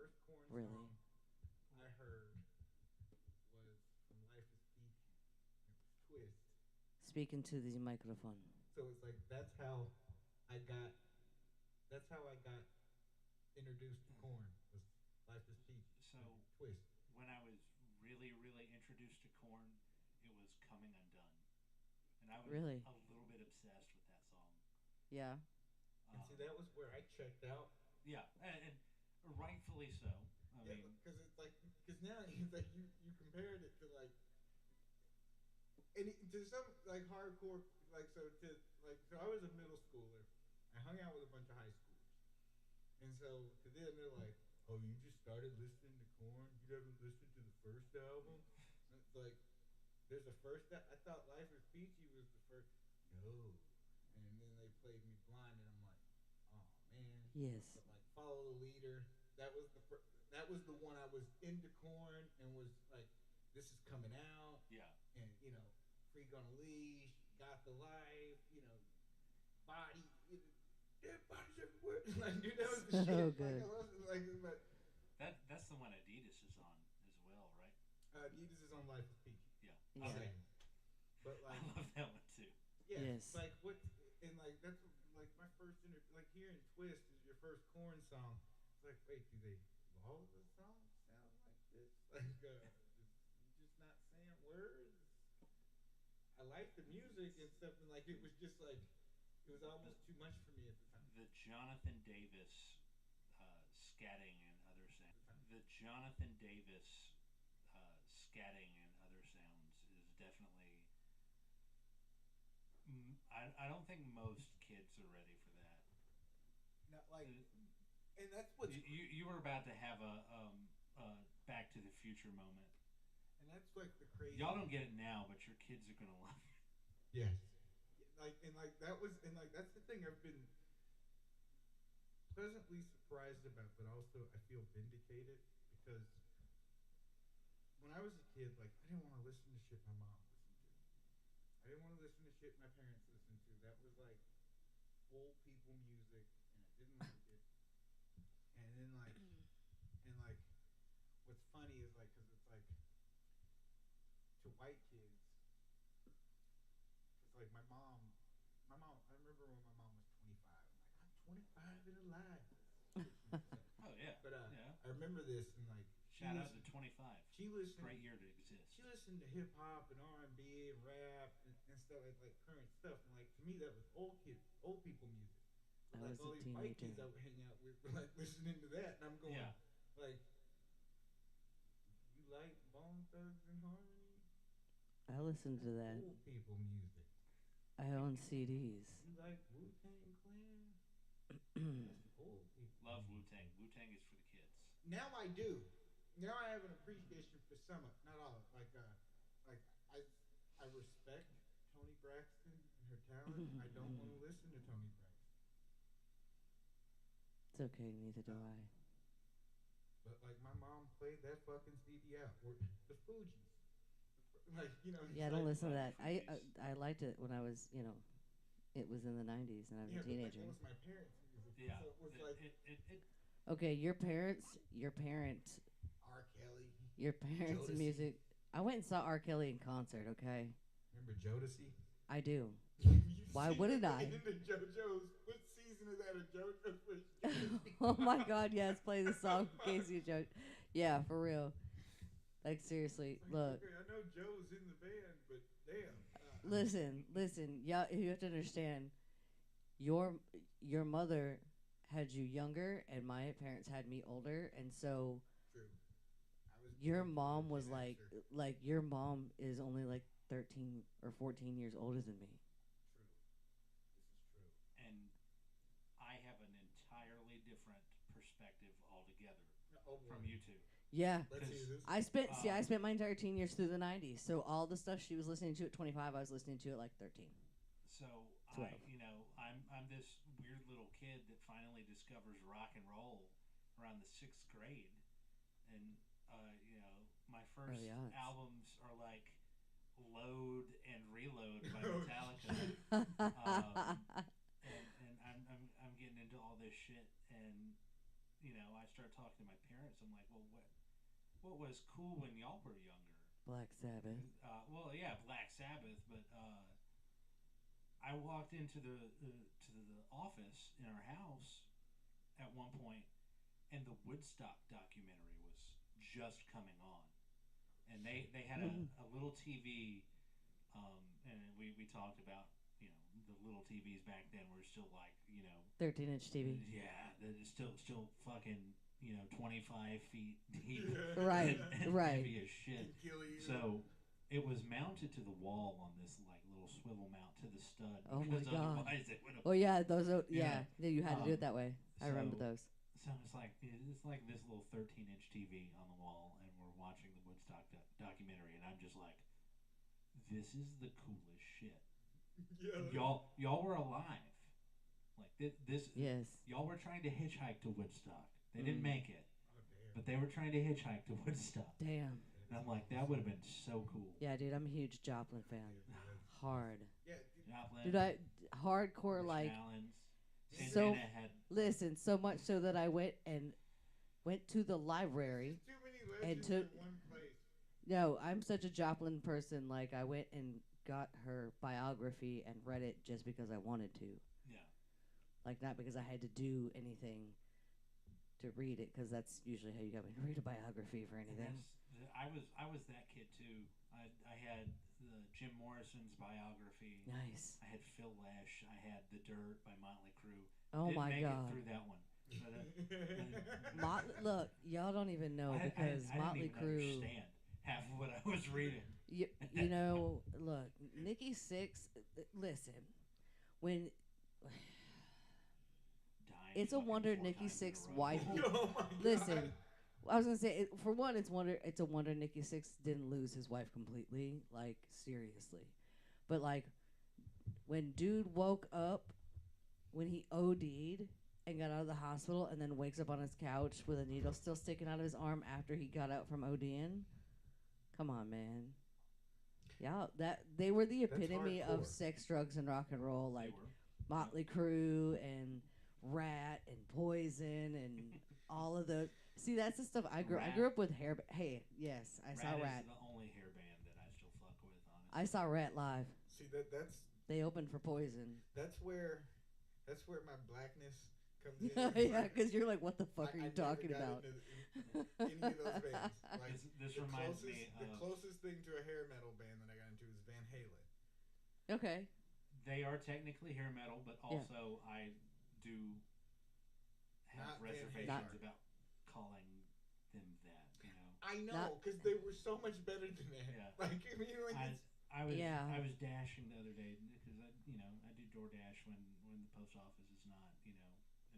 first corn Really? song I heard was from Life is Peachy. It was Twist. Speaking to the microphone. So it's like I got that's how I got introduced to corn was Life is Peachy. Like So Twist. when I was really, really introduced to Corn, it was Coming Undone, and I was Really? a little bit obsessed with that song. Yeah. And see, Um, that was where I checked out. yeah, and rightfully so. I Yeah, mean, because it's like because now it's like you compared it to like and to some like hardcore like so I was a middle schooler. I hung out with a bunch of high schoolers, and so to them they're like, "Oh, you just started listening to Corn? You haven't listened to the first album?" And it's like there's a first. I thought Life is Peachy was the first. No, and then they played me blind, and I'm like, oh man. Yes. But like Follow the Leader, that was the one I was into Corn and was like, this is coming out, yeah, and Freak on a Leash, Got the Life, Body, dead bodies everywhere. Like dude, that was the So shit. Like I good. was like, but that's the one Adidas is on as well, right? Adidas is on Life is Peachy. Yeah. Yeah. Okay. But I like love that one too. yeah, Yes. like what and like that's like my first like hearing Twist is your first corn song. It's like wait, do they all of the songs sound like this? Like you just not saying words. I like the music and stuff, and like it was just like it was The almost too much for me at the time. the Jonathan Davis scatting and other sounds. The Jonathan Davis scatting and other sounds is definitely. I don't think most kids are ready for that. Not like, Uh, and that's what's you were about to have a Back to the Future moment. and that's like the crazy. Y'all don't get it now, but your kids are gonna love it. Yes. Like and like that was and like that's the thing I've been pleasantly surprised about, but also I feel vindicated because when I was a kid, like I didn't want to listen to shit my mom listened to. I didn't want to listen to shit my parents listened to. That was like old people music, and I didn't like it. And then like what's funny is like because it's like to white kids, because like my mom. I remember when my mom was 25. I'm like I'm 25 and alive. Shit she used to say. Oh yeah, But yeah. I remember this and like Shout out to 25. she listened Great year to exist. she listened to hip hop and R and B and rap and stuff like current stuff. And like to me that was old people music. I But like was all a these white teenager. kids I would hang out with were like listening to that, and I'm going Yeah. like, you like Bone Thugs and Harmony? I listened That's to that. old people music. I own CDs. You like Wu Tang Clan? That's old people. Love Wu Music. Tang. Wu Tang is for the kids. Now I do. Now I have an appreciation for some of, not all. Like I, I respect Tony Braxton and her talent. I don't want to listen to Tony Braxton. It's okay, neither do Um, I. but like my mom played that fucking CD out, or the Fugees. Like it's Yeah, I don't like listen to Love that. the I Fugees. I liked it when I was, it was in the 90s and I was yeah, a but like it teenager. was my parents' music, Yeah. so it was It, like it, it, it, Okay, your parent, R. Kelly, your parents' Jodeci. music. I went and saw R. Kelly in concert, okay? Remember Jodeci? I do. You Why seen wouldn't it I? in the JoJo's? What season is that of JoJo's? Was Jodeci? Oh my god, yes, play the song Casey Joe. Yeah, for real. Like seriously, Like, look. okay, I know Joe's in the band, but damn. Listen. Yeah, you have to understand. Your your mother had you younger, and my parents had me older, and so True. I was your born a mom was Gen Xer. like your mom is only like 13 or 14 years older than me. True. This is true. and I have an entirely different perspective altogether Oh boy. from you two. Yeah. Let's hear Because this. I spent my entire teen years through the 90s. So all the stuff she was listening to at 25, I was listening to at like 13. so 12. I'm this weird little kid that finally discovers rock and roll around the 6th grade, and my first Early odds. albums are like Load and Reload by Oh, Metallica. shit. um, and I'm getting into all this shit, and I start talking to my parents, I'm like, well, what was cool when y'all were younger? Black Sabbath. Well, yeah, Black Sabbath, but I walked into the office in our house at one point, and the Woodstock documentary was just coming on, and they had a little TV, and we talked about the little TVs back then were still like 13-inch TV. yeah, it's still fucking 25 feet deep, Right, and right. heavy as shit. Can kill you. So it was mounted to the wall on this like little swivel mount to the stud. Oh my because God. Otherwise it would have. Oh yeah, those. Yeah, Yeah. you had to do it that way. I remember So- those. So it's like this little 13-inch TV on the wall, and we're watching the Woodstock documentary, and I'm just like, this is the coolest shit. Yeah. Y'all were alive. Like this. Yes. Y'all were trying to hitchhike to Woodstock. They didn't Mm. make it, Oh, damn. but they were trying to hitchhike to Woodstock. Damn. And I'm like, that would have been so cool. Yeah, dude, I'm a huge Joplin fan. Hard. Yeah, Joplin, Dude, hardcore Rich like. Valens, So- Santana had Listen, so much so that I went to the library. too many And legends took- in one place. No, I'm such a Joplin person. Like, I went and got her biography and read it just because I wanted to. yeah. Like, not because I had to do anything to read it, because that's usually how you got me to read a biography for And anything. I was that kid too. I had the Jim Morrison's biography. Nice. I had Phil Lesh. I had The Dirt by Motley Crue. Oh Didn't my make God. it through that one. But, Look, y'all don't even know because I Motley didn't even Crue. understand half of what I was reading. You know, look, Nikki Sixx. Listen, when Dying it's a fucking wonder 4 Nikki times in a Sixx row. wife. Oh my Listen, God. I was gonna say for one, it's a wonder Nikki Sixx didn't lose his wife completely, like seriously. But like, when dude woke up, when he OD'd and got out of the hospital, and then wakes up on his couch with a needle still sticking out of his arm after he got out from ODing, come on, man. Yeah, they were the That's epitome of hardcore. sex, drugs, and rock and roll. They Like were. Motley Crue and Rat and Poison and all of the. See, that's the stuff I grew. I Rat. grew up with hair. Hey, yes, I saw Rat. Is the only hair band that I still fuck with. Honestly. I saw Rat live. See that's They opened for Poison. where my blackness comes in. Yeah, because you're like, what the fuck are I you never talking got about? into any of those bands. Like, This the reminds closest, me the of. closest thing to a hair metal band that I got into is Van Halen. Okay. They are technically hair metal, but Yeah. also I do have Not Van reservations Halen. about calling them that. I know, Not- because they were so much better than that. Yeah. Like, I mean, like, Yeah. I was dashing the other day because I do DoorDash when the post office is not in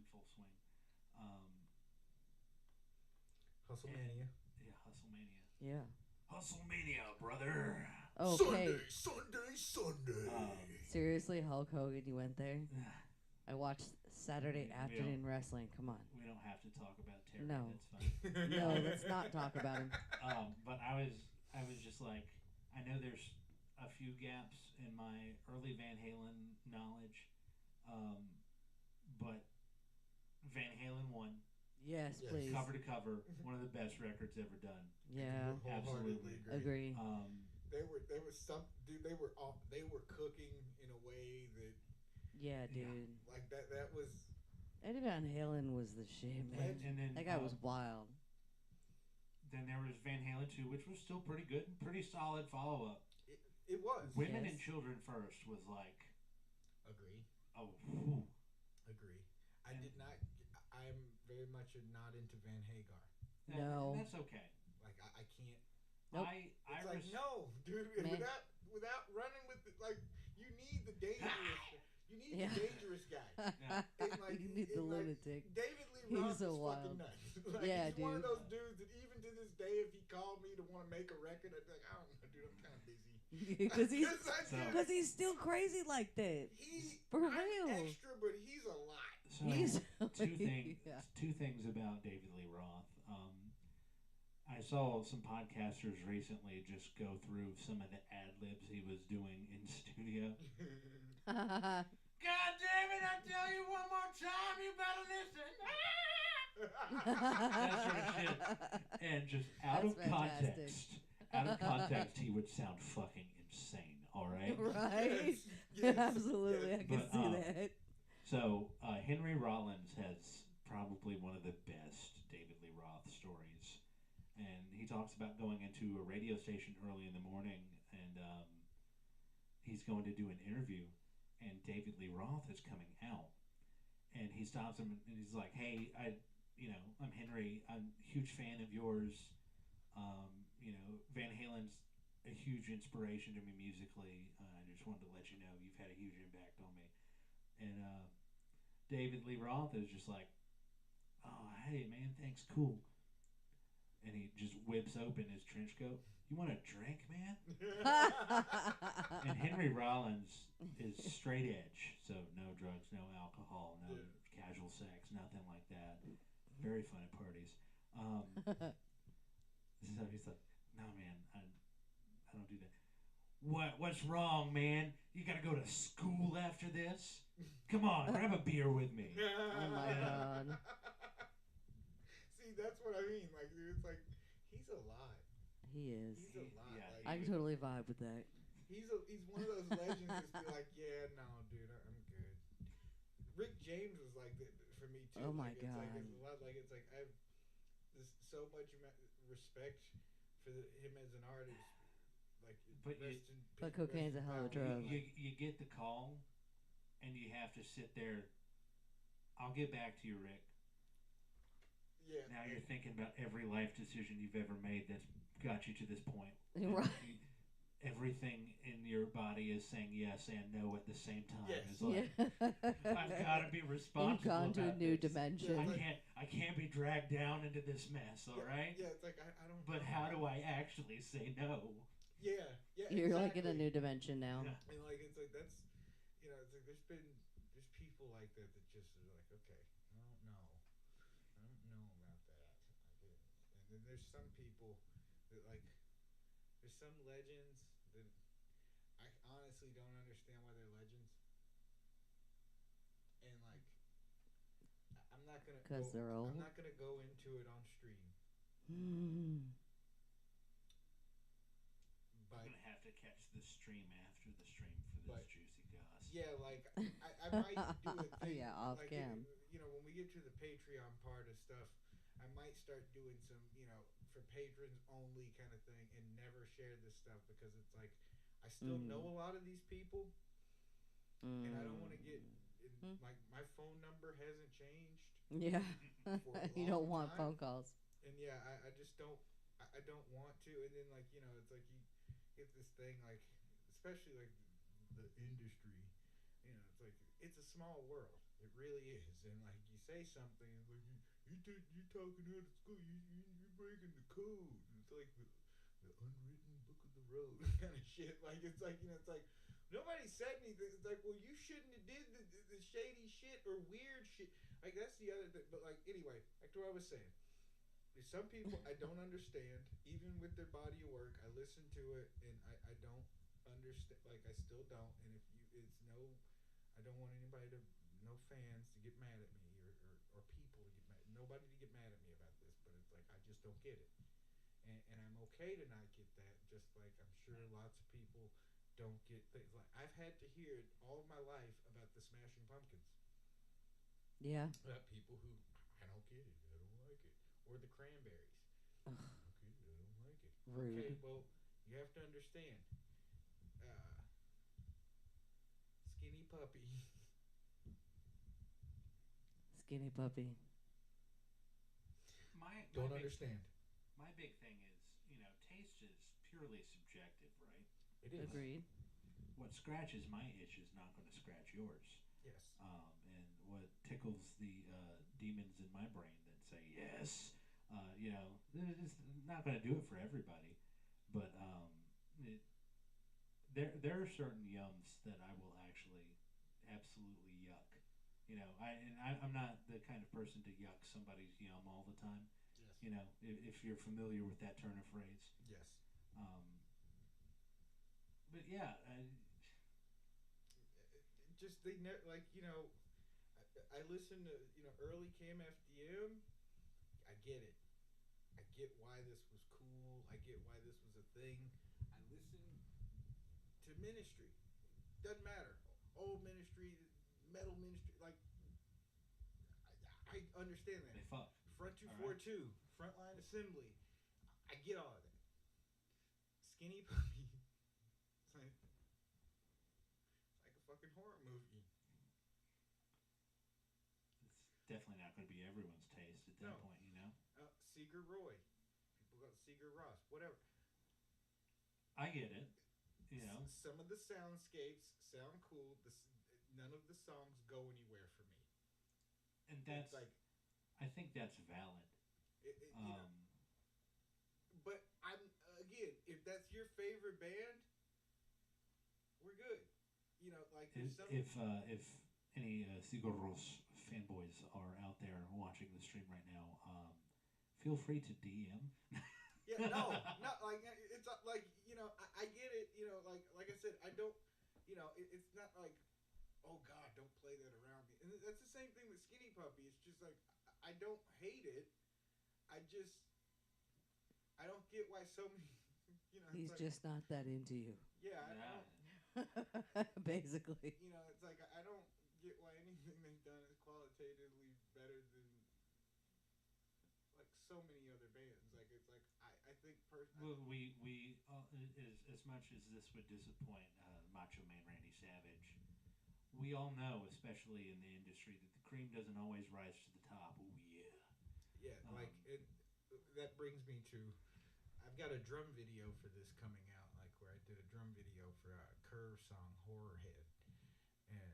full swing. Hustlemania. Yeah, Hustlemania. Yeah. Hustlemania, brother. Okay. Sunday. Seriously, Hulk Hogan, you went there? I watched Saturday We afternoon wrestling. Come on. We don't have to talk about Terry. No. That's fine. No, let's not talk about him. But I was just like, I know there's a few gaps in my early Van Halen knowledge, but Van Halen 1, Yes, Yes. please. cover to cover, one of the best records ever done. Yeah. Wholeheartedly Absolutely. Agree. They were some dude. They were cooking in a way that Yeah, dude. like that was. Eddie Van Halen was the shit, man. And then That guy was wild. Then there was Van Halen 2, which was still pretty good, pretty solid follow up. It was. Women Yes. and Children First was like, Agree. oh, whew. Agree. I And- did not. I'm very much not into Van Hagar. No. That's okay. Like I can't. Nope. I It's like no, dude. Man. Without running with the, like you need the dangerous. You need Yeah. the dangerous guy. Yeah. And, like, You need the and, like, lunatic. David Lee He's Roth so is wild. fucking nuts. Like, Yeah, he's one of dude. those dudes that even to this day, if he called me to want to make a record, I'd be like, I don't know, dude. I'm kind of busy. Because he's, that So- dude, cause he's still crazy like that. For I'm real. extra, but he's a lot. So He's Yeah. two things about David Lee Roth. I saw some podcasters recently just go through some of the ad libs he was doing in studio. God damn it! I tell you one more time, you better listen. That sort of shit. And just out That's of fantastic. context, he would sound fucking insane. All right. Right? Yes, Absolutely, yes. I can But, see that. So Henry Rollins has probably one of the best David Lee Roth stories, and he talks about going into a radio station early in the morning, and he's going to do an interview, and David Lee Roth is coming out, and he stops him and he's like, "Hey, I'm Henry. I'm a huge fan of yours. Van Halen's a huge inspiration to me musically. I just wanted to let you know you've had a huge impact on me." And David Lee Roth is just like, "Oh, hey man, thanks, cool." And he just whips open his trench coat. "You want a drink, man?" And Henry Rollins is straight edge, so no drugs, no alcohol, no casual sex, nothing like that. Very fun at parties. So he's like, "No, man, I don't do that." What's wrong, man? You gotta go to school after this? Come on, grab a beer with me. Oh my god. See, that's what I mean. Like, dude, it's like he's a lot. He is. He's a lot. Yeah, like, I can totally vibe with that. he's one of those legends that's be like, yeah, no, dude, I'm good. Rick James was like that for me too. Oh my like, God. It's a lot. Like, it's like I have this so much respect for him as an artist. Like, But But cocaine's a hell of a drug. you get the call, and you have to sit there. "I'll get back to you, Rick." Yeah. Now you're thinking about every life decision you've ever made that's got you to this point. Right. Everything in your body is saying yes and no at the same time. Yes. It's like, Yeah. I've got to be responsible. You've gone to a about new this. dimension. I can't be dragged down into this mess. All right. Yeah, it's like I don't. But know. how do I actually say no? Yeah. You're like in a exactly. new dimension now. Yeah. And like it's like that's it's like there's people like that that just are like, okay, I don't know about that. And then there's some people that like there's some legends that I honestly don't understand why they're legends. And like I'm not gonna 'Cause they're old? I'm not gonna go into it on stream. I'm But gonna have to catch the stream after the stream for this But- juicy goss. yeah, like I might do a thing. Yeah, off like cam. when we get to the Patreon part of stuff, I might start doing some, for patrons only kind of thing, and never share this stuff because it's like I still know a lot of these people, and I don't want to get like my phone number hasn't changed, Yeah. For a You long don't want time. phone calls. and yeah, I just don't. I don't want to, and then like it's like you get this thing like, especially like the industry, it's like it's a small world. It really is, and like you say something, and like you talking out of school, you're breaking the code. It's like the unwritten book of the road kind of shit. Like it's like it's like nobody said anything. It's like, well, you shouldn't have did the shady shit or weird shit. Like that's the other thing. But like anyway, back to what I was saying. There's some people I don't understand, even with their body of work. I listen to it and I don't understand. Like I still don't. And if you, it's no, I don't want anybody to, no fans to get mad at me or people to get mad. Nobody to get mad at me about this. But it's like I just don't get it, and I'm okay to not get that. Just like I'm sure lots of people don't get things. Like I've had to hear it all of my life about the Smashing Pumpkins. Yeah. About people who I don't get it. I don't like it. Or the Cranberries. Ugh. Okay, I don't like it. Rude. Okay, well, you have to understand. Skinny Puppy. Skinny puppy. Don't my understand. My big thing is, taste is purely subjective, right? It is. Agreed. What scratches my itch is not going to scratch yours. Yes. And what tickles the demons in my brain that say yes, it's not going to do it for everybody. But there are certain yums that I will actually absolutely yuck. I'm not the kind of person to yuck somebody's yum all the time. Yes. If you're familiar with that turn of phrase. Yes. But yeah, Just they like I listen to early KMFDM, get why this was a thing. I listened to Ministry. Doesn't matter. Old Ministry, metal Ministry. Like, I understand that. They fuck. Front 242, Frontline Assembly. I get all of that. Skinny Puppy. It's like a fucking horror movie. It's definitely not going to be everyone's taste at that No. point, you know. Seeger Roy. People got Seeger Ross. Whatever. I get it. You know, Some of the soundscapes sound cool. None of the songs go anywhere for me. and that's. It's like, I think that's valid. you know, but I'm again, if that's your favorite band, we're good. You know, like there's some. If any Sigur fanboys are out there watching the stream right now, feel free to DM. Yeah, no, like it's like you know, I get it. You know, like I said, I don't. You know, it's not like, oh God, don't play that around me. And that's the same thing with Skinny Puppy. It's just like I don't hate it. I don't get why so many. You know, He's it's like, just not that into you. yeah. I don't, Basically. you know, it's like I don't get why anything they've done is qualitatively better than like so many other bands. Like it's like I think Well, we as much as this would disappoint Macho Man Randy Savage, we all know, especially in the industry, that the cream doesn't always rise to the top. Oh yeah. yeah, like it. That brings me to, I've got a drum video for this coming out, like where I did a drum video for a Curve song, Horror Head, and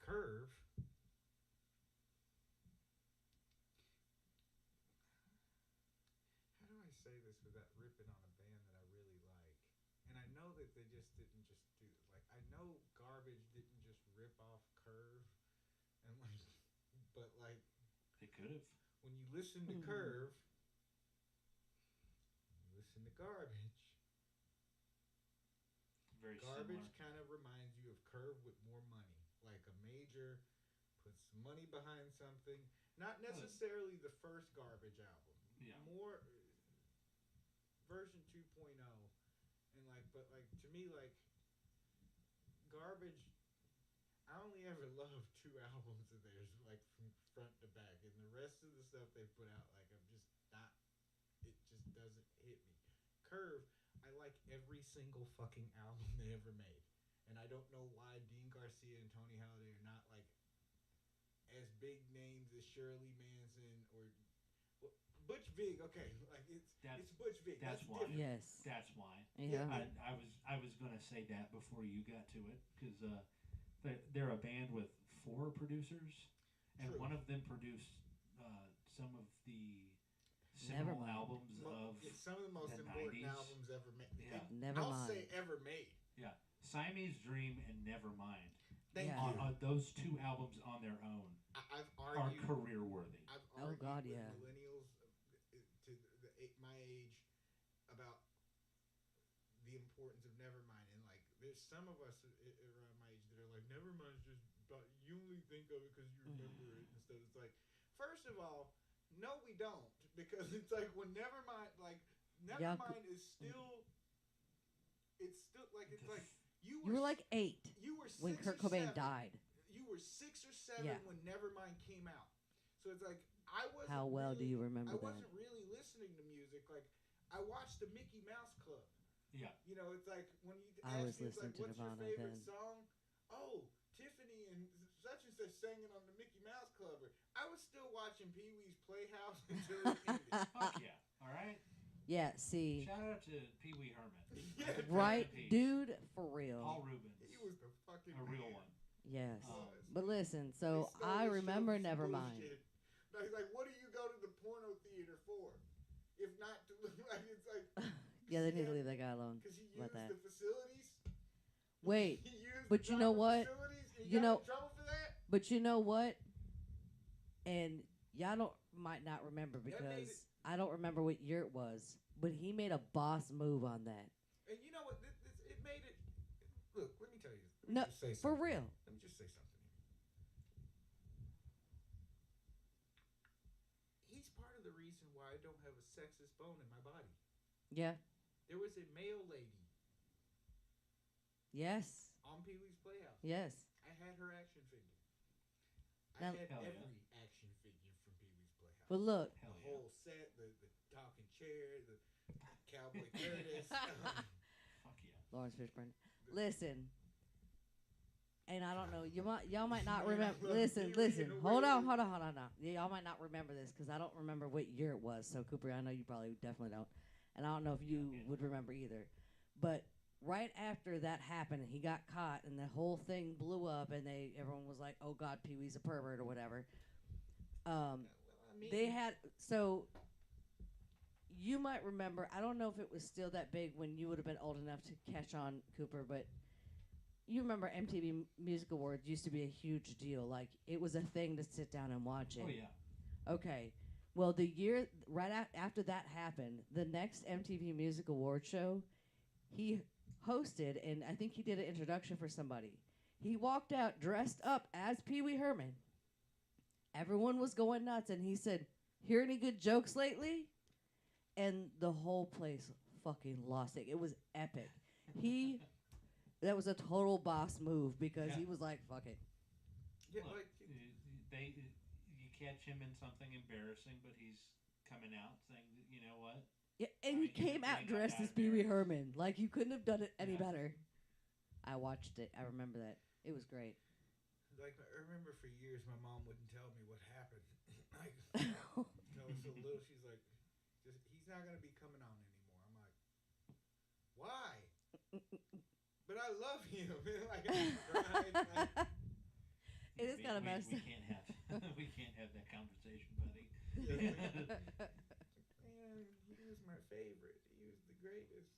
Curve. How do I say this without ripping on a band that I really like? And I know that they just didn't just do like I know Garbage didn't just rip off Curve, and like, but like They could have. when you listen to Curve, you listen to Garbage. Very Garbage similar. kind of reminds you of Curve with more money, like a major puts money behind something. Not necessarily the first Garbage album. Yeah. More version 2.0, and like, but like to me, like Garbage. I only ever loved 2 albums of theirs, like from front to back, and the rest of the stuff they put out, like I'm just not. It just doesn't hit me. Curve, I like every single fucking album they ever made, and I don't know why Dean Garcia and Tony Halliday are not like as big names as Shirley Manson or Butch Vig. Okay, like it's Butch Vig. That's why. different. Yes. That's why. Yeah. I was gonna say that before you got to it, because they're a band with 4 producers, and True. one of them produced some of the seminal Nevermind. albums of It's some of the most the important 90s. albums ever made. Yeah. Nevermind. I'll say ever made. Siamese Dream and Nevermind. Thank Yeah. you. Those 2 albums on their own I've are argued. career worthy. I've Oh, argued God, with yeah. millennials my age about the importance of Nevermind, and like there's some of us around my age that are like Nevermind's just, but you only think of it because you remember it and stuff. It's like, first of all, no, we don't, because it's like when Nevermind is still, it's still like it's like You were like 8 you were when 6 Kurt or Cobain 7. died. You were 6 or 7 Yeah. when Nevermind came out. So it's like I wasn't. How well do you remember I that? wasn't really listening to music. Like I watched the Mickey Mouse Club. Yeah. You know, it's like when you I was ask me, it's listening like, to what's Nirvana your favorite then. song? Oh, Tiffany and such and such singing on the Mickey Mouse Club. I was still watching Pee Wee's Playhouse until it ended. Fuck yeah. All right. Yeah, see. Shout out to Pee Wee Herman. Yeah, Right, Peach. dude, for real. Paul Rubens. He was the fucking A real man. one. Yes. Um, But listen, They so stole I the show remember for some Nevermind. bullshit. Like, what do you go to the porno theater for? If not to look like it's like. Yeah, they need to leave that guy alone. Because he About used that. the facilities. Wait, He used but the you know drama what? facilities, and he You got know- in trouble for that. But you know what? And y'all don't might not remember That made because it- I don't remember what year it was. But he made a boss move on that. And you know what? It made it. Look, let me tell you. Let me No, just say for something. real. Let me just say something here. He's part of the reason why I don't have a sexist bone in my body. Yeah. There was a male lady Yes. on Pee Wee's Playhouse. Yes. I had her action figure. Now- I had Hell yeah. every action figure from Pee Wee's Playhouse. But look, Hell The yeah. whole set, the talking chair, the Cowboy Curtis. Fuck yeah. Lawrence Fishburne. Listen. And I don't know. Y'all might not remember. Listen. Hold on. Y'all might not remember this because I don't remember what year it was. So Cooper, I know you probably definitely don't, and I don't know if you Okay. would remember either. But right after that happened, and he got caught, and the whole thing blew up, and everyone was like, "Oh God, Pee Wee's a pervert" or whatever. I mean, They had so. You might remember. I don't know if it was still that big when you would have been old enough to catch on, Cooper, but. You remember MTV Music Awards used to be a huge deal. Like, it was a thing to sit down and watch it. Oh yeah. Okay. Well, the year right after that happened, the next MTV Music Awards show, he hosted, and I think he did an introduction for somebody. He walked out dressed up as Pee Wee Herman. Everyone was going nuts, and he said, "Hear any good jokes lately?" And the whole place fucking lost it. It was epic. That was a total boss move because Yeah. he was like, "Fuck it." yeah, Look, like, you catch him in something embarrassing, but he's coming out saying, that, you know what? Yeah, and I he mean, came he out got dressed that as Pee Wee embarrassed. Herman. Like, you couldn't have done it any Yeah. better. I watched it. I remember that. It was great. like I remember for years my mom wouldn't tell me what happened. Like, until I was so little, she's like, he's not gonna be coming on anymore. I'm like, why? But I love him. Like, right? It is kind of we messed up. can't have we can't have that conversation, buddy. Man, he was my favorite. He was the greatest.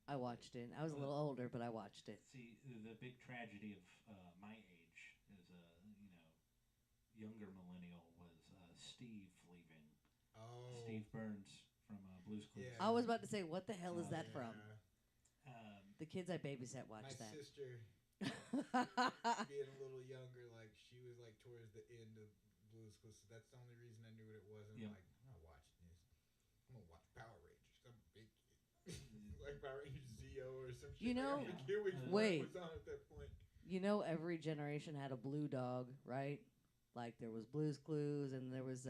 I watched it. I was a little older, but I watched it. See, the big tragedy of my age as a younger millennial was Steve leaving. Oh, Steve Burns from Blue's Clues. Yeah. I was about to say, what the hell is Oh, that from? The kids I babysat My watched that. sister, being a little younger, like she was like towards the end of Blue's Clues. So that's the only reason I knew what it was. And Yep. I'm like, I'm not watching this. I'm gonna watch Power Rangers. I'm a big kid. Like Power Rangers Zeo or some shit. You know- like, I forget which Wait. one was on at that point. You know, every generation had a blue dog, right? Like there was Blue's Clues, and there was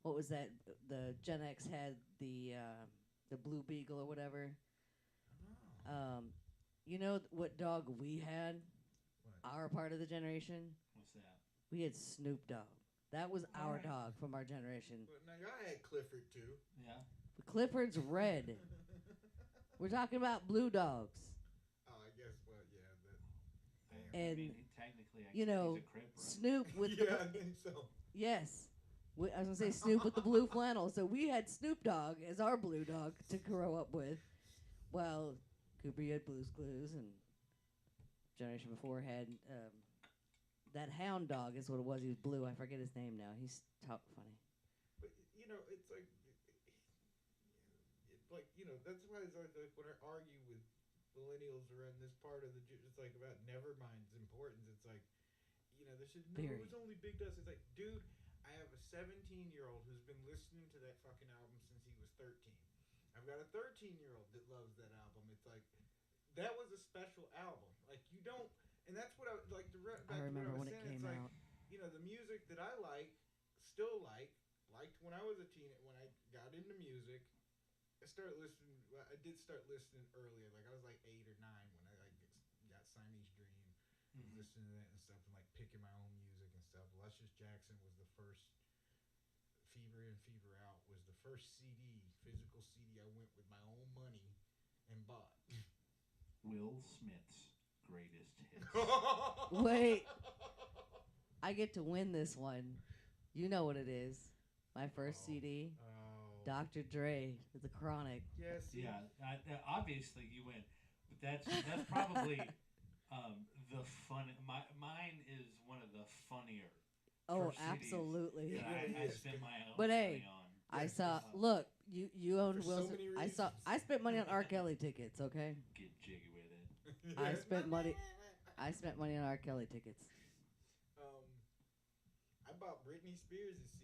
what was that? The Gen X had the Blue Beagle or whatever. Oh. You know what dog we had? What? Our part of the generation. What's that? We had Snoop Dogg. That was our Alright. dog from our generation. But now y'all had Clifford too. Yeah. Clifford's red. We're talking about blue dogs. Oh, I guess. Well, yeah. That. I And, mean, technically, I you guess know, he's a crib, right? Snoop with yeah, the I think so. yes. I was gonna say Snoop with the blue flannel. So we had Snoop Dogg as our blue dog to grow up with. Well, Cooper had Blue's Clues, and generation before had that hound dog is what it was. He was blue. I forget his name now. He's funny. But you know, it's like that's why it's always like when I argue with millennials around this part of it's like about Nevermind's importance. It's like, they should know it was only Big Dust. It's like, dude, I have a 17-year-old who's been listening to that fucking album since he was 13. I've got a 13-year-old that loves that album. It's like, that was a special album. Like, you don't, and that's what I like to back I remember to what when I was it saying. came It's out. like, the music that I still liked when I was a teen, when I got into music. I did start listening earlier. Like I was like 8 or 9 when I got Siamese Dream, Mhm. listening to that and stuff, and like picking my own music and stuff. Luscious Jackson was the first. Fever In, Fever Out was the first physical CD I went with my own money and bought. Will Smith's greatest hits. Wait. I get to win this one. You know what it is. My first CD, Oh. Dr. Dre, The Chronic. Yes. Yeah, obviously you win, but that's probably the fun. Mine is one of the funnier. Oh, first CDs absolutely. that Yeah, I yeah. spent my own But money hey, on. I Yes, saw. yes. Look, you owned For so Wilson. many I reasons. spent money on R. Kelly tickets. Okay, Get jiggy with it. I spent money. I spent money on R. Kelly tickets. I bought Britney Spears'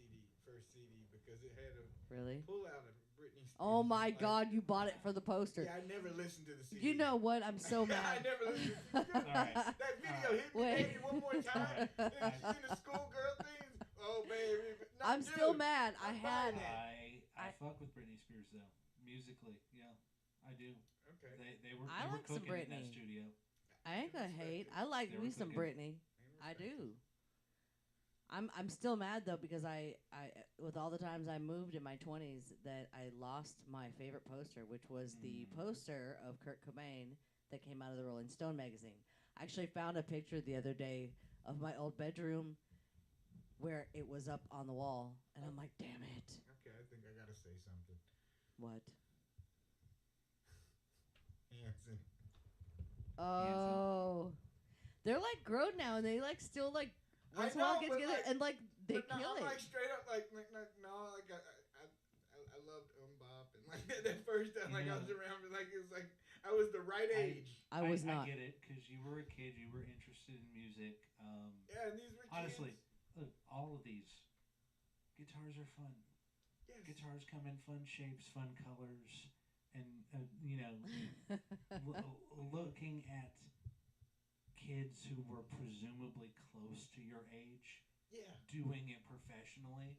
first CD, because it had a Really? pull out of Britney Spears. Oh my like, God, you bought it for the poster. Yeah, I never listened to the CD. You know what? I'm so I mad. never listened to the CD. Alright. That video hit me, Wait. baby, one more time. And she's in the schoolgirl things. Oh, baby. No, I'm dude, still mad. I I'm had buying it. I I- fuck with Britney Spears though. Musically, yeah, I do. Okay. They were I they like were some cooking in that Britney. studio. I ain't gonna hate. I like They me were some cooking. Britney. I do. I'm still mad though because I with all the times I moved in my 20s that I lost my favorite poster, which was the poster of Kurt Cobain that came out of the Rolling Stone magazine. I actually found a picture the other day of my old bedroom where it was up on the wall, and I'm like, damn it. Okay, I think I gotta say something. What? Hanson. Oh, they're like grown now, and they like still like I once in a while know, get but, together like- and like they But no, kill I'm it. like straight up like no, like I loved Bop and like that first time like I was around, but like it was like I was the right age. I was not. I get it because you were a kid. You were interested in music. Yeah, and these were Honestly, kids. look, all of these guitars are fun. Yes. Guitars come in fun shapes, fun colors, and you know, looking at kids who were presumably close to your age Yeah. doing it professionally,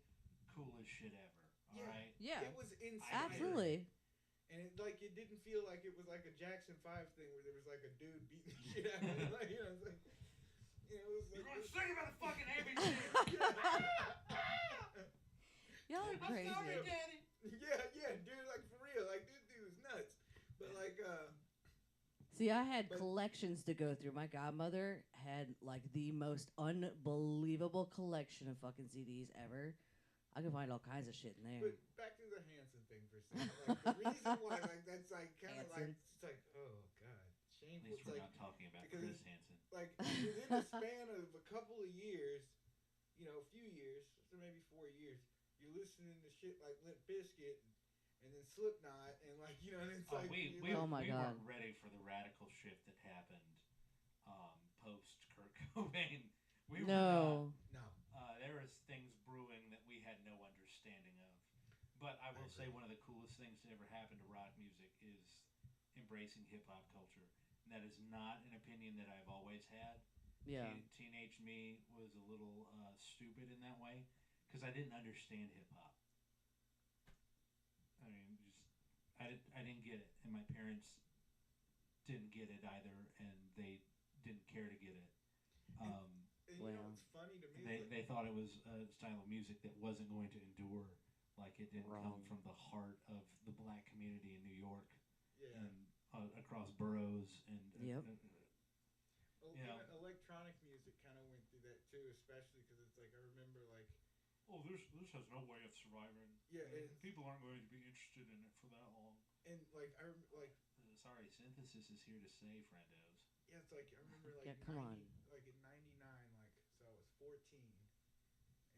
coolest shit ever. All Yeah. right. Yeah, It was insane. absolutely. And it like it didn't feel like it was like a Jackson 5 thing where there was like a dude beating the shit out of me. Like, you know, it's like it was like You're gonna sing about the fucking ABC. Y'all are crazy. I'm sorry, Daddy. yeah, dude, like for real. Like this dude was nuts. But like See, I had But- collections to go through. My godmother had like the most unbelievable collection of fucking CDs ever. I could find all kinds of shit in there. but back to the Hanson thing for a second. Like the reason why like that's like kind of like Hanson. it's like oh god, At shameful. least It's we're like not talking about because Chris Hansen. like within the span of a couple of years, you know, a few years, so maybe 4 years, you're listening to shit like Limp Bizkit and then Slipknot and like you know, and it's Oh, like we you're Oh like, my we God. weren't ready for the radical shift that happened post Kurt Cobain. We were No. no. not. There was things brewing that we had no understanding of. But I will say agree. one of the coolest things to ever happen to rock music is embracing hip hop culture. And that is not an opinion that I've always had. Yeah. Teenage me was a little stupid in that way because I didn't understand hip hop. I mean, I didn't get it, and my parents didn't get it either, and they didn't care to get it. And you know Well, what's funny to me? They is they thought it was a style of music that wasn't going to endure, like it didn't come Wrong. from the heart of the black community in New York yeah. and across boroughs and Yep. Well, you know. even electronic music kind of went through that too, especially because it's like I remember like oh, this has no way of surviving. Yeah, it's- people aren't going to be interested in it for that long. and like like Sorry, synthesis is here to stay, friendos. yeah, it's like I remember like Yeah, come on. like in '99, like so I was 14,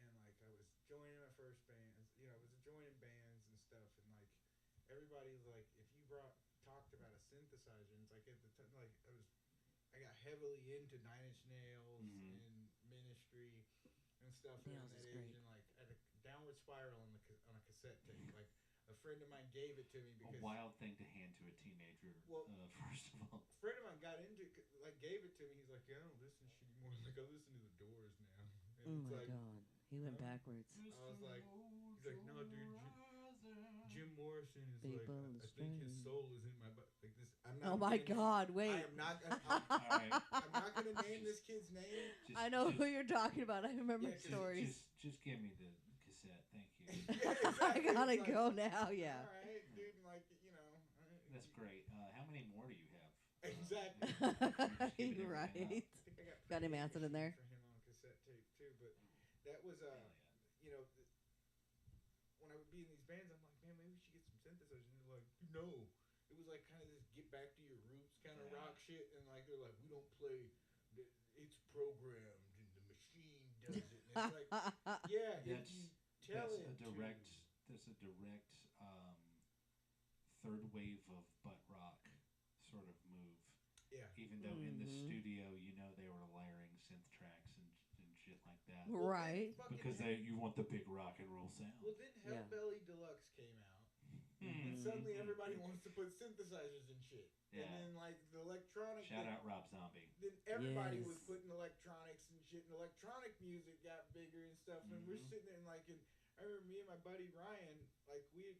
and like I was joining my first bands, you know, I was joining bands and stuff, and like everybody's like, if you talked about a synthesizer, and it's like at the time, like I got heavily into Nine Inch Nails Mhm. and Ministry and stuff Nails around is that great. age, and like I had a Downward Spiral on a cassette tape, like. A friend of mine gave it to me A because wild thing to hand to a teenager. Well- First of all, a friend of mine got into it, like gave it to me. He's like, yeah, I don't listen to shit anymore. Like I listen to the Doors now. And Oh it's my like God. He went backwards. I was like, he's like, no, dude, Jim Morrison is People like, I think his strange. soul is in my butt. Like this. I'm not. Oh my gonna- God. I Wait. am not. I'm, All right. I'm not gonna name this kid's name. Just, I know just, who you're talking about. I remember Yeah, 'cause it stories. Just give me the cassette, thank you. Yeah, I exactly. gotta It's like, go now. Yeah. All right, dude. Like you know. That's great. How many more do you have? Exactly. Keeping You're everything right. up. I think I got Got him Pretty Anson in there? For him on cassette tape too, but that was Hell yeah. you know, when I would be in these bands, I'm like, man, maybe we should get some synthesizers. And they're like, no. It was like kind of this get back to your roots kind of Yeah. rock shit, and like they're like, we don't play, it's programmed and the machine does it. And it's like, yeah, if That's- you tell That's it a direct. to, That's a direct third wave of butt rock sort of move. yeah, Even though in the Mhm. studio, you know, they were layering synth tracks and shit like that. Well, Right. fucking Because you want the big rock and roll sound. Well, then Yeah. Hellbelly Deluxe came out, suddenly everybody wants to put synthesizers and shit. Yeah. And then like the electronic. Shout out Rob Zombie. Then everybody was Yes. putting electronics and shit, and electronic music got bigger and stuff. And we're sitting there and like, and I remember me and my buddy Ryan, like we,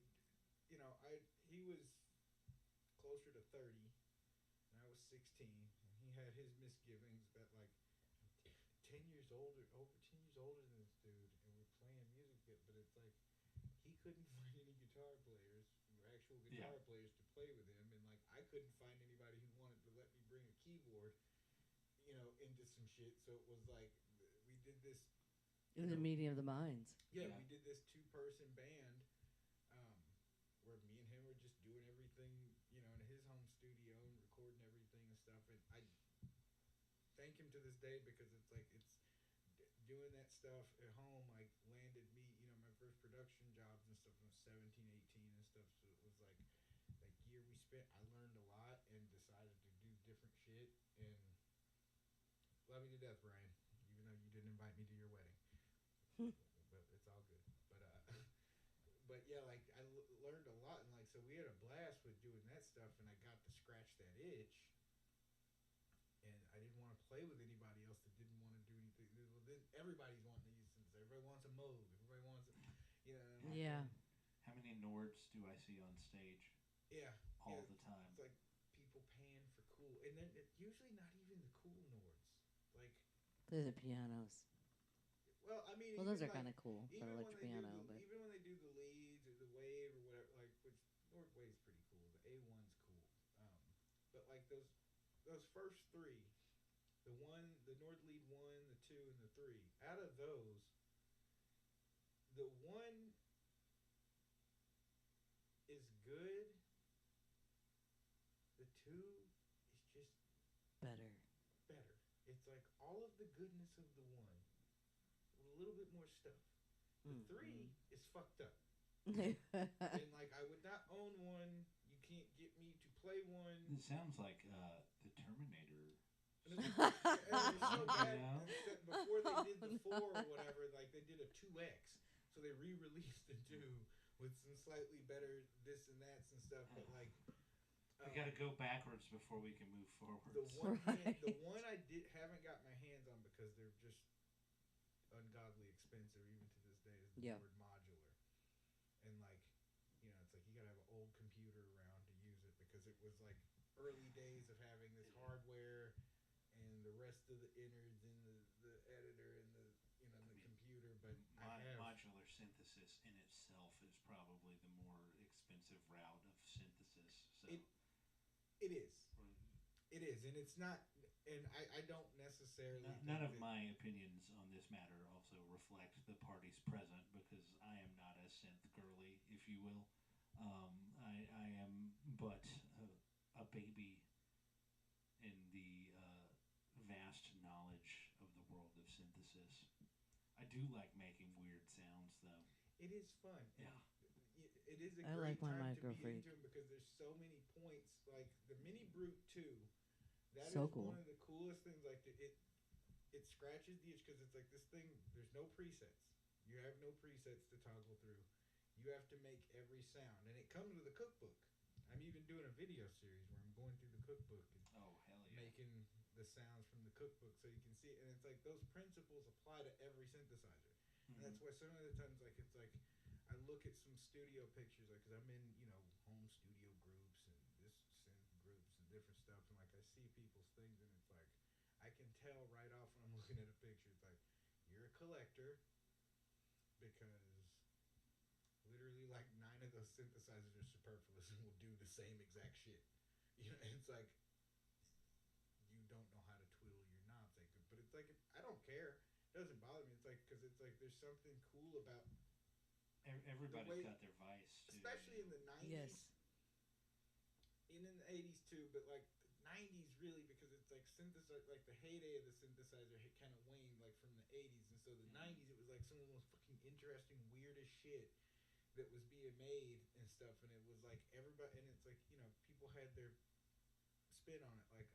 you know, he was closer to 30, and I was 16, and he had his misgivings that like 10 years older, over 10 years older than this dude, and we're playing music, but it's like he couldn't find any guitar players, actual guitar players to play with him, and like I couldn't find anybody who wanted to let me bring a keyboard, you know, into some shit. So it was like we did this. It was a meeting of the minds. Yeah, we did this 2-person band, where me and him were just doing everything, you know, in his home studio and recording everything and stuff. And I thank him to this day because it's like doing that stuff at home like landed me, you know, my first production jobs and stuff when I was 17, 18 and stuff. So it was like that year we spent, I learned a lot and decided to do different shit. And love you to death, Brian, even though you didn't invite me to your wedding. But it's all good. But yeah, like I learned a lot, and like so we had a blast with doing that stuff, and I got to scratch that itch. And I didn't want to play with anybody else that didn't want to do anything. Well, then everybody's wanting to use synthesizer. Everybody wants a Moog. Everybody wants, you know. Yeah. How many Nords do I see on stage? Yeah. All the time. It's like people paying for cool, and then usually not even the cool Nords. Like Those are pianos. Well, I mean, those are like, kind of cool for electric piano, but even when they do the leads or the wave or whatever, like which Nord Wave's pretty cool. The A1's cool, but like those first three, the Nord Lead 1, the 2, and the 3. Out of those, the 1 is good. The 2 is just better. It's like all of the goodness of the 1. A little bit more stuff. The 3 is fucked up. And like I would not own one. You can't get me to play one. It sounds like the Terminator. And it was so bad. Yeah. Before they did the 4 or whatever, like they did a 2X, so they re-released the 2 with some slightly better this and that's and stuff. But like, we got to go backwards before we can move forward. The one I haven't got my hands on because they're just ungodly expensive even to this day is the Nord Modular. And like, you know, it's like you gotta have an old computer around to use it because it was like early days of having this hardware and the rest of the innards in the editor and the computer. But modular synthesis in itself is probably the more expensive route of synthesis. So it is. It is, and it's not. And I don't necessarily. None of my opinions on this matter also reflect the parties present because I am not a synth girly, if you will. I am but a baby in the vast knowledge of the world of synthesis. I do like making weird sounds, though. It is fun. Yeah. It is a I great like my time Micro to be Freak. into them because there's so many points. Like the Mini Brute 2. That so is cool. one of the coolest things. Like it scratches the itch because it's like this thing. There's no presets. You have no presets to toggle through. You have to make every sound, and it comes with a cookbook. I'm even doing a video series where I'm going through the cookbook and making the sounds from the cookbook so you can see it. And it's like those principles apply to every synthesizer. And that's why some of the times, like it's like I look at some studio pictures, like because I'm in home studio groups and this synth groups and different stuff, and like I see people's things, and it's like I can tell right off when I'm looking at a picture. It's like you're a collector because literally like 9 of those synthesizers are superfluous and will do the same exact shit. You know, and it's like you don't know how to twiddle your knobs, like, but it's like I don't care. It doesn't bother me. It's like because it's like there's something cool about. Everybody's got their vice, too. Especially in the 90s. Yes. And in the 80s, too. But, like, the 90s, really, because it's, like, synthesizer, like, the heyday of the synthesizer had kind of waned, like, from the 80s. And so the 90s, it was, like, some of the most fucking interesting, weirdest shit that was being made and stuff. And it was, like, everybody, and it's, like, people had their spin on it. Like,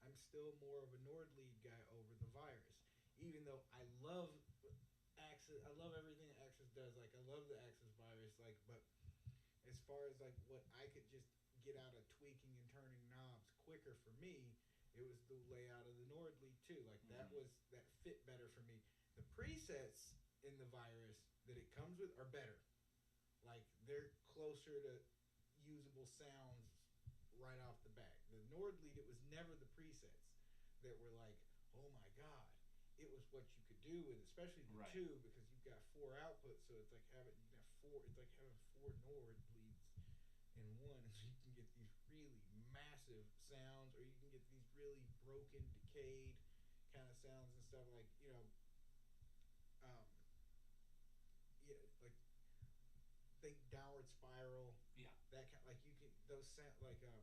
I'm still more of a Nord Lead guy over the Virus. Even though I love Axis, I love everything that Axis does. Like I love the Axis Virus. Like, but as far as like what I could just get out of tweaking and turning knobs quicker for me, it was the layout of the Nordly too. Like that was that fit better for me. The presets in the Virus that it comes with are better. Like they're closer to usable sounds right off the bat. The Nordly, it was never the presets that were like, oh my god. It was what you could do, and especially the Right. two because you've got 4 outputs, so it's like having you have four. It's like having 4 Nord leads in one, and so you can get these really massive sounds, or you can get these really broken, decayed kind of sounds and stuff. Like um, yeah, like think Downward Spiral. Yeah. That kind like you can those sound like they're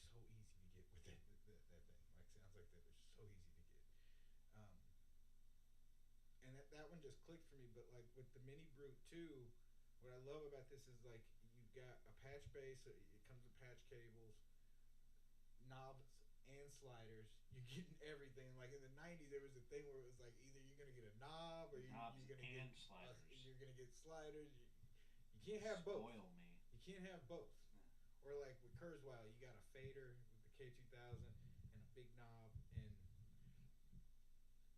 so easy to get with that thing. Like sounds like that. They're so easy to get. Um, and that one just clicked for me. But like with the Mini Brute 2, what I love about this is like you've got a patch base. So it comes with patch cables, knobs, and sliders. You're getting everything. Like in the '90s, there was a thing where it was like either you're gonna get a knob or Knobs you're gonna and get sliders. you're gonna get sliders. You can't have both. Spoil me. You can't have both. Or like with Kurzweil, you got a fader with the K2000 and a big knob, and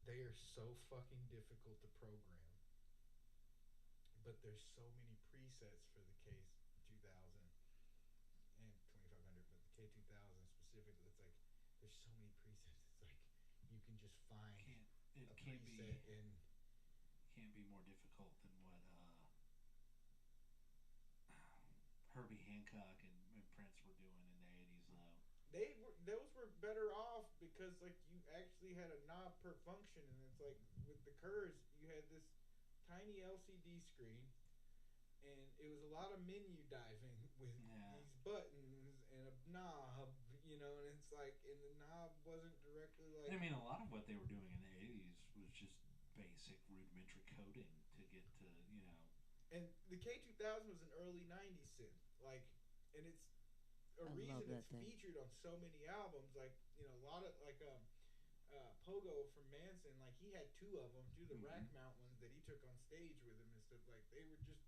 they are so fucking difficult to program. But there's so many presets for the K2000 and 2500, but the K2000 specifically, it's like there's so many presets. It's like you can just find It a can't preset be in. can't be more difficult than what Herbie Hancock and Prince were doing in the '80s, though. Those were better off because like you actually had a knob per function, and it's like with the Kurz you had this tiny LCD screen, and it was a lot of menu diving with these buttons and a knob, and it's like, and the knob wasn't directly like. I mean, a lot of what they were doing in the '80s was just basic rudimentary coding to get to. And the K2000 was an early '90s synth, like, and it's a I reason love that it's thing. featured on so many albums. Like, a lot of like Pogo from Manson, like he had 2 of them, 2 of the rack mount ones that he took on stage with him and stuff. Like they were just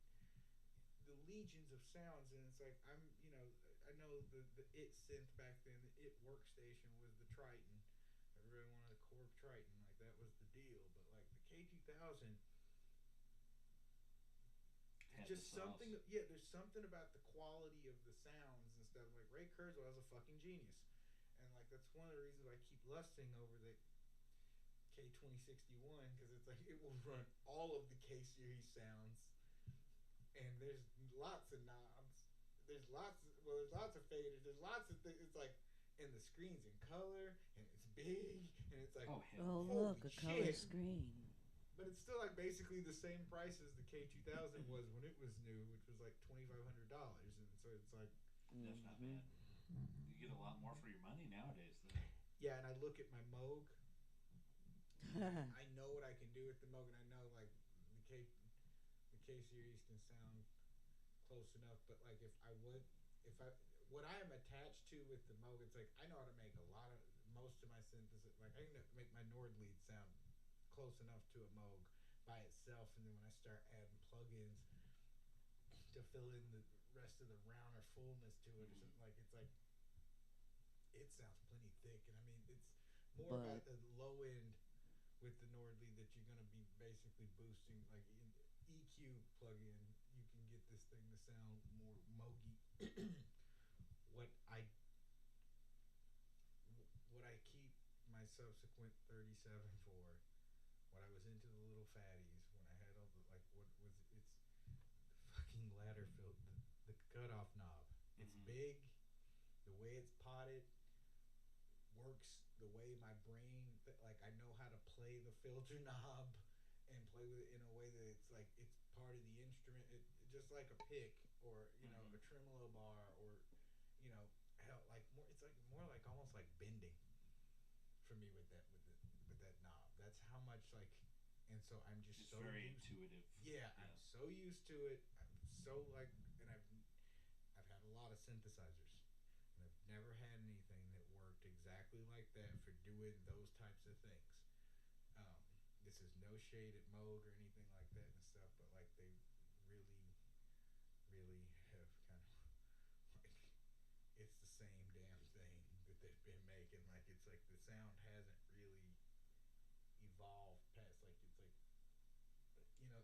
the legions of sounds, and it's like I know the It synth back then, the It workstation was the Triton. Everybody wanted a Korg Triton, like that was the deal. But like the K2000. Had Just the sauce. something, yeah. There's something about the quality of the sounds and stuff. Like Ray Kurzweil is a fucking genius, and like that's one of the reasons I keep lusting over the K2061 because it's like it will run all of the K series sounds, and there's lots of knobs. There's lots of faders. There's lots of things. It's like, and the screen's in color, and it's big, and it's like, Oh hell. Oh, yeah. look, Holy a color shit. screen. But it's still like basically the same price as the K2000 was when it was new, which was like $2,500, and so it's like, That's not bad. You get a lot more for your money nowadays, though. yeah. And I look at my Moog. I know what I can do with the Moog, and I know like the K series can sound close enough. But like if I what I am attached to with the Moog, it's like I know how to make most of my synthesis. Like I can make my Nord lead sound close enough to a Moog by itself, and then when I start adding plugins to fill in the rest of the round or fullness to it, or something, like it's like it sounds plenty thick. And I mean it's more about the low end with the Nord lead that you're gonna be basically boosting. Like in EQ plugin, you can get this thing to sound more Moogy. what I keep my subsequent 37 for, what I was into the little fatties when I had all the like what was it's the fucking ladder the cutoff knob. It's big, the way it's potted works the way my brain like I know how to play the filter knob and play with it in a way that it's like it's part of the instrument. Just like a pick or a tremolo bar or hell like more. It's like more like almost like bending for me with that knob. That's how much like, and so I'm just It's so very used, intuitive. yeah, I'm so used to it. I'm so like, and I've had a lot of synthesizers, and I've never had anything that worked exactly like that for doing those types of things. This is no shade at Moog or anything like that and stuff, but like they really, really have kind of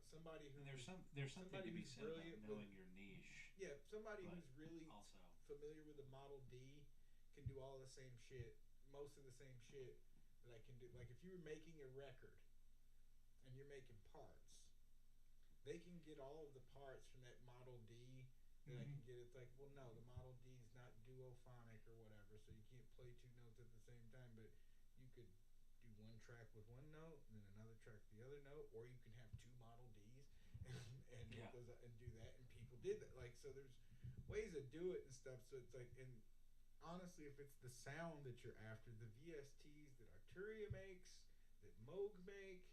somebody And who's there's something somebody to be who's said about brilliant knowing with your niche, somebody but who's really also familiar with the Model D can do all the same shit, most of the same shit that I can do. Like if you were making a record and you're making parts, they can get all of the parts from that Model D that I can get. It's like, well, no, the Model D is not duophonic or whatever, so you can't play two notes at the same time. But you could do one track with one note and then another track with the other note, or you can have two Model Ds and Yeah. and do that. And people did that. Like so, there's ways to do it and stuff. So it's like, and honestly, if it's the sound that you're after, the VSTs that Arturia makes, that Moog make,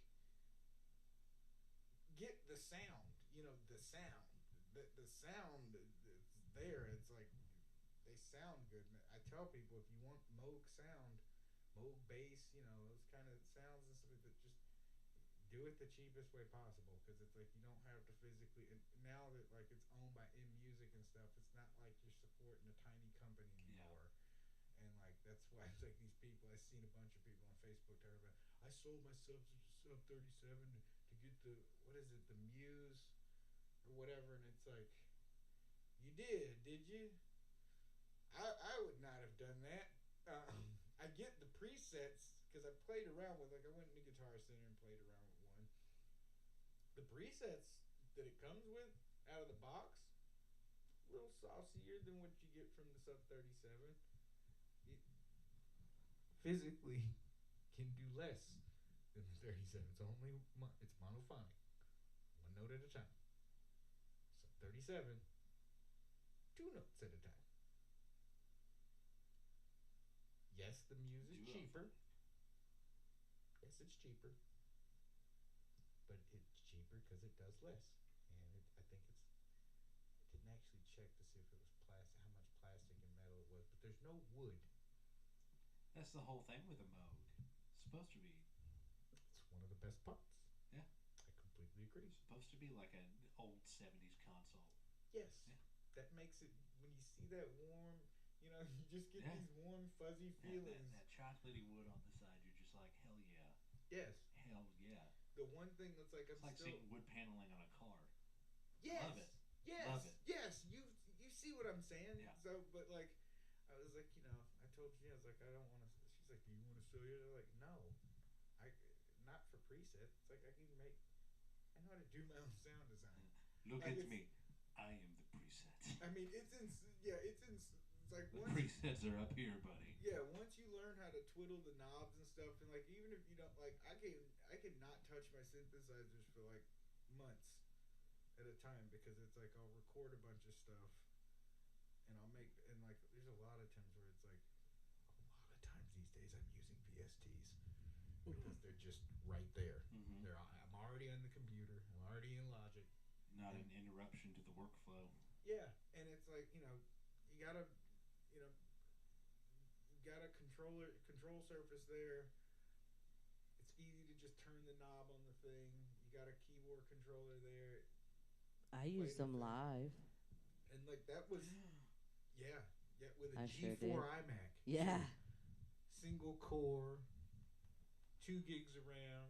get the sound. You know, the sound. The sound that's there. It's like they sound good. And I tell people if you want Moog sound, Moog bass, you know, those kind of sounds and stuff, that just do it the cheapest way possible because it's like you don't have to physically. And now that like it's owned by M Music and stuff, it's not like you're supporting a tiny company anymore. And like that's why it's like these people. I've seen a bunch of people on Facebook talking about. I sold my sub 37 to get the what is it, the Muse or whatever, and it's like, you did you? I would not have done that. I get the presets because I played around with, like I went into Guitar Center and played around with one. The presets that it comes with out of the box, a little saucier than what you get from the Sub 37. It physically can do less than the 37. It's only it's monophonic, one note at a time. Sub 37, two notes at a time. Yes, the Muse is cheaper. Yes, it's cheaper. But it's cheaper because it does less. And I think I didn't actually check to see if it was plastic, how much plastic and metal it was. But there's no wood. that's the whole thing with a Moog. It's supposed to be. It's one of the best parts. Yeah. I completely agree. It's supposed to be like an old '70s console. Yes. Yeah. That makes it, when you see that warm, you know, you just get Yeah. these warm, fuzzy That, feelings. that chocolatey wood on the side, you're just like, hell yeah, Yes. hell yeah. The one thing that's like, I'm It's like still. seeing wood paneling on a car. Yes. Love it. Yes. Love it. Yes. You see what I'm saying? Yeah. So, but like, I was like, you know, I told you, I was like, I don't want to. She's like, do you want to sell it? I'm like, no, I not for preset. It's like I can make. I know how to do my own sound design. Look Like, at it's- me. I am the preset. I mean, it's like The once. presets are up here, buddy. Yeah, once you learn how to twiddle the knobs and stuff, and like even if you don't like, I can not touch my synthesizers for like months at a time because it's like I'll record a bunch of stuff, and I'll make and like there's a lot of times where it's like a lot of times these days I'm using VSTs because they're just right there. Mhm. I'm already on the computer. I'm already in Logic. Not an interruption to the workflow. Yeah, and it's like you know, you gotta, you know, you got a control surface there. It's easy to just turn the knob on the thing. You got a keyboard controller there, I used them live. and like that was, yeah, with a I sure G4 did. iMac. Yeah. Single core, 2 gigs of RAM,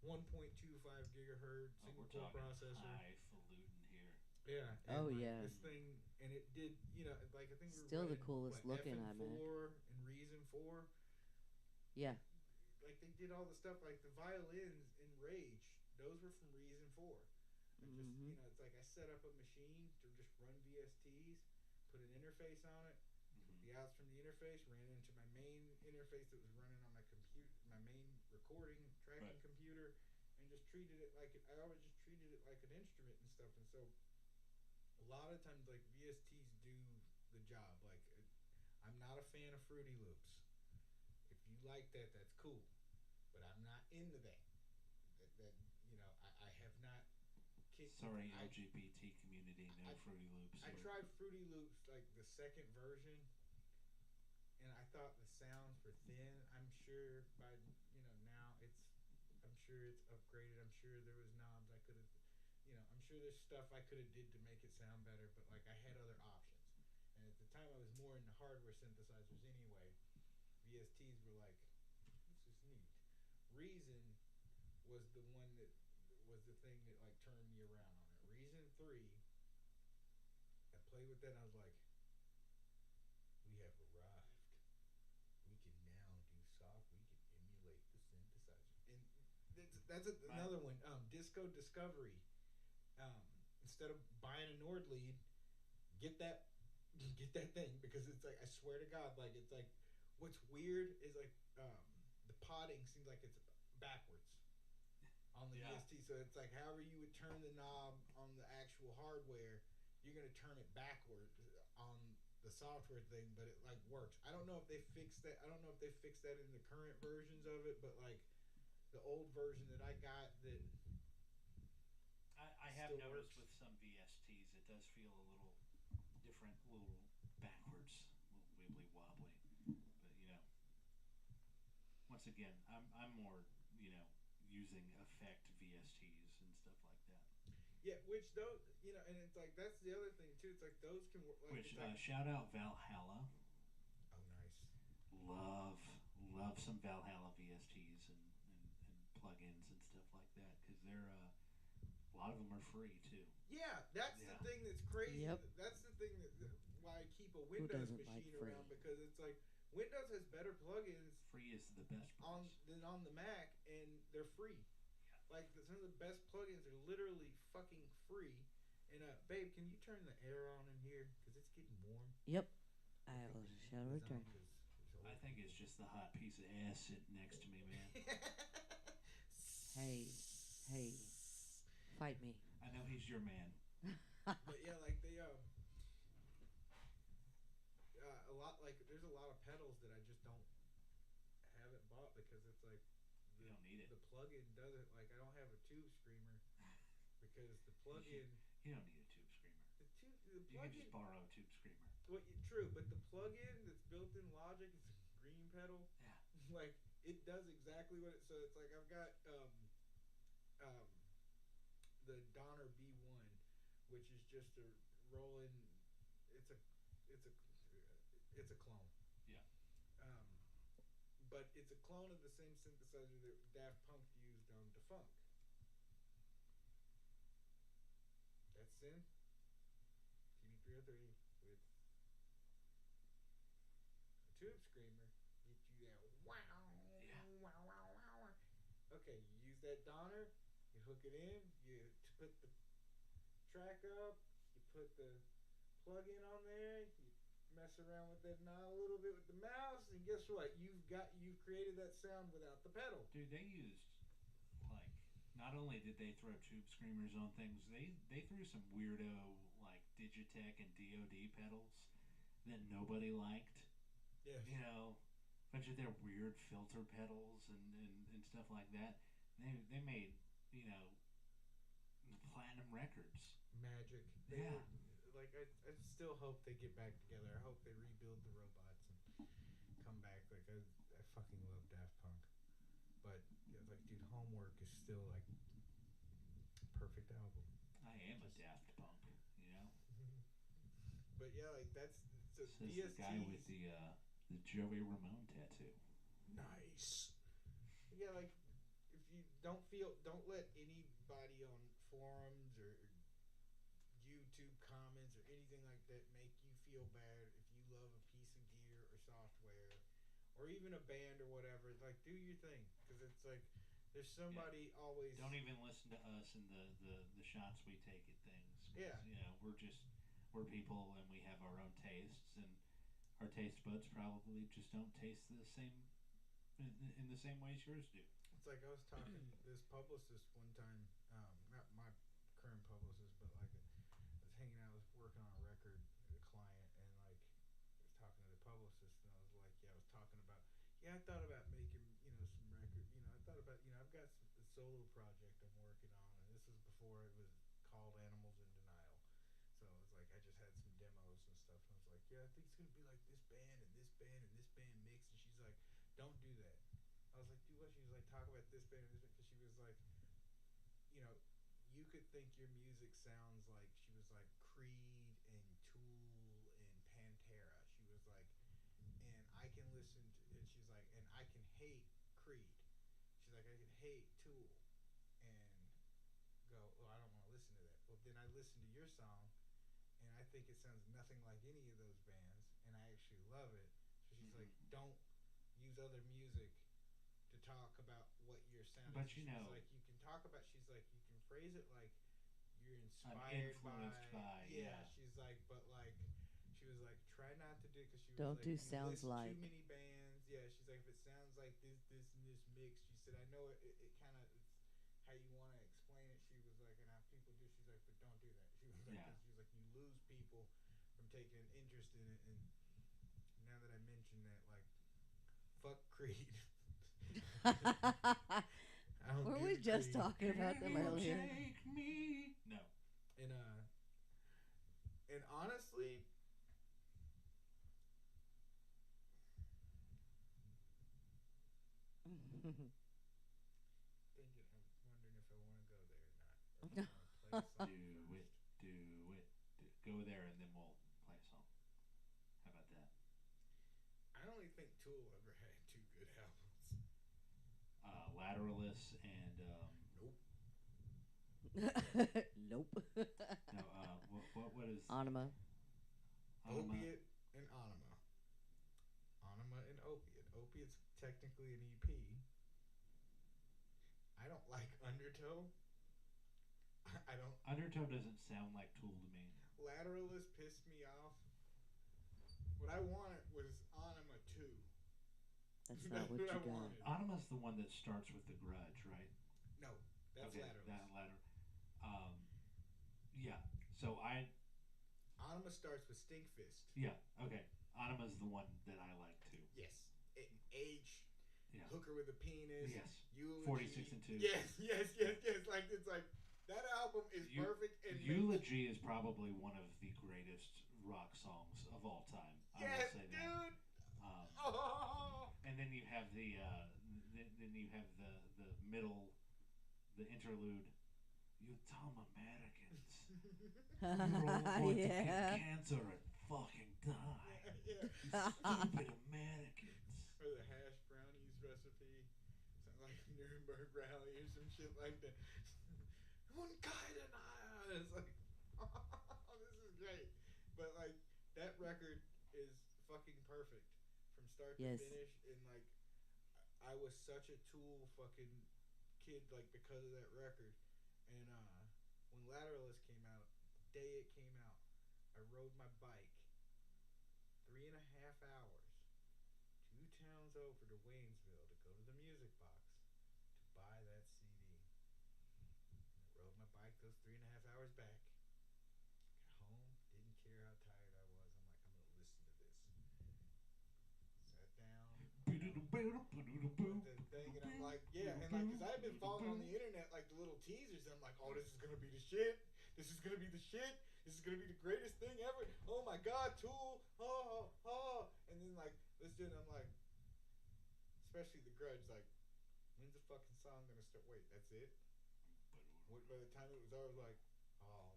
1.25 gigahertz Oh, single we're core talking processor. highfalutin here. Yeah. Oh, like, yeah. This thing, and it did, you know, like I think we were Still the running, coolest looking FM4 iMac. and Reason 4. Yeah. Like they did all the stuff, like the violins in Rage. Those were from Reason 4. Like just Mhm. you know, it's like I set up a machine to just run VSTs, put an interface on it, took Mhm. the outs from the interface, ran into my main interface that was running on my computer, my main recording tracking Right. computer, and just treated it like I always just treated it like an instrument and stuff. And so a lot of times, like VSTs do the job. Like I'm not a fan of Fruity Loops. If you like that, that's cool, but I'm not into that. That you know, I have not kicked. Sorry, I, LGBT community, no I- Fruity Loops I here. tried Fruity Loops like the second version, and I thought the sounds were thin. I'm sure by you know now I'm sure it's upgraded. I'm sure there was knobs I could have, you know, I'm sure there's stuff I could have did to make it sound better. But like I had other options, and at the time I was more into hardware synthesizers anyway. VSTs were like, this is neat. Reason was the one that was the thing that like turned me around on it. Reason 3, I played with that and I was like, we have arrived. We can now do soft. We can emulate the synthesizer. And another one. Disco Discovery. Um, Instead of buying a Nord lead, get that thing, because it's like, I swear to God, like it's like, what's weird is like the potting seems like it's backwards on the VST. So it's like, however you would turn the knob on the actual hardware, you're gonna turn it backwards on the software thing, but it like works. I don't know if they fixed that. I don't know if they fixed that in the current versions of it, but like the old version that I got, that I have still noticed works. with some VSTs, it does feel a little different, a little backwards, a little wibbly wobbly. But once again, I'm more using effect VSTs and stuff like that. Yeah, which those, and it's like, that's the other thing too. It's like those can work. Like, Which it's like, shout out Valhalla. oh, nice. Love some Valhalla VSTs and plugins and stuff like that, because they're a lot of them are free too. Yeah, that's Yeah. the thing that's crazy. Yep. That's the thing why I keep a Who Windows doesn't like machine free? around, because it's like Windows has better plugins Free is the best on price. than on the Mac, and they're free. Like some of the best plugins are literally fucking free. And babe, can you turn the air on in here, because it's getting warm? Yep. I will shall It's return. on 'cause it's I think it's just the hot piece of ass sitting next to me, man. Hey, hey, fight me. I know he's your man. But yeah, like they a lot, like there's a lot of pedals that I just haven't bought, because it's like You don't need it. the plug-in doesn't, like, I don't have a tube screamer, because the plug-in You don't need a tube screamer. the You can plug-in, just borrow a tube screamer. true, but the plug-in that's built in Logic, it's a green pedal. Yeah. Like it does exactly what it. So it's like I've got the Donner B1, which is just a roll-in. It's a it's a it's a clone. Yeah. Um, but it's a clone of the same synthesizer that Daft Punk used on Defunct. That's Sin TB303 with a tube screamer. Get you that wow, Yeah. wow, wow, wow, wow. Okay, you use that Donner, you hook it in, you put the track up, you put the plug-in on there, you mess around with that knob a little bit with the mouse, and guess what? You've created that sound without the pedal. Dude, they used, like, not only did they throw tube screamers on things, they threw some weirdo like Digitech and DoD pedals that nobody liked. Yeah. A bunch of their weird filter pedals and stuff like that. They made platinum records. Magic. Yeah. Like I still hope they get back together. I hope they rebuild the robots and come back. Like I fucking love Daft Punk, but yeah, like, dude, Homework is still like perfect album. I am a Daft Punk, But yeah, like that's so Says the guy with the Joey Ramone tattoo. Nice. Yeah, like if you don't let anybody on forums or YouTube comments or anything like that make you feel bad if you love a piece of gear or software or even a band or whatever. Like, do your thing, because it's like there's somebody always. Don't even listen to us and the shots we take at things. 'Cause, Yeah. We're people and we have our own tastes, and our taste buds probably just don't taste the same in the same way as yours do. It's like I was talking to this publicist one time, not my current publicist, but like I was hanging out, I was working on a record, a client, and like I was talking to the publicist, and I was like, I was talking about, I thought about making, some record, I thought about, I've got a solo project I'm working on, and this was before it was called Animals in Denial. So it was like I just had some demos and stuff, and I was like, I think it's gonna be like this band and this band and this band mix, and she's like, don't do that. I was like, do what? She was like, talk about this band and this band, because she was like, you could think your music sounds like, she was like, Creed and Tool and Pantera. She was like, and I can listen to, and she's like, and I can hate Creed. She's like, I can hate Tool, and listen to your song, and I think it sounds nothing like any of those bands, and I actually love it. So she's like, don't use other music to talk about what your sound But is. you She's know, like, you can talk about. She's like, you can phrase it like you're I'm inspired influenced by, Yeah, yeah. she's like, but like, she was like, try not to do because she Don't was like, do you sounds list like. too many bands. Yeah, she's like, if it sounds like this, this, and this mix, she said, I know it kind of it's how you want to explain it. She was like, and how people do. She's like, but don't do that. She was like, Yeah. 'cause she was like, you lose people from taking an interest in it. And now that I mentioned that, like, fuck Creed. I don't Were give we a just Creed. talking about them Can you earlier? take me? No. And honestly, thinking, I'm wondering if I want to go there or not. Or if I want to play a song Do it. first. Do it. Go there and then we'll play a song. How about that? I only think Tool ever had two good albums. Lateralus and Nope. Nope. no. What is Anima. Anima? Opiate and Anima. Anima and Opiate. Opiate's technically an EP. I don't like Undertow. I don't. Undertow doesn't sound like Tool to me. Lateralus pissed me off. What I wanted was Anima 2. That's not what you I got. wanted. Anima's the one that starts with the Grudge, right? No, that's okay, Lateralus. that latter. Yeah. So Anima starts with Stinkfist. Yeah. Okay. Anima's the one that I like too. Yes. H. Yeah. Hooker with a penis. Yes. Eulogy. 46 and 2. Yes. Like it's like that album is perfect. And Eulogy is probably one of the greatest rock songs of all time. I will say that. Dude. And then you have the middle, the interlude. You dumb Americans. You're all going to get cancer and fucking die. Yeah. You stupid Americans. Or the hash brownies recipe. Sounds like Nuremberg rally or some shit like that. One kind of It's like, oh, this is great. But like that record is fucking perfect from start Yes. to finish. And like, I was such a Tool fucking kid like because of that record. And when Lateralus came out, the day it came out, I rode my bike 3.5 hours, 2 towns over to Waynesville to go to the Music Box to buy that CD. And I rode my bike those 3.5 hours back. Got home, didn't care how tired I was. I'm like, I'm gonna listen to this. Sat down. Put the thing, and I'm like, yeah, and like, cause I've been following on the internet like the little teasers. And I'm like, oh, this is gonna be the shit. This is gonna be the shit. This is gonna be the greatest thing ever. Oh my god, Tool. Oh. And then like, let's do it. I'm like, especially the Grudge. Like, when's the fucking song gonna start? Wait, that's it. By the time it was over, I was like, oh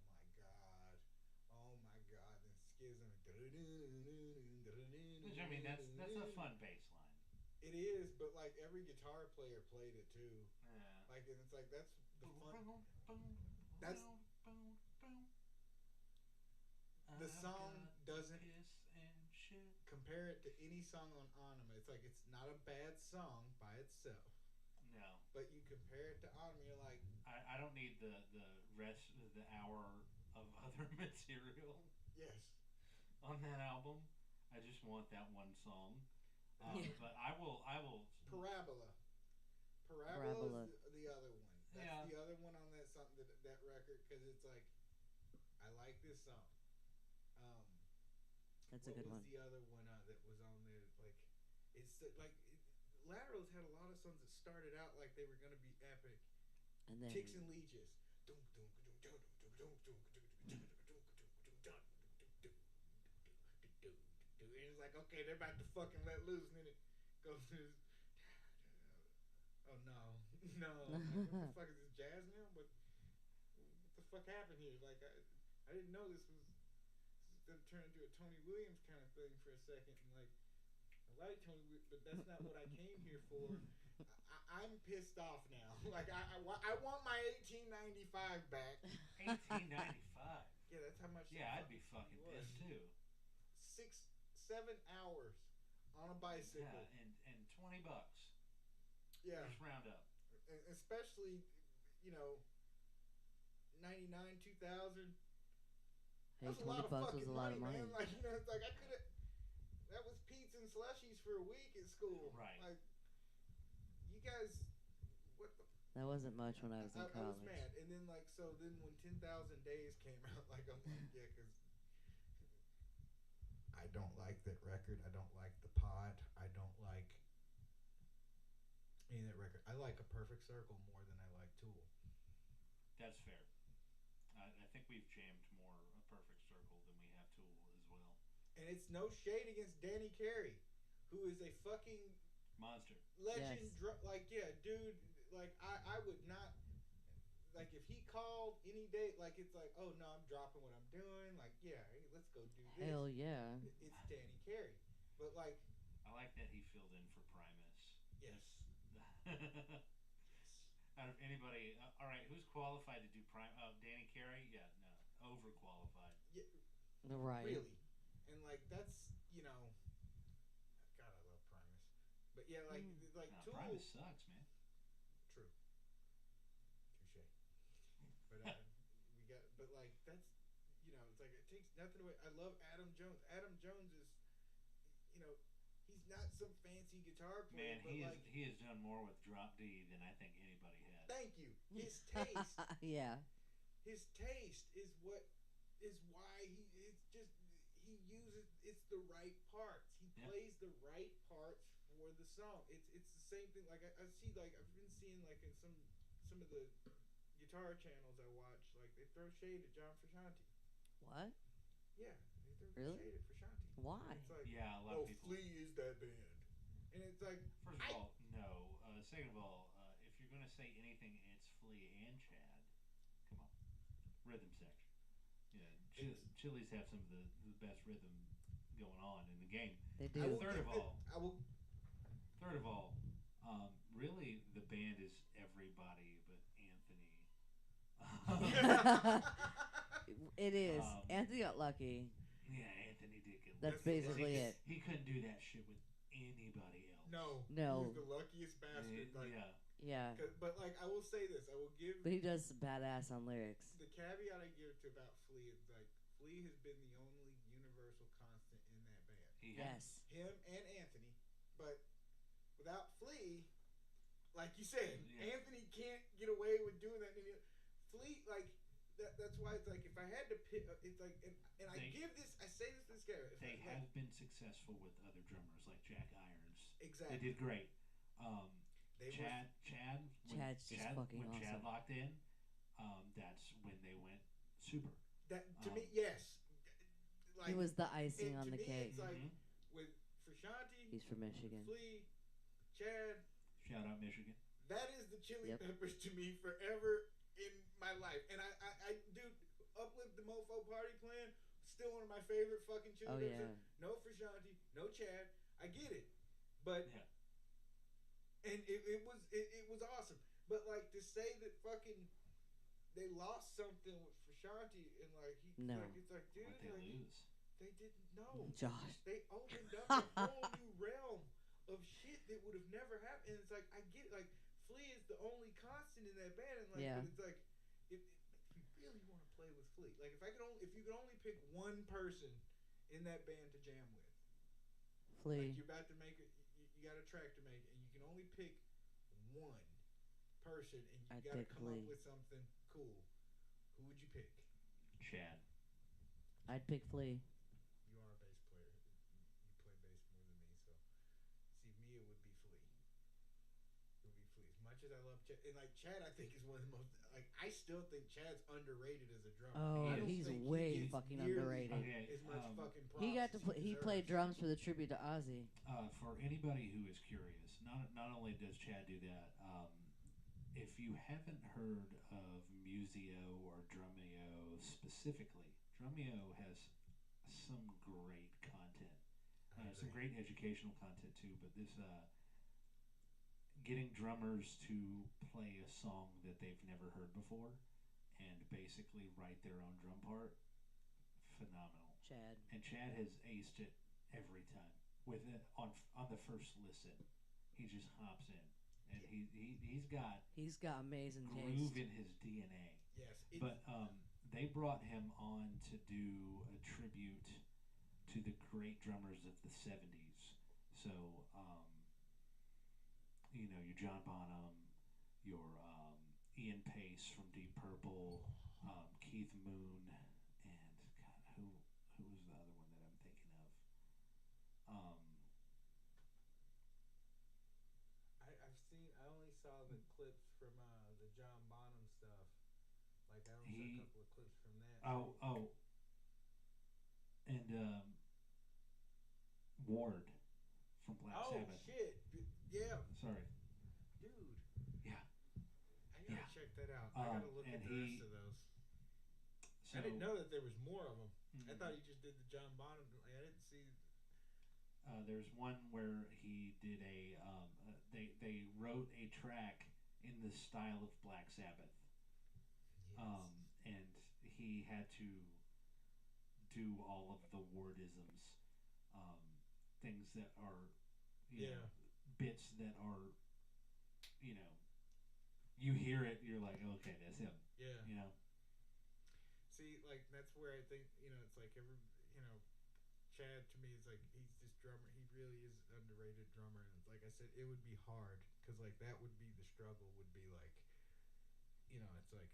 my god. Then Schism. Which I mean, that's a fun bass line. It is, but like every guitar player played it too. Yeah. Like, and it's like that's the fun. That's the song doesn't compare it to any song on Anima. It's like it's not a bad song by itself. No. But you compare it to Anima, you're like, I don't need the rest of the hour of other material. Yes. On that album, I just want that one song. But I will. Parabola. Parabola is the other one. That's the other one on that song, that record, because it's like, I like this song. That's a good one. What was the other one that was on there? Like, it's like Laterals had a lot of songs that started out like they were gonna be epic. And then Chicks and Leeches. And it's like, okay, they're about to fucking let loose, and then it goes to this. Oh no, what the fuck is this, jazz now? What the fuck happened here? Like, I didn't know this was going to turn into a Tony Williams kind of thing for a second. And like, I like Tony Williams, but that's not what I came here for. I'm pissed off now. Like I want my 1895 back. 1895. Yeah, that's how much. Yeah, I'd be fucking was. pissed too. 6-7 hours on a bicycle. Yeah, and $20. Yeah. Just round up. Especially, 99, 2000. Hey, That's a lot of $20 fucking was a lot of money. man. Like, it's like I could have. That was pizza and slushies for a week at school. Right. Like, you guys, what the? That wasn't much when I was in I college. was mad, and then then when 10,000 Days came out, like I'm like, yeah, because I don't like that record. I don't like the pod. I don't like any of that record. I like A Perfect Circle more than I like Tool. That's fair. I think we've jammed more A Perfect Circle than we have Tool as well. And it's no shade against Danny Carey, who is a fucking monster, legend. Yes. Dude, like I would not, like if he called any day, like it's like, oh no, I'm dropping what I'm doing. Like, yeah, hey, let's go do this. Hell yeah. It's Danny Carey, but like, I like that he filled in for Primus. Yes. Out of anybody, all right, who's qualified to do Danny Carey? Yeah, no, overqualified. Yeah, Right. really, and like that's God, I love Primus, but yeah, like No, Tool. Primus sucks, man. True. Touche. But but like that's it's like it takes nothing away. I love Adam Jones. Adam Jones is, he's not some fancy guitar player. Man, but he has done more with Drop D than I think anybody has. Thank you. His taste. Yeah. His taste is what is why he uses it's the right parts. He plays the right parts for the song. It's the same thing. Like I see, like I've been seeing like in some of the guitar channels I watch, like they throw shade at John Frusciante. What? Yeah, they throw Really? shade at Frusciante. Why? It's like, Yeah, a lot of people. Flea is that band, and it's like First of all, no. Second of all, if you're gonna say anything, it's Flea and Chad. Come on, rhythm section. Yeah, Chili's have some of the best rhythm going on in the game. They do. Third of all, I will. really, the band is everybody but Anthony. It is. Anthony got lucky. Yeah, Anthony did get. That's lucky. basically it. He couldn't do that shit with anybody else. No. No. He's the luckiest bastard. Like, Yeah. Yeah. But like I will say this, I will give But he does badass on lyrics. the caveat I give to about Flea is like Flea has been the only universal constant in that band. Yes. Him and Anthony, but without Flea, like you said, Yeah. Anthony can't get away with doing that. Flea, like that's why it's like if I had to pick, it's like and I say this to this guy. They have been successful with other drummers like Jack Irons. Exactly. They did great. Chad Chad's just fucking when Chad awesome. locked in, that's when they went super. That to me, yes. Like, He was the icing on to the me, cake. It's like Mhm. with Frusciante, He's from Michigan. Flea, Chad. Shout out Michigan. That is the Chili Yep. Peppers to me forever in my life. And I dude, Uplift the Mofo Party Plan, still one of my favorite fucking Chili Oh, Peppers. yeah. No Frusciante, no Chad. I get it, but Yeah. and it was awesome. But like to say that fucking they lost something with Frusciante and like No. like it's like dude, What they like, lose? they didn't know. Josh. They opened up a whole new realm of shit that would have never happened. And it's like I get like Flea is the only constant in that band, and like Yeah. but it's like if you really want to play with Flea, like if you could only pick one person in that band to jam with, Flea. like you're about to make it, you got a track to make, and you can only pick one person, and you I'd got to pick come Flea. up with something cool. Who would you pick? Chad. I'd pick Flea. You are a bass player. You play bass more than me, so see me, it would be Flea. It would be Flea. As much as I love Chad, and like Chad, I think is one of the most like I still think Chad's underrated as a drummer. Oh, I don't he's think he way gets fucking nearly underrated. Okay. As much fucking props He got to as play. He played deserves. drums for the tribute to Ozzy. For anybody who is curious, not only does Chad do that, if you haven't heard of Museo or Drumeo specifically, Drumeo has some great content, some great educational content too. But this getting drummers to play a song that they've never heard before and basically write their own drum part, phenomenal. Chad. And Chad has aced it every time with it on the first listen. He just hops in, and he's got He's got amazing groove taste. in his DNA. Yes. But they brought him on to do a tribute to the great drummers of the '70s. So your John Bonham, your Ian Pace from Deep Purple, Keith Moon, and God, who was the other one that I'm thinking of? I only saw the clips from the John Bonham stuff. Like I only saw a couple of clips from that. And Ward from Black Sabbath. Shit! Yeah, Sorry. dude. Yeah. I gotta check that out. I gotta look and at the rest of those. So, I didn't know that there was more of them. I Mhm. thought he just did the John Bonham. Like, I didn't see. There's one where he did they wrote a track in the style of Black Sabbath, and he had to do all of the wordisms, things that are bits that are you hear it, you're like, okay, that's him. Yeah. See, like that's where I think it's like Chad to me is like he's this drummer. He really is an underrated drummer, and like I said, it would be hard because like that would be the struggle. Would be like, it's like,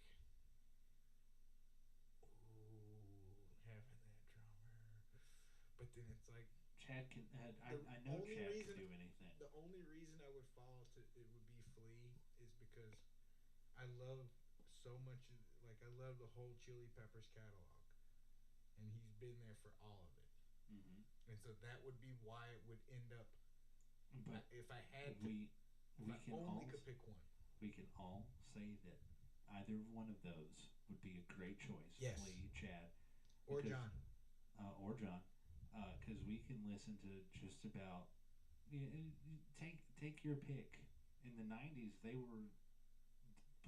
having that drummer, but then it's like Chad can. I know Chad can do anything. The only reason I would fall to it would be Flea is because I love so much. Like I love the whole Chili Peppers catalog, and he's been there for all of it. Mm-hmm. And so that would be why it would end up. But if I had to, we can only all could pick one. We can all say that either one of those would be a great choice. Yes. Flea, Chad, Or John. Because we can listen to just about. Take your pick. In the '90s, they were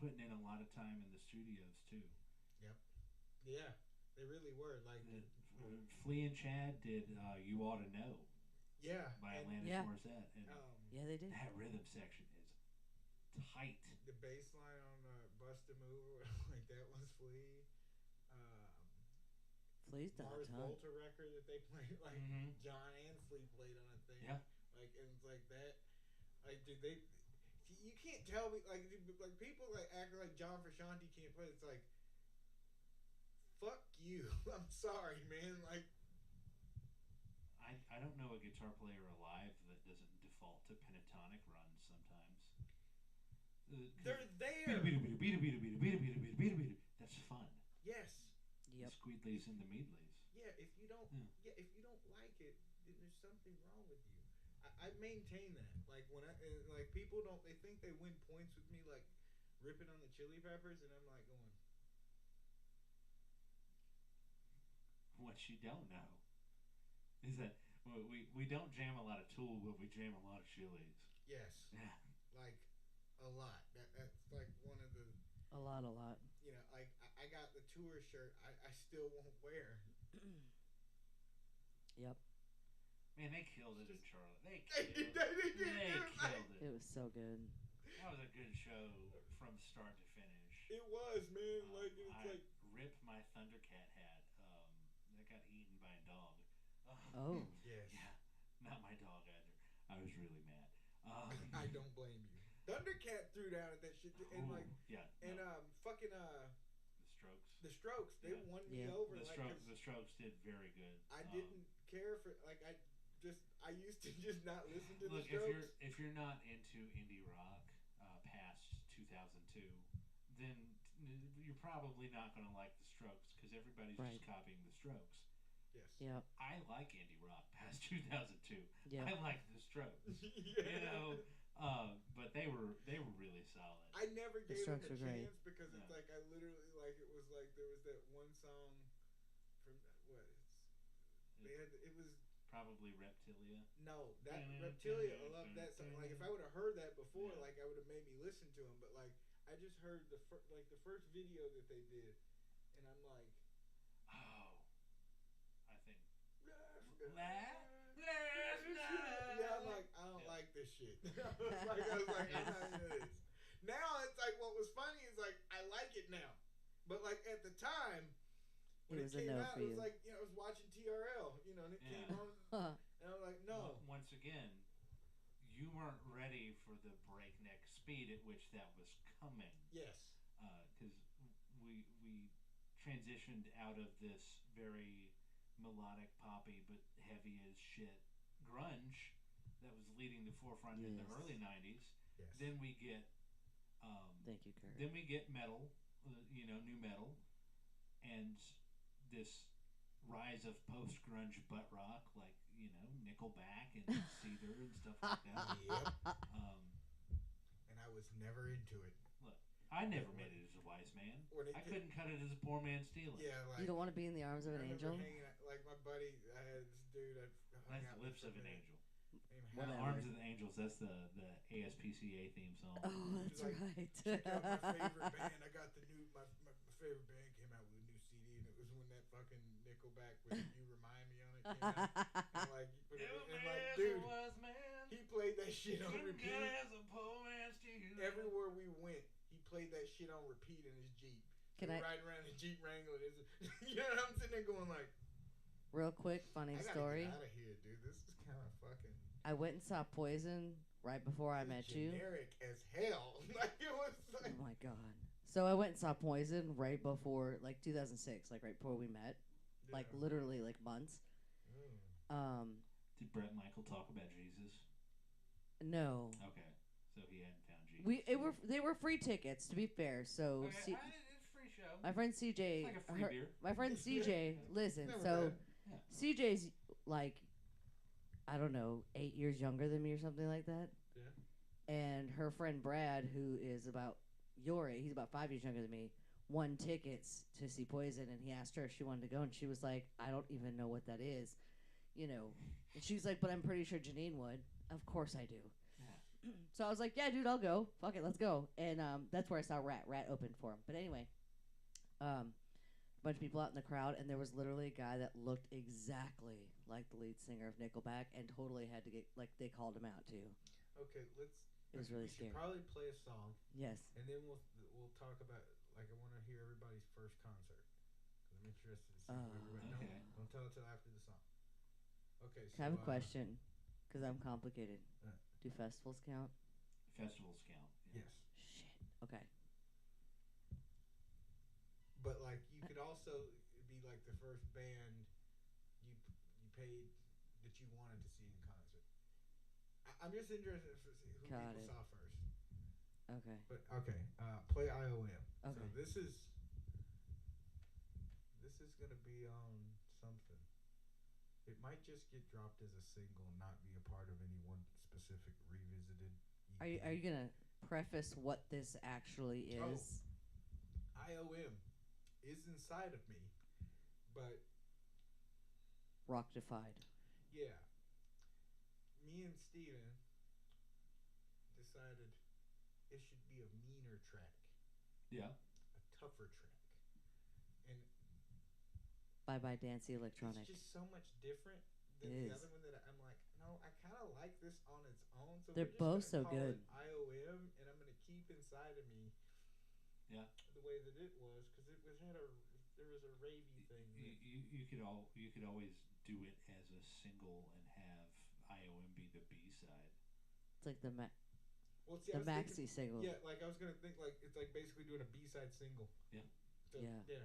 putting in a lot of time in the studios too. Yep. Yeah, they really were. Like Flea and Chad did "You Ought to Know." Yeah. By Alanis Morissette. And yeah, they did. That rhythm section is tight. The bass line on "Bust a Move" like that was Flea. Flea's done Mars a ton. Volta record that they played, like John and Flea played on a thing. Yeah. Like and it's like that. Like did they? You can't tell me like people like act like John Frusciante can't play. It's like, fuck you. I'm sorry, man. Like. I don't know a guitar player alive that doesn't default to pentatonic runs sometimes. They're there. That's fun. Yes. Yep. The squeedleys and the meadleys. Yeah, if you don't like it, then there's something wrong with you. I maintain that. Like when people don't, they think they win points with me, like ripping on the Chili Peppers, and I'm like going. What you don't know is that we don't jam a lot of Tool, but we jam a lot of Chili's. Yes. Yeah. Like a lot. That's like one of the. A lot. Like I got the tour shirt. I still won't wear. Yep. Man, they killed it in Charlotte. They did. killed it. It was so good. That was a good show from start to finish. It was, man. Like it's I like. ripped my Thundercat hat. That got eaten by a dog. Oh. Yes. Yeah, not my dog either. I was really mad. I don't blame you. Thundercat threw down at that shit, and fucking The Strokes. The Strokes, they won me over. The Strokes did very good. I didn't care for I used to just not listen to look, the Strokes. if you're not into indie rock past 2002, then you're probably not going to like the Strokes because everybody's just copying the Strokes. Yes. Yeah. I like indie rock past 2002. Yeah. I like the Strokes. But they were really solid. I never gave them a chance great. because it's like I literally it was like there was that one song from it was Probably Reptilia. No, that Reptilia, I love that song. Like, if I would have heard that before, like, I would have made me listen to him. But, like, I just heard the first video that they did, and I'm like, Oh, I think. yeah, I'm like, I don't like this shit. I was like, I'm not into this. Now it's like, what was funny is like, I like it now, but like at the time when it came out, it was like, I was watching TRL, and it came on, and I was like, no. Once again, you weren't ready for the breakneck speed at which that was coming. Yes. Because we transitioned out of this very melodic poppy but heavy as shit grunge that was leading the forefront in the early 90s. Yes. Then we get thank you, Kurt. Then we get metal, new metal, and this rise of post grunge butt rock like Nickelback and Seether and stuff like that. Yep. And I was never into it. Look, I never made it as a wise man. I couldn't cut it as a poor man stealing. Yeah, like, you don't want to be in the arms of an angel. Like my buddy, I had this dude. That's the lips of an angel. Whatever. The Arms of the Angels. That's the ASPCA theme song. Oh, that's like, right. Check out my favorite band. I got the new my favorite band came out with a new CD, and it was when that fucking Nickelback with "You Remind Me" on it came out. And like, you put it, and like, dude, he played that shit on repeat. Everywhere we went, he played that shit on repeat in his Jeep. Riding around in Jeep Wrangler. You know what I'm sitting there going like. Real quick, funny story. Get out of here, dude. This is kind of fucking. I went and saw Poison right before I met you. Generic as hell. Like it was. Like, oh my god. So I went and saw Poison right before, like 2006, like right before we met, like literally like months. Did Bret Michael talk about Jesus? No. Okay, so he hadn't found Jesus. They were free tickets, to be fair. So it's a free show. My friend CJ, it's like a free beer. My friend CJ, listen. So CJ's like, I don't know, 8 years younger than me or something like that. Yeah. And her friend Brad, who is about your age, he's about 5 years younger than me, won tickets to see Poison, and he asked her if she wanted to go, and she was like, I don't even know what that is, And she's like, but I'm pretty sure Janine would. Of course I do. Yeah. So I was like, yeah, dude, I'll go. Fuck it, let's go. And that's where I saw Rat. Rat opened for him. But anyway, a bunch of people out in the crowd, and there was literally a guy that looked exactly like the lead singer of Nickelback, and totally had to get, like, they called him out too. Okay, It was really scary. We should probably play a song. Yes. And then we'll talk about, like, I want to hear everybody's first concert. Because I'm interested to see everybody. Okay. Don't tell it till after the song. Okay, so. I have a question, because I'm complicated. Do festivals count? Festivals count. Yeah. Yes. Shit. Okay. But, like, you could also be, like, the first band you paid that you wanted to see in concert. I'm just interested in who people saw first. Okay. But, okay, play IOM. Okay. So this is going to be on something. It might just get dropped as a single, not be a part of any one specific revisited EP. Are you going to preface what this actually is? IOM is inside of me, but Rocktified. Yeah. Me and Steven decided it should be a meaner track. Yeah. A tougher track. And Bye Dancy Electronic. It's just so much different than the other one that I'm like, no, I kind of like this on its own. So they're both so good. IOM, and I'm going to keep inside of me. Yeah. The way that it was, because there was a ravey thing. You could always do it as a single and have IOM be the B-side. It's like the maxi single. Yeah, like I was gonna think like it's like basically doing a B-side single. Yeah. So, yeah.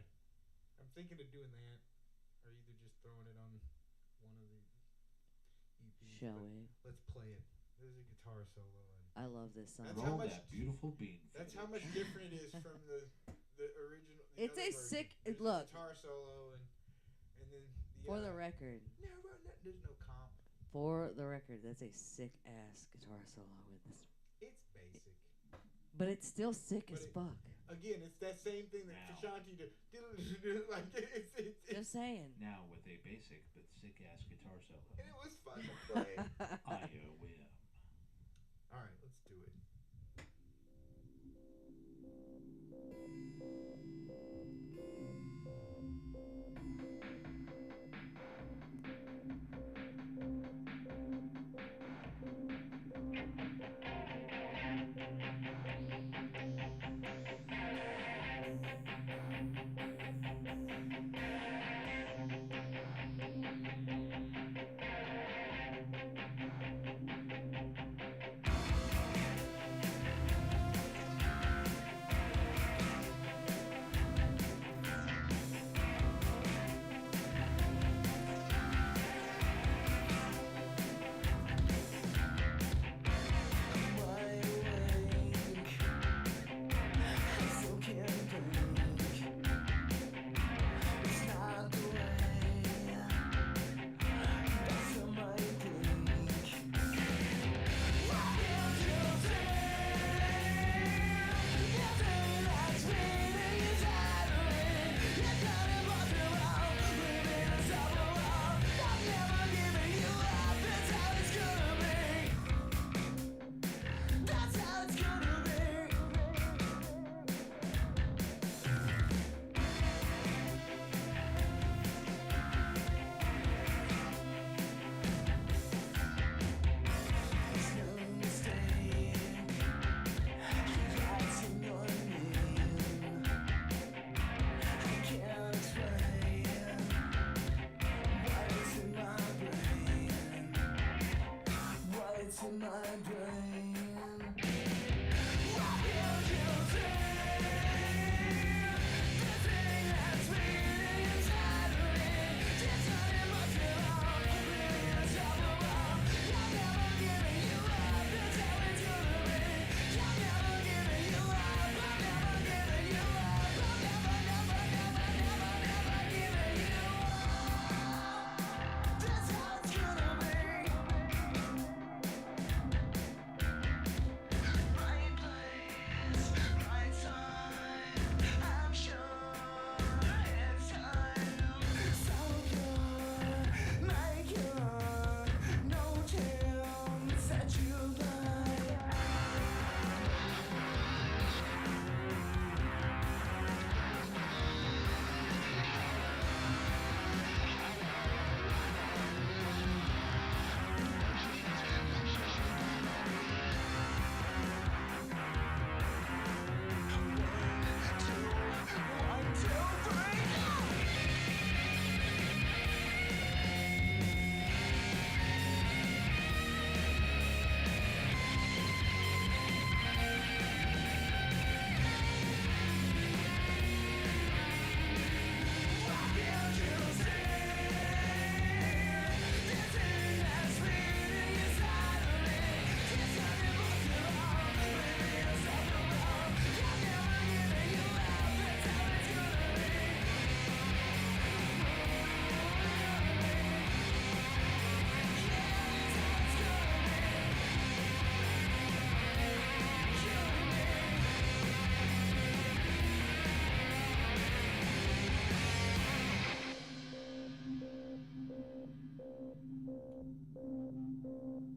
I'm thinking of doing that, or either just throwing it on one of the EPs. Shall we? Let's play it. There's a guitar solo. I love this song. Roll that beautiful beat. That's how much different it is from the original. It's a sick look. Guitar solo and then for the record. There's no comp. For the record, that's a sick ass guitar solo with this. It's basic. But it's still sick But as it- fuck. Again, it's that same thing that Now. Ashanti did. Like it's Just saying. Now with a basic but sick ass guitar solo. and it was fun to play. I will. All right, let's do it.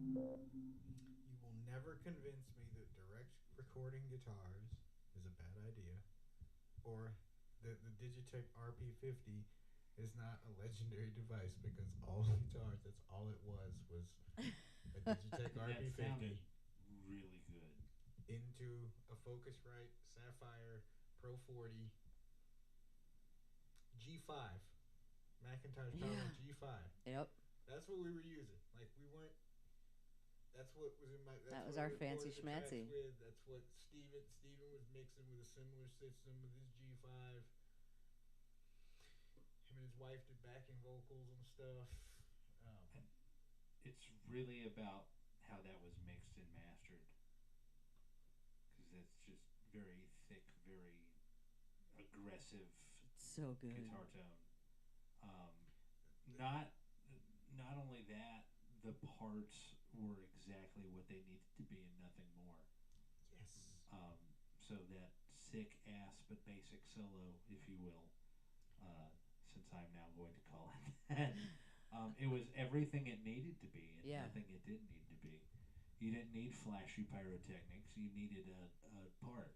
You will never convince me that direct recording guitars is a bad idea, or that the Digitech RP50 is not a legendary device, because all guitars, that's all it was a Digitech That RP50 sounded really good. into a Focusrite Sapphire Pro 40 G5, Macintosh Power Yeah. G5. Yep. That's what we were using. Like we weren't. That's what was in my. That's That was what our we recorded fancy the tracks schmancy. with. That's what Steven was mixing with a similar system with his G5. Him and his wife did backing vocals and stuff. It's really about how that was mixed and mastered, because that's just very thick, very aggressive So good. guitar tone. Not not only that, the parts were exactly what they needed to be and nothing more. Yes. So that sick ass but basic solo, if you will, uh, since I'm now going to call it that. It was everything it needed to be and Yeah. nothing it didn't need to be. You didn't need flashy pyrotechnics. You needed a part,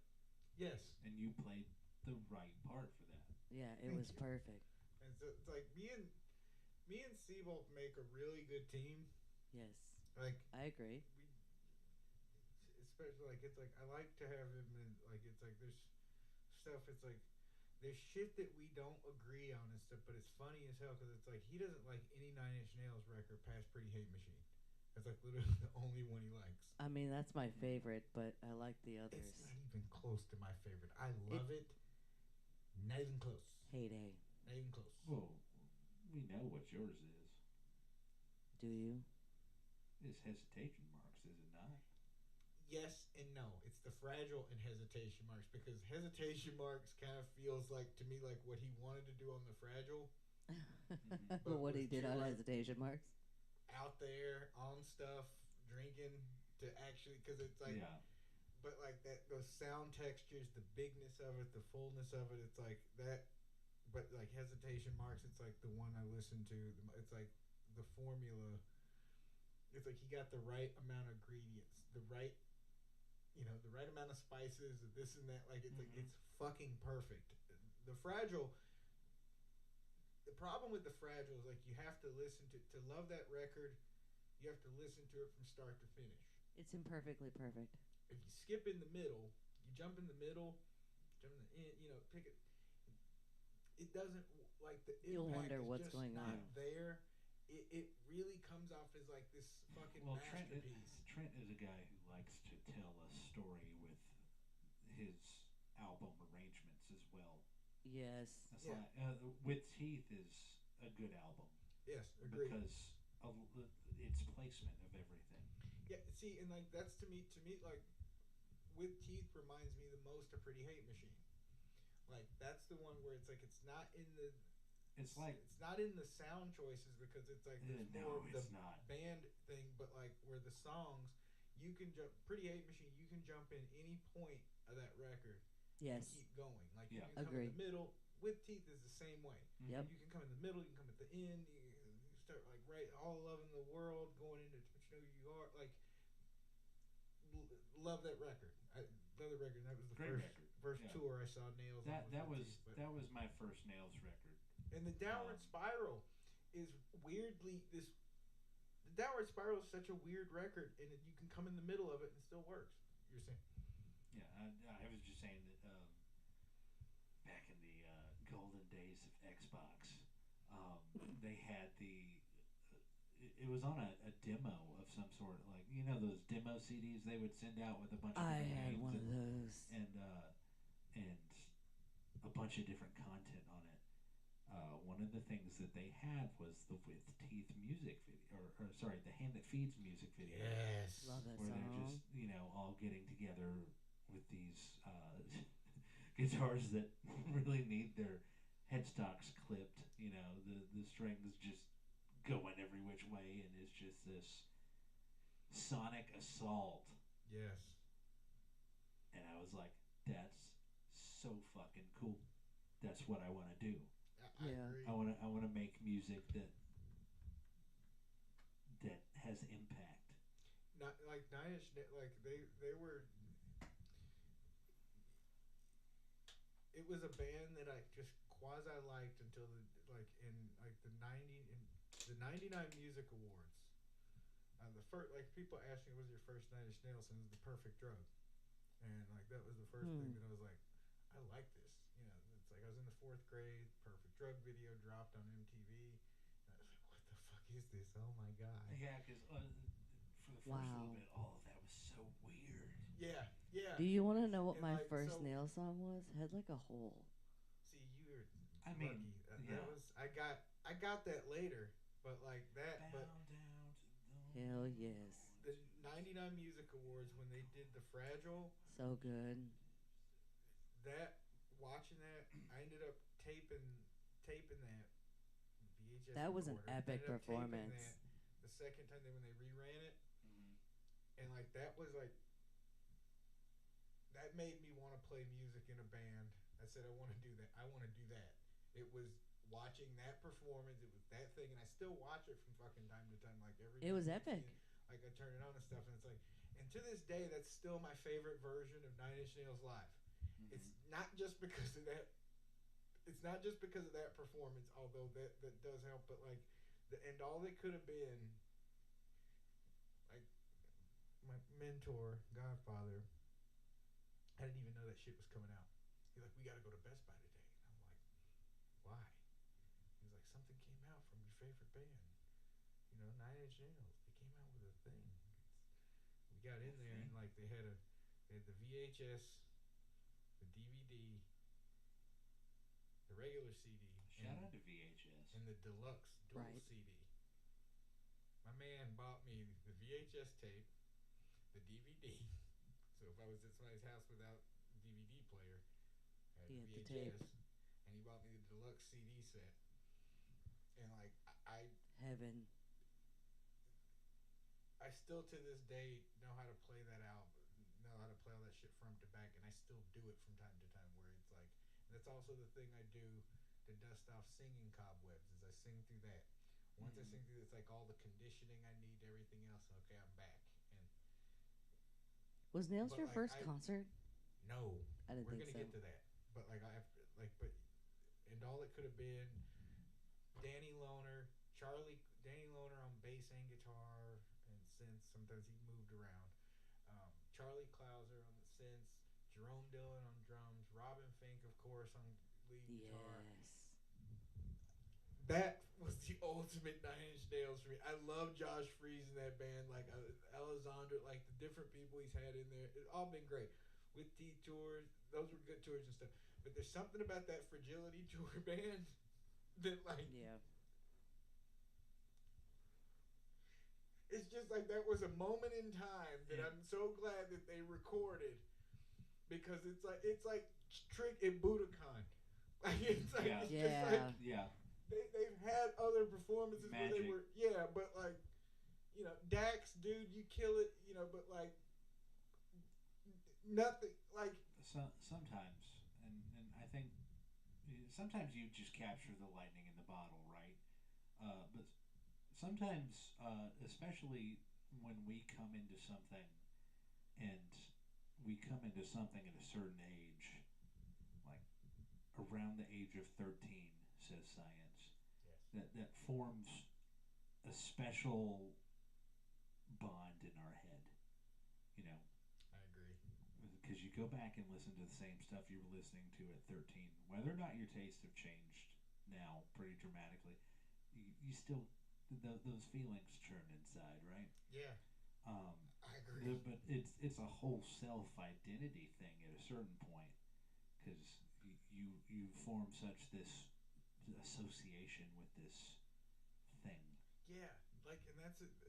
Yes. and you played the right part for that. Yeah, it Thank was you. perfect. And so it's like me and Seabolt make a really good team. Yes, Like I agree. we, especially like it's like I like to have him in like it's like there's stuff. It's like there's shit that we don't agree on and stuff, but it's funny as hell because it's like he doesn't like any Nine Inch Nails record past Pretty Hate Machine. That's like literally the only one he likes. I mean, that's my favorite, but I like the It's others. not even close to my favorite. I love it. Not even close. Heyday. Not even close. Well, we know what yours is. Do you? It's hesitation marks, is it not? Yes and no. It's the fragile and hesitation marks because hesitation marks kind of feels like to me like what he wanted to do on the fragile But what he with did your, on like, hesitation marks. out there on stuff drinking to actually because it's like Yeah. but like that those sound textures, the bigness of it, the fullness of it, it's like that. But like hesitation marks, it's like the one I listen to. It's like the formula. It's like he got the right amount of ingredients, the right, the right amount of spices, this and that. Like it's like Mhm. it's fucking perfect. The fragile. The problem with the fragile is like you have to listen to love that record. You have to listen to it from start to finish. It's imperfectly perfect. If you skip in the middle, you jump in the middle, jump in the end, pick it. It doesn't like the You'll impact wonder is what's just going not on. there. It really comes off as like this fucking Well, Trent masterpiece. is a guy who likes to tell a story with his album arrangements as well. Yes. That's Yeah. like With Teeth is a good album Yes, agreed. because of its placement of everything. Yeah, see, and like that's to me like with Teeth reminds me the most of Pretty Hate Machine. Like that's the one where it's like it's not in the It's like it's not in the sound choices because it's like there's more no, of the it's not. band thing, but like where the songs you can jump Pretty Hate Machine, you can jump in any point of that record and Yes. keep going. Like Yeah. you can come Agree. in the middle. With Teeth is the same way. Yep. You can come in the middle, you can come at the end, you start like right all love in the world going into Touch Know Who You Are. Like love that record. Love the record. That was the Great first record. Yeah. tour I saw Nails on. That with was Teeth, but- that was my first Nails record. And the Downward Spiral is weirdly this. The Downward Spiral is such a weird record, and you can come in the middle of it and it still works. You're saying? Yeah, I was just saying that back in the golden days of Xbox, they had it was on a demo of some sort, like those demo CDs they would send out with a bunch of I different had games one of those. and a bunch of different content on it. One of the things that they had was the With Teeth music video, or sorry, the Hand That Feeds music video. Yes. Love that Where they're song. just all getting together with these guitars that really need their headstocks clipped. The strings just going every which way, and it's just this sonic assault. Yes. And I was like, that's so fucking cool. That's what I want to do. I Yeah. agree. I want to make music that has impact. Not like Nine Inch like they were. It was a band that I just quasi liked until the 99 Music Awards. The first people ask me, "Was your first Nine Inch Nails?" And it was The Perfect Drug, and like that was the first thing that I was like, I like this. It's like I was in the 4th grade. Perfect Drug video dropped on MTV. And I was like, what the fuck is this? Oh my god. Yeah, because for the first Wow. little bit, all of that was so weird. Yeah, yeah. Do you want to know what And my like, first so- nail song was? It had like a hole. See, you were I lucky. mean, That yeah. was I got that later, but like that. But Bow down to the Hell yes. the 99 Music Awards when they did the Fragile, So good. that watching that, I ended up taping that VHS. That was an recorder. epic I ended up taping performance. that the second time when they reran it, Mhm. and like that was like that made me want to play music in a band. I said I want to do that. I want to do that. It was watching that performance. It was that thing, and I still watch it from fucking time to time. Like every It was time I see epic. it, like I turn it on and stuff, and it's like, and to this day, that's still my favorite version of Nine Inch Nails live. Mm-hmm. It's not just because of that. It's not just because of that performance, although that does help. But like, and all it could have been, like my mentor, Godfather, I didn't even know that shit was coming out. He's like, we got to go to Best Buy today. And I'm like, why? He's like, something came out from your favorite band. You know, Nine Inch Nails. They came out with a thing. We got in there and like they had the VHS, the DVD, the regular CD, Shout out to VHS. and the deluxe dual Right. CD. My man bought me the VHS tape, the DVD. So if I was at somebody's house without DVD player, I had He had the VHS, tape. and he bought me the deluxe CD set. And like Heaven. I still to this day know how to play that album, know how to play all that shit front to back, and I still do it from time to time. Where it's like, and that's also the thing I do to dust off singing cobwebs is I sing through that. Once I sing through, it's like all the conditioning I need, everything else. Okay, I'm back. And Was Nails But, your like, first I- concert? no, I didn't we're think gonna so. get to that. But like I have, like, but and all it could have been Danny Loner, Danny Loner on bass and guitar and synths. Sometimes he moved around. Charlie Clouser on the synths, Jerome Dillon on drums, Robin Fink, of course, on lead guitar. Yes. That was the ultimate Nine Inch Nails for me. I love Josh Freese in that band, like Alessandro, like the different people he's had in there. It's all been great. With T tours, those were good tours and stuff. But there's something about that Fragility tour band that like Yeah. it's just like that was a moment in time that Yeah. I'm so glad that they recorded because it's like Trick and Budokan. Like it's like Yeah. it's just like Yeah. they've had other performances where they Magic. were but like Dax, dude, you kill it, but like nothing like Sometimes, and I think sometimes you just capture the lightning in the bottle, right? But sometimes, especially when we come into something, and we come into something at a certain age, like around the age of 13, says science, that forms a special bond in our head, you know. I agree. Because you go back and listen to the same stuff you were listening to at 13, whether or not your tastes have changed now pretty dramatically, you still those feelings churn inside, right? Yeah, Um, I agree. but it's a whole self identity thing at a certain point, because you form such this association with this thing. Yeah, like, and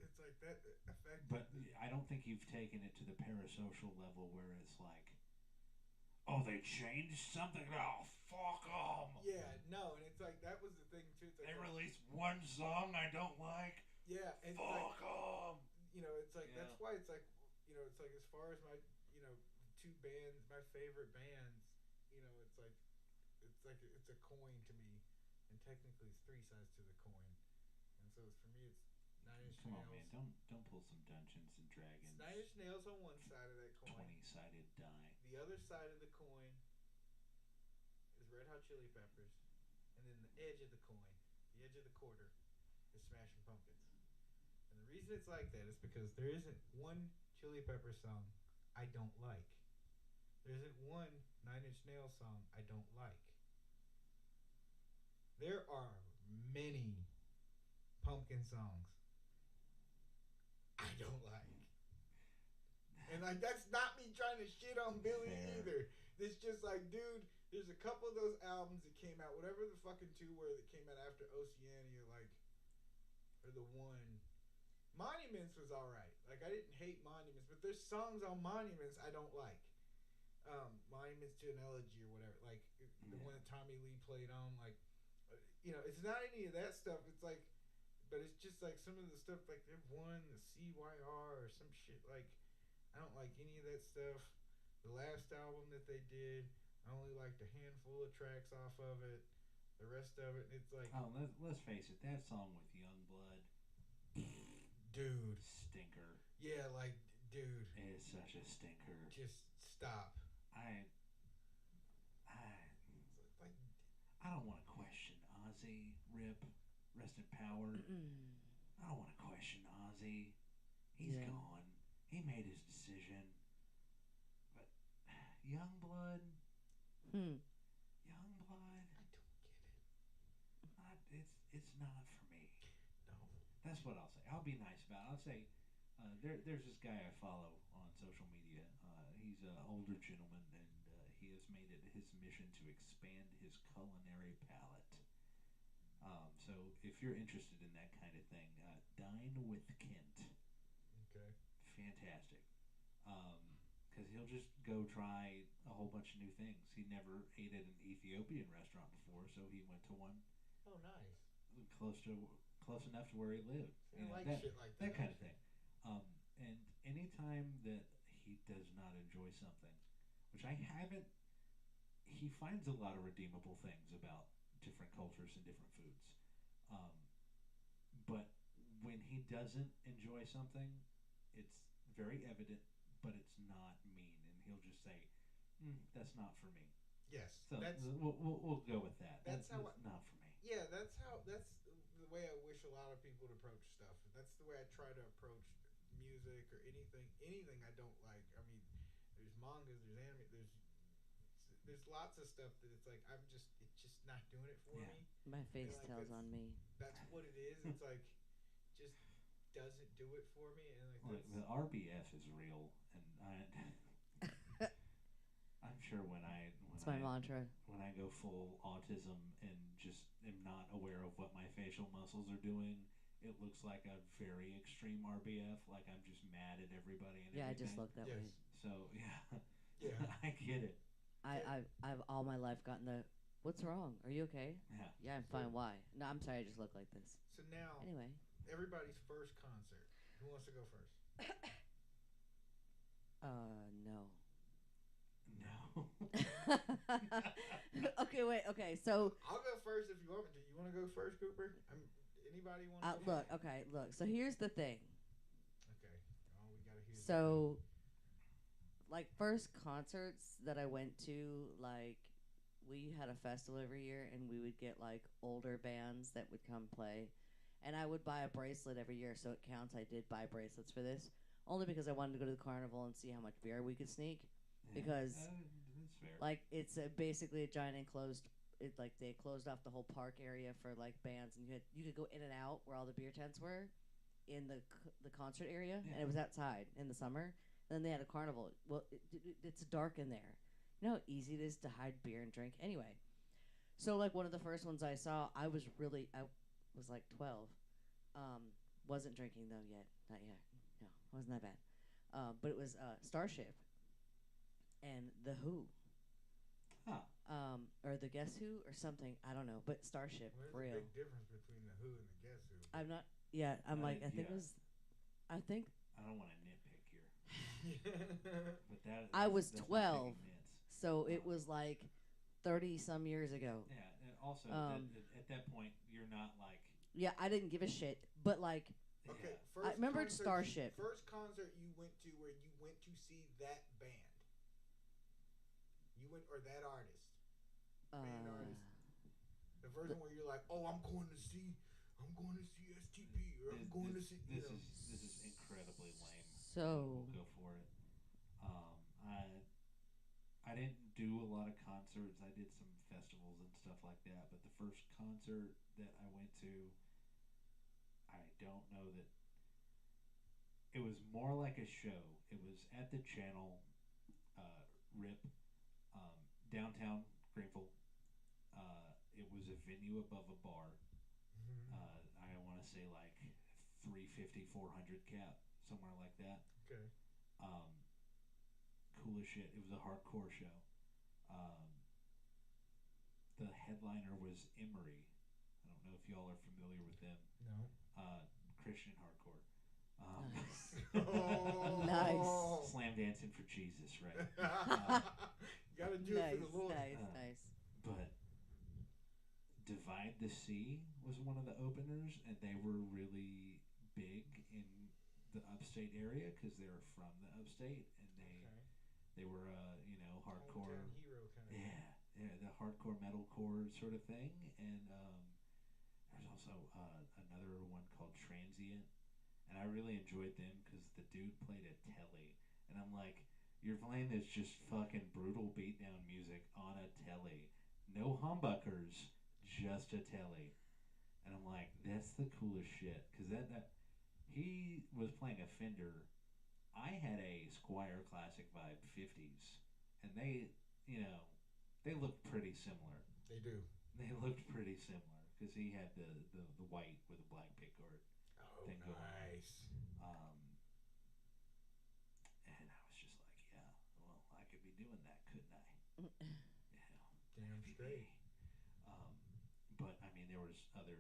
it's like that effect. But I don't think you've taken it to the parasocial level where it's like, oh, they changed something. Oh, fuck them. Yeah, no, and it's like that was the thing too. It's like, They released one song I don't like. yeah, and it's Fuck like them. it's like Yeah. that's why it's like it's like as far as my two bands, my favorite bands, it's a coin to me, and technically it's three sides to the coin, and so for me it's Nine Inch Come on, Nails. man! Don't pull some Dungeons and Dragons. It's Nine Inch Nails on one side of that coin. 20-sided die. The other side of the coin is Red Hot Chili Peppers, and then the edge of the coin, the edge of the quarter, is Smashing Pumpkins. And the reason it's like that is because there isn't one Chili Pepper song I don't like. There isn't one Nine Inch Nails song I don't like. There are many Pumpkin songs I don't like. And like that's not me trying to shit on Billy Fair. either. It's just like, dude, there's a couple of those albums that came out, whatever the fucking two were that came out after Oceania, like, or the one. Monuments was alright. Like I didn't hate Monuments, but there's songs on Monuments I don't like. Monuments to an Elegy or whatever, like the one that Tommy Lee played on, like, it's not any of that stuff. It's like, but it's just like some of the stuff, like they've won the CYR or some shit. Like, I don't like any of that stuff. The last album that they did, I only liked a handful of tracks off of it. The rest of it, it's like, Oh, let's face it. That song with Youngblood, dude, stinker. yeah, like, dude, It is such a stinker. just stop. I Like, I don't want to question Ozzy. Rip, rest in power. I don't want to question Ozzy. He's Yeah. gone. He made his decision. But Youngblood, Hmm. Youngblood, I don't get it. it's not for me. No. That's what I'll say. I'll be nice about it. I'll say there's this guy I follow on social media. He's an older gentleman, and he has made it his mission to expand his culinary palate. So if you're interested in that kind of thing, Dine with Kent. Okay. Fantastic. Because he'll just go try a whole bunch of new things. He never ate at an Ethiopian restaurant before, so he went to one Oh, nice. close enough to where he lived. See, I like that, shit like that that. kind of thing. And anytime that he does not enjoy something, which I haven't, he finds a lot of redeemable things about different cultures and different foods. Um, but when he doesn't enjoy something, it's very evident, but it's not mean, and he'll just say, "That's not for me." Yes. So That's we'll go with that. that's how That's not for me. yeah. That's the way I wish a lot of people would approach stuff. That's the way I try to approach music or anything I don't like. I mean, there's mangas, there's anime, there's lots of stuff that it's like it's just not doing it for Yeah. me. My face like tells that's- on me. That's what it is. It's like just doesn't do it for me, and like Look, the RBF is real, and I'm sure It's my mantra. when I go full autism and just am not aware of what my facial muscles are doing, it looks like a very extreme RBF. Like I'm just mad at everybody and Yeah, I everything. just look that Yes. way. So yeah, Yeah. I get it. I've all my life gotten the, what's wrong? Are you okay? Yeah. Yeah, I'm fine. Why? No, I'm sorry. I just look like this. So now Anyway. everybody's first concert. Who wants to go first? No. No. Okay, wait. Okay, so I'll go first if you want me to. You want to go first, Cooper? Anybody want to go look. Okay, look. So here's the thing. Okay. Oh, we gotta hear. So, like, first concerts that I went to, like, we had a festival every year, and we would get like older bands that would come play, and I would buy a bracelet every year, so it counts. I did buy bracelets for this, only because I wanted to go to the carnival and see how much beer we could sneak. Yeah, Because, that's fair. like, it's basically a giant enclosed. It like they closed off the whole park area for like bands, and you could go in and out where all the beer tents were, in the concert area, Yeah. and it was outside in the summer. And then they had a carnival. Well, it's dark in there. You know how easy it is to hide beer and drink. Anyway, so like one of the first ones I saw, I was like 12. Wasn't drinking though yet, not yet. No, it wasn't that bad. But it was Starship and the Who. Huh. Or the Guess Who or something. I don't know, but Starship There's for a real. big difference between the Who and the Guess Who. I'm not. Yeah, I'm like I think yeah. it was. I think I don't want to nitpick here, Yeah. but that I was that's not 12. picking nits. so. It was like 30 some years ago. Yeah, and also at that point you're not like Yeah, I didn't give a shit. But like, Okay. yeah. First I remembered concert Starship. First concert you went to where you went to see that band. You went or that artist. Band artist. The version where you're like, oh, I'm going to see STP or I'm going to see. This is incredibly lame. So We'll go for it. I didn't do a lot of concerts. I did some festivals and stuff like that. But the first concert that I went to, I don't know that. It was more like a show. It was at the Channel, RIP, downtown Greenville. It was a venue above a bar. I want to say like 350, 400 cap, somewhere like that. Okay. Cool as shit. It was a hardcore show. The headliner was Emery. I don't know if y'all are familiar with them. No. Christian hardcore. nice. Oh. Nice. Slam dancing for Jesus, right? You gotta do it for the Lord. Nice. But Divide the Sea was one of the openers, and they were really big in the upstate area because they were from the upstate, and they were hardcore. Hometown hero kind of. Yeah, the hardcore metalcore sort of thing, and there's also another one called Transient, and I really enjoyed them because the dude played a telly, and I'm like, you're playing this just fucking brutal beatdown music on a telly, no humbuckers, just a telly, and I'm like, that's the coolest shit, because that he was playing a Fender. I had a Squier Classic Vibe 50s, and they looked pretty similar. They do. They looked pretty similar because he had the white with a black pickguard thing going on. Nice. And I was just like, yeah, well, I could be doing that, couldn't I? Damn straight. But I mean, there was other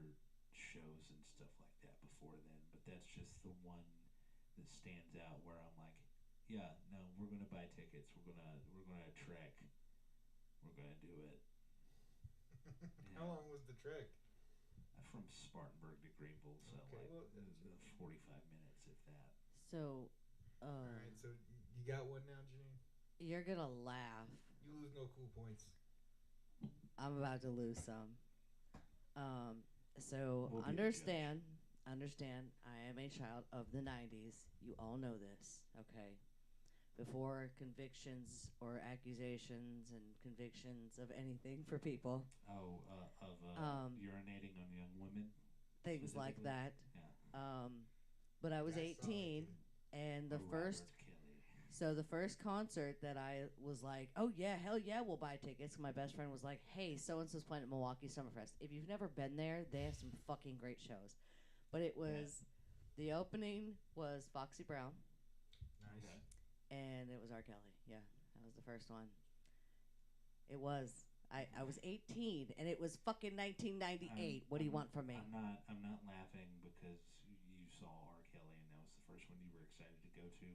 shows and stuff like that before then, but that's just the one that stands out where I'm like, yeah, no, we're gonna buy tickets. We're gonna trek. We're gonna do it. How long was the trek? From Spartanburg to Greenville, so Okay, well, 45 minutes, if that. So, all right. So you got one now, Janine? you're gonna laugh. You lose no cool points. I'm about to lose some. So We'll be the understand. I am a child of the '90s. You all know this, okay? Before convictions or accusations and convictions of anything for people, Oh, urinating on young women. things like Specifically? that. Yeah. But I was That's 18, and the first. Robert Kelly. So the first concert that I was like, oh yeah, hell yeah, we'll buy tickets. My best friend was like, hey, so and so's playing at Milwaukee Summerfest. If you've never been there, they have some fucking great shows. But it was the opening was Foxy Brown, Nice. Okay. and it was R. Kelly. Yeah, that was the first one. It was. I was 18, and it was fucking 1998. What do you want from me? I'm not laughing because you saw R. Kelly and that was the first one you were excited to go to.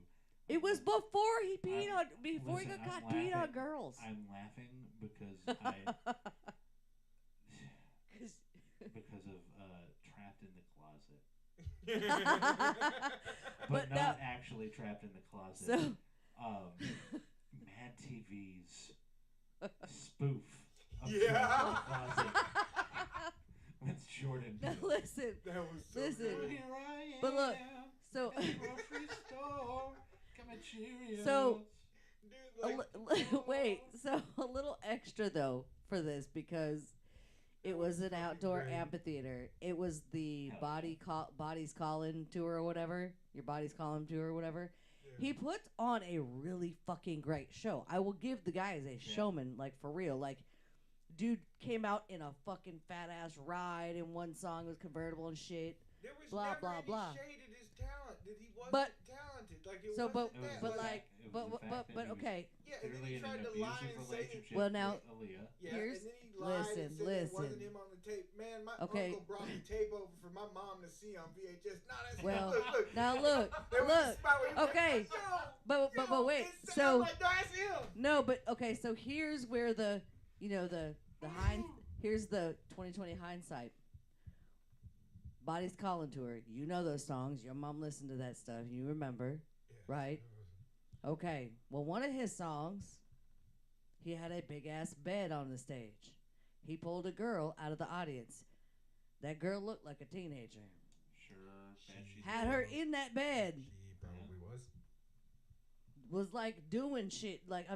It was before he peed on before Listen, he got I'm peed on laughing. girls. I'm laughing because because of Trapped in the Closet, but But not actually Trapped in the Closet. So Mad TV's spoof of Yeah. Trapped in the Closet with Jordan now Peele. listen. That was so Listen. good. Here I am. But look, so at the grocery store. Come and Cheerios. So- Dude, like, wait, so a little extra though for this because it was an fucking outdoor great. amphitheater. It was the Hell yeah. Body's Calling tour or whatever. Your Body's Calling tour or whatever. yeah. He puts on a really fucking great show. I will give the guy as a showman, like for real. Like, dude came out in a fucking fat ass ride, and one song was convertible and shit. There was blah, never blah, any blah. shade in his talent. That he wasn't But- talented. Like it So, wasn't It was that. the but fact- like, it was the fact that he was okay. yeah, and then clearly he in an tried to lie abusive and say it. relationship Well, now- with Aaliyah. Yeah, Here's- and then he lied and said it listen. wasn't him on the tape. Man, my Okay. uncle brought the tape over for my mom to see on VHS. No, that's Well, look. now look, There was a look. spot where he was Okay. like, yo, But wait. it sounds So like that's him. no, but okay. So here's where the here's the 2020 hindsight. Body's Calling tour. You know those songs. Your mom listened to that stuff. You remember. Right. Okay. Well, one of his songs, he had a big ass bed on the stage. He pulled a girl out of the audience. That girl looked like a teenager. Sure, bet she Had did. her in that bed. She probably was. Was like doing shit. Like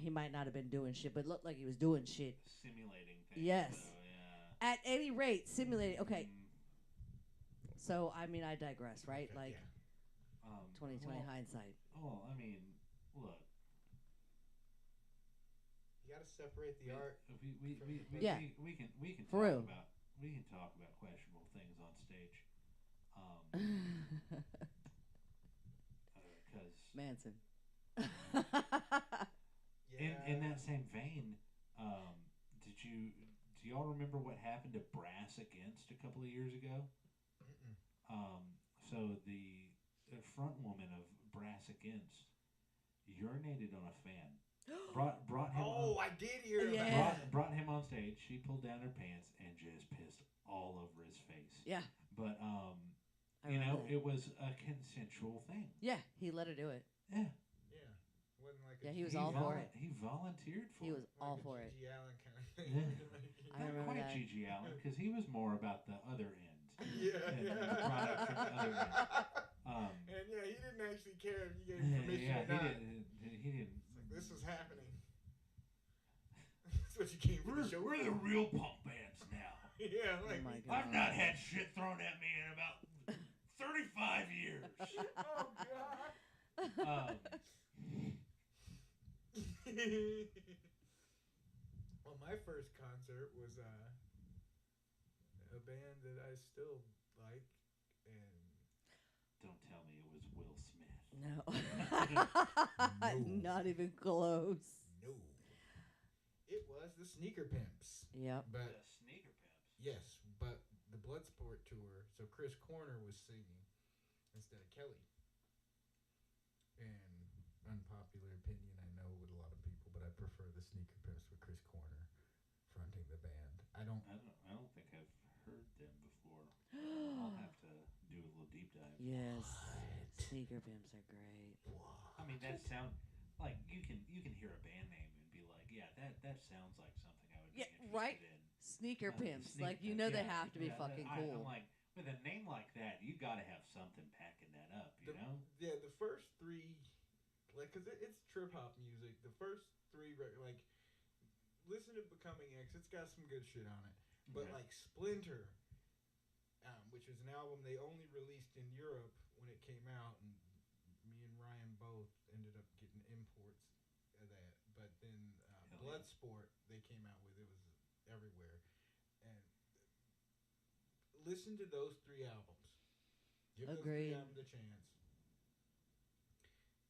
he might not have been doing shit, but looked like he was doing shit. Simulating things. Yes. Though, yeah. At any rate, simulating. Okay. Mm, So I digress, right? Okay, Like yeah. 2020 well, hindsight. Well, I mean, look. You gotta separate the art. Yeah. We can For real. talk about questionable things on stage. Because Manson. in that same vein, do y'all remember what happened to Brass Against a couple of years ago? Mm-mm. So the front woman of Brass Against urinated on a fan. Brought him. Oh, I did hear Yeah. about that. Brought him on stage. She pulled down her pants and just pissed all over his face. Yeah. But I you know, remember that. it was a consensual thing. Yeah, he let her do it. Yeah. Yeah. Wasn't like Yeah, a he was Gigi all for Allen- it. He volunteered for He it. was like all a for it. Gigi Allen kind of thing. Yeah. I Not remember quite that. Gigi Allen, because he was more about the other end. Yeah, And yeah. the product from the other end. And yeah, he didn't actually care if you gave him permission Yeah, or not. he didn't. It's like, this is happening. That's what you came for the show. We're the real punk bands now. Yeah, like, Oh my God. I've not had shit thrown at me in about 35 years. oh god. Well, my first concert was a band that I still like, and Don't tell me it was Will Smith. No. No. Not even close. no, it was the Sneaker Pimps. Yep. But The Sneaker Pimps. yes, but the Bloodsport tour. So Chris Corner was singing instead of Kelly. And unpopular opinion, I know, with a lot of people, but I prefer the Sneaker Pimps with Chris Corner fronting the band. I don't. I don't think I've heard them before. I'll have to do a little deep dive. Yes. Sneaker Pimps are great. I mean, that sound like you can hear a band name and be like, yeah, that sounds like something I would be Yeah, interested right? in. Sneaker Pimps. Sneaker Like, you Pimps, know they yeah, have to be yeah, fucking I'm cool. like, with a name like that, you got to have something packing that up, you know? Yeah, the first three, like, cause it's trip hop music. The first three, like, listen to Becoming X. It's got some good shit on it. But Okay. like Splinter, which is an album they only released in Europe when it came out, and me and Ryan both ended up getting imports of that. But then Hell yeah. Bloodsport they came out with, it was everywhere. And listen to those three albums. Give those three Agreed. albums a chance.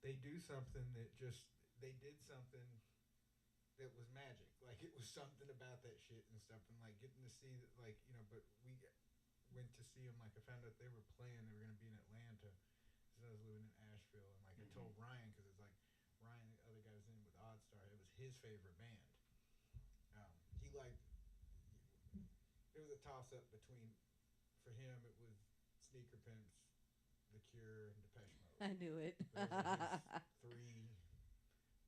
They do something that they did something that was magic. Like, it was something about that shit and stuff, and like getting to see that, like, you know. But we went to see them. Like, I found out they were playing. They were going to be in Atlanta, because I was living in Asheville, and like I told Ryan, because it's like Ryan, the other guy was in with Oddstar. It was his favorite band. He liked. It was a toss up between, for him, it was Sneaker Pimps, The Cure, and Depeche Mode. I knew it. Those are his three,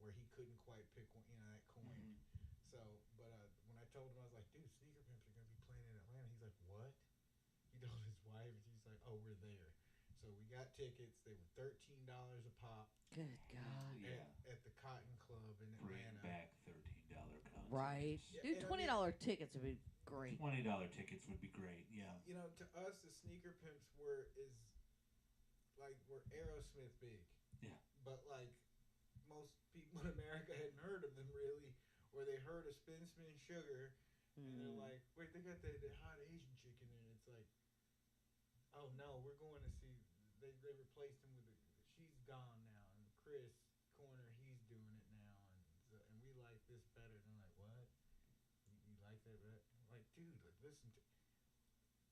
where he couldn't quite pick one, you know, that coin. Mhm. So, but when I told him, I was like, dude, Sneaker Pimps are going to be playing in Atlanta. He's like, what? He told his wife, and she's like, oh, we're there. So we got tickets. They were $13 a pop Good God. Yeah. at the Cotton Club in Bring Atlanta. back $13 concerts. Right. Yeah, Dude, and I $20 tickets would be great. $20 tickets would be great. Yeah. You know, to us, the Sneaker Pimps were Aerosmith big. Yeah. But like most people in America hadn't heard of them really, or they heard of Spin Spin Sugar, and they're Mm. like, wait, they got the hot Asian chicken, and it's like, oh no, we're going to see. They replaced him with she's gone now, and Chris Corner, he's doing it now, and we like this better. And I'm like, what? You like that better? Like, dude, like, listen to.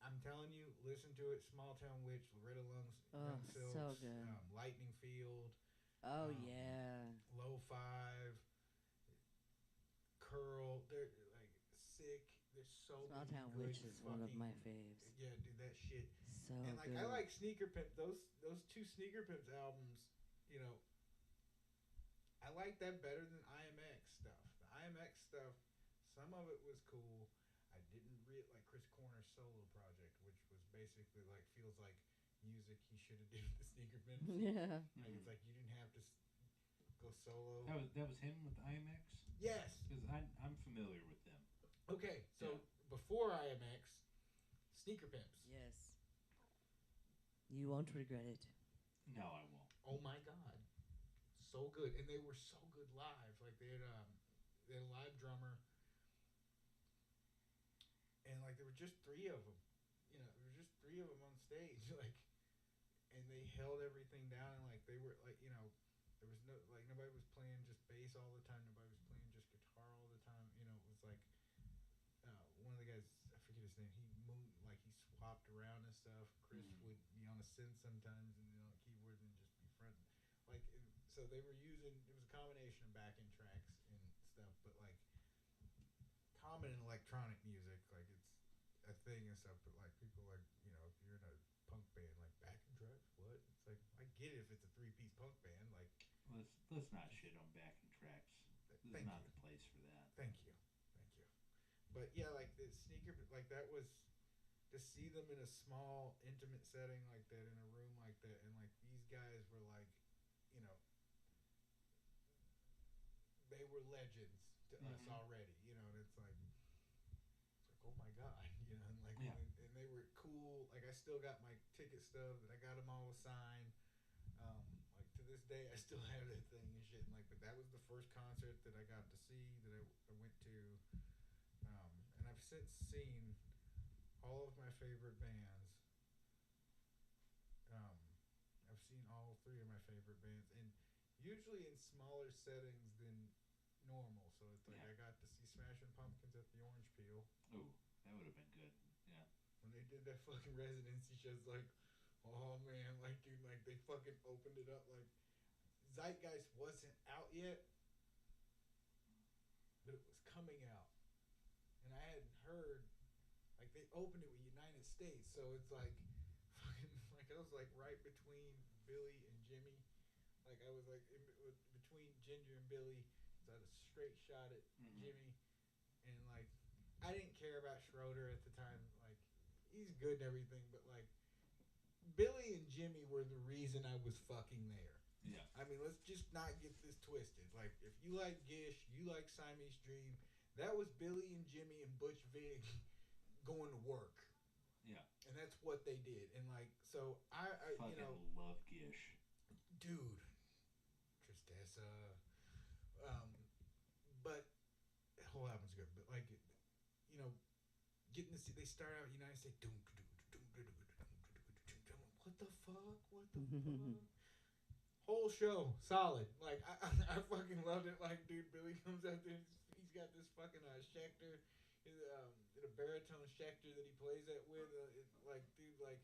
I'm telling you, listen to it. Small Town Witch, Loretta Young Silks, so good. Lightning Field, Oh, Um, yeah. Low Five, Curl. They're like sick. There's so Small many Town good Witch is one of fucking- my faves. Yeah, dude, that shit. So And like good. I like Sneaker Pimp. Those two Sneaker Pimps albums. You know, I like that better than IMX stuff. The IMX stuff, some of it was cool. I didn't like Chris Corner's solo project, which was basically like feels like music he should have did with the Sneaker Pimps. Yeah. Like, it's like you didn't have to go solo. That was him with IMX? Yes. Because I'm familiar with them. Okay, so before IMX, Sneaker Pimps. Yes. You won't regret it. No, I won't. Oh my god, so good, and they were so good live. Like they had a live drummer, and like there were just three of them. You know, there were just three of them on stage. Like, and they held everything down, and like they were like, you know, there was no like nobody was playing just bass all the time. Nobody was playing just guitar all the time. You know, it was like one of the guys, I forget his name. He moved like he swapped around and stuff. Chris would be on a synth sometimes, and on a keyboard, and just be front. Like so they were using it was a combination of backing tracks and stuff, but like common in electronic music, like it's a thing and stuff. But like people like if you're in a punk band, like backing tracks, what? It's like I get it if it's a 3-piece punk band, like. Let's not shit on backing tracks. This is not the place for that. Thank you. But yeah, like the sneaker, like that was to see them in a small, intimate setting like that, in a room like that, and like these guys were like, you know, they were legends to us already, and it's like oh my god, and like and they were cool. Like I still got my ticket stub that I got them all signed. Like to this day, I still have that thing and shit. And like, but that was the first concert that I got to see that I went to. And I've since seen all of my favorite bands. I've seen all 3 of my favorite bands, and usually in smaller settings than normal. So it's like I got to see Smashing Pumpkins at the Orange Peel. Ooh, that would have been good. Yeah. When they did that fucking residency show, it's like, oh man, like dude, like they fucking opened it up. Like Zeitgeist wasn't out yet, but it was coming out. And I hadn't heard, like they opened it with United States, so it's like, fucking, like I was like right between Billy and Jimmy, like I was like between Ginger and Billy, so I had a straight shot at Jimmy, and like I didn't care about Schroeder at the time, like he's good and everything, but like Billy and Jimmy were the reason I was fucking there. Yeah. I mean, let's just not get this twisted. Like if you like Gish, you like Siamese Dream. That was Billy and Jimmy and Butch Vig going to work. Yeah. And that's what they did. And like, so I fucking love Gish. Dude. Tristessa. But the whole album's good. But like, getting to see, they start out United States. What the fuck? What the fuck? Whole show solid. Like I fucking loved it. Like, dude, Billy comes out there. He's got this fucking Schecter, a baritone Schecter that he plays that with. Like, dude, like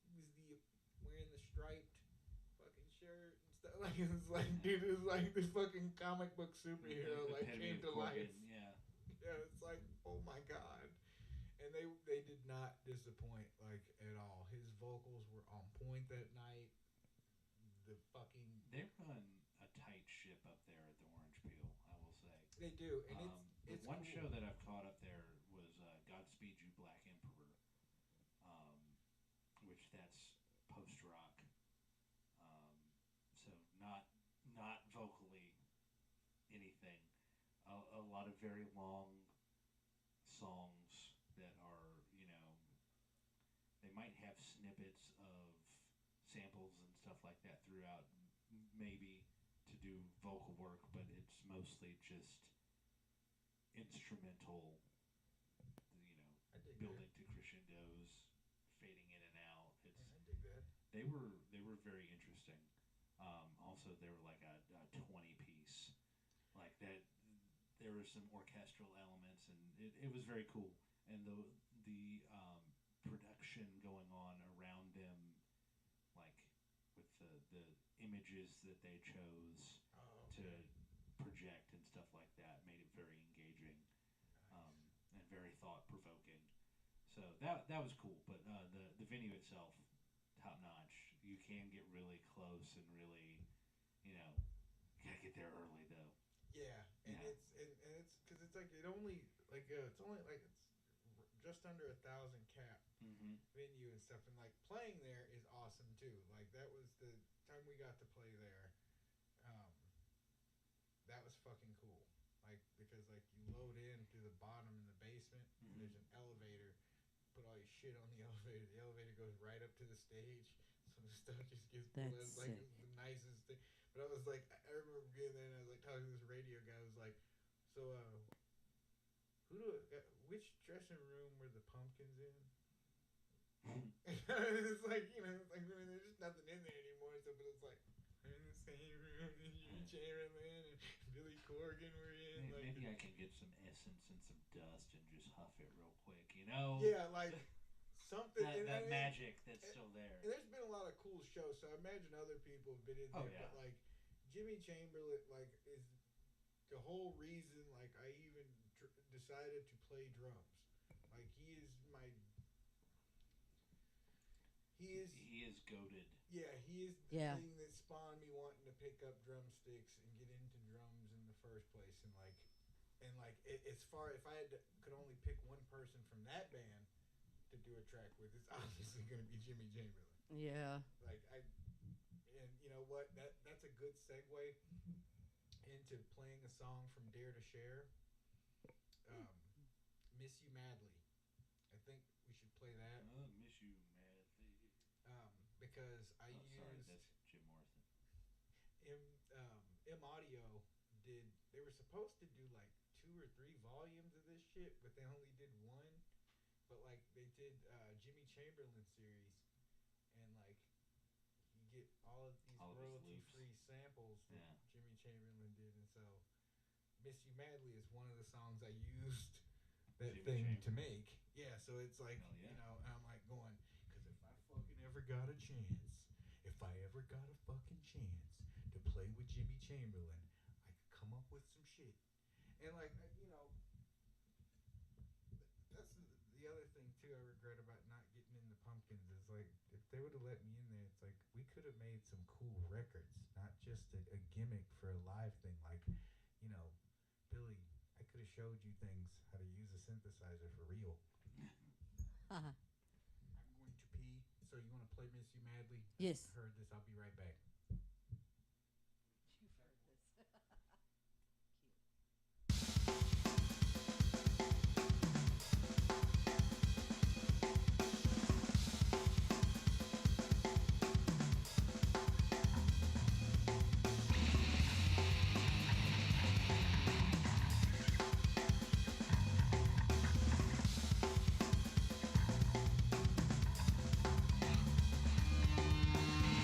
he was wearing the striped fucking shirt and stuff. Like it was like, dude, it was like this fucking comic book superhero like came to life. Yeah, it's like, oh my god. And they did not disappoint like at all. His vocals were on point that night. They run a tight ship up there at the Orange Peel, I will say. They do, and it's one cool. show that I've caught up there was Godspeed You Black Emperor, which that's post rock, so not vocally anything. A lot of very long songs that are they might have snippets of samples and stuff like that throughout, maybe to do vocal work, but it's mostly just instrumental, building to crescendos, fading in and out. I dig that. They were very interesting. Also, they were like a 20-piece, like that. There were some orchestral elements, and it was very cool. And the production going on around them, like with the images that they chose to project and stuff like that, made it very engaging, and very thought provoking. So that was cool. But the venue itself, top notch. You can get really close and really, gotta get there early though. Yeah, and it's because it's like it's only like it's just under 1,000 cap venue and stuff, and like playing there is awesome too. Like that was the time we got to play there. That was fucking cool. Like because like you load in through the bottom in the basement, and there's an elevator. Put all your shit on the elevator. The elevator goes right up to the stage, so the stuff just gets pulled. It's like it was the nicest thing. But I was like, I remember getting there and I was like talking to this radio guy. I was like, so which dressing room were the Pumpkins in? It's like it's like there's just nothing in there anymore. So, but it's like in the same room, and Chamberlain and Billy Corgan were in. Maybe I can get some essence and some dust and just huff it real quick, Yeah, like something. that magic that's still there. And there's been a lot of cool shows, so I imagine other people have been in there. Yeah. But like, Jimmy Chamberlain like is the whole reason like I even decided to play drums. Like he is goated. yeah, he is the Yeah. thing that spawned me wanting to pick up drumsticks and get into drums in the first place. And like as far if I could only pick one person from that band to do a track with, it's obviously going to be Jimmy Chamberlain. Yeah. Like and you know what? That's a good segue into playing a song from Dare to Share. Um, Miss You Madly. I think we should play that. Miss you madly. Because I Sorry, used that's Jim Morrison. M Audio did. They were supposed to do like 2 or 3 volumes of this shit, but they only did one. But like they did Jimmy Chamberlain series, and like you get all of these All of his royalty-free samples that Yeah. Jimmy Chamberlain did, and so "Miss You Madly" is one of the songs I used that Jimmy thing to Chamberlain. make. Yeah, so it's like Hell yeah. you know, I'm like going, because if I fucking ever got a chance, if I ever got a fucking chance to play with Jimmy Chamberlain, I could come up with some shit. And like you know, that's the other thing too I regret about not getting in the Pumpkins is like if they would have let me in there, it's like we could have made some cool records, not just a gimmick for a live thing. Like you know, Billy, I could have showed you things how to use a synthesizer for real. Haha. I'm going to pee. So you want to play Miss You Madly? Yes. I heard this. I'll be right back. You've heard this.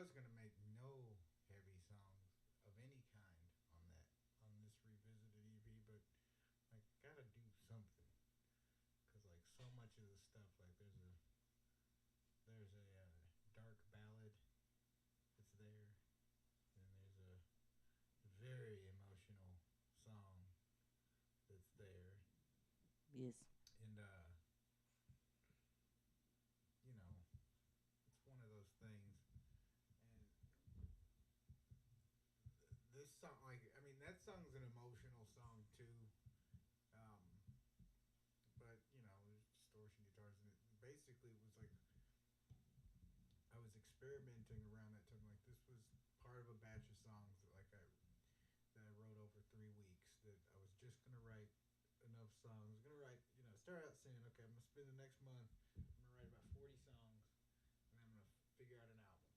was gonna make no heavy songs of any kind on that on this revisited EP, but like gotta do something because like so much of the stuff like there's a dark ballad that's there, and there's a very emotional song that's there, Yes. and you know it's one of those things. And this song, like I mean, that song's an emotional song too. Um, but you know, there's distortion guitars, and it basically was like I was experimenting around that time. Like this was part of a batch of songs that I wrote over 3 weeks. That I was just gonna write enough songs. I was gonna write, you know, start out saying, okay, I'm gonna spend the next month. I'm gonna write about 40 songs, and I'm gonna figure out an album.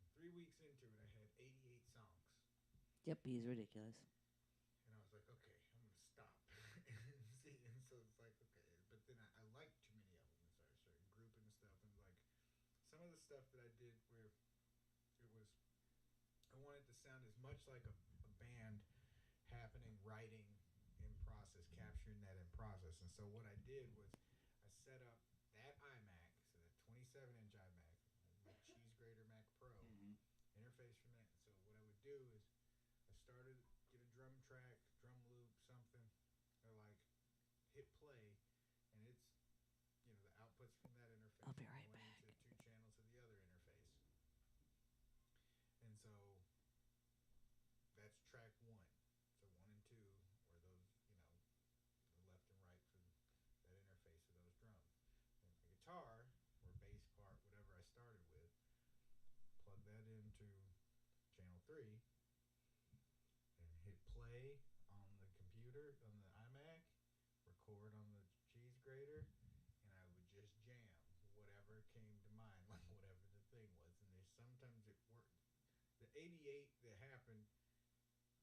And 3 weeks into it, I had 88 songs. Yep, he's ridiculous. And I was like, okay, I'm gonna stop. See, and so it's like, okay, but then I liked too many of them, and so I started grouping the stuff. And like some of the stuff that I did where it was, I wanted to sound as much like a band happening, writing in process, capturing that in process. And so what I did was I set up that iMac, so that 27-inch iMac, my Cheese Grater Mac Pro Mm-hmm. interface from that. So what I would do is I started get a drum track, drum loop, something, or like hit play, and it's the outputs from that interface I'll be right going back. into 2 channels of the other interface, and so that's track one. So one and two or those the left and right for that interface of those drums. And the guitar or bass part, whatever I started with, plug that into channel 3 and hit play on the computer, on the iMac, record on the cheese grater, and I would just jam whatever came to mind, like whatever the thing was. And there's sometimes it worked. The 88 that happened,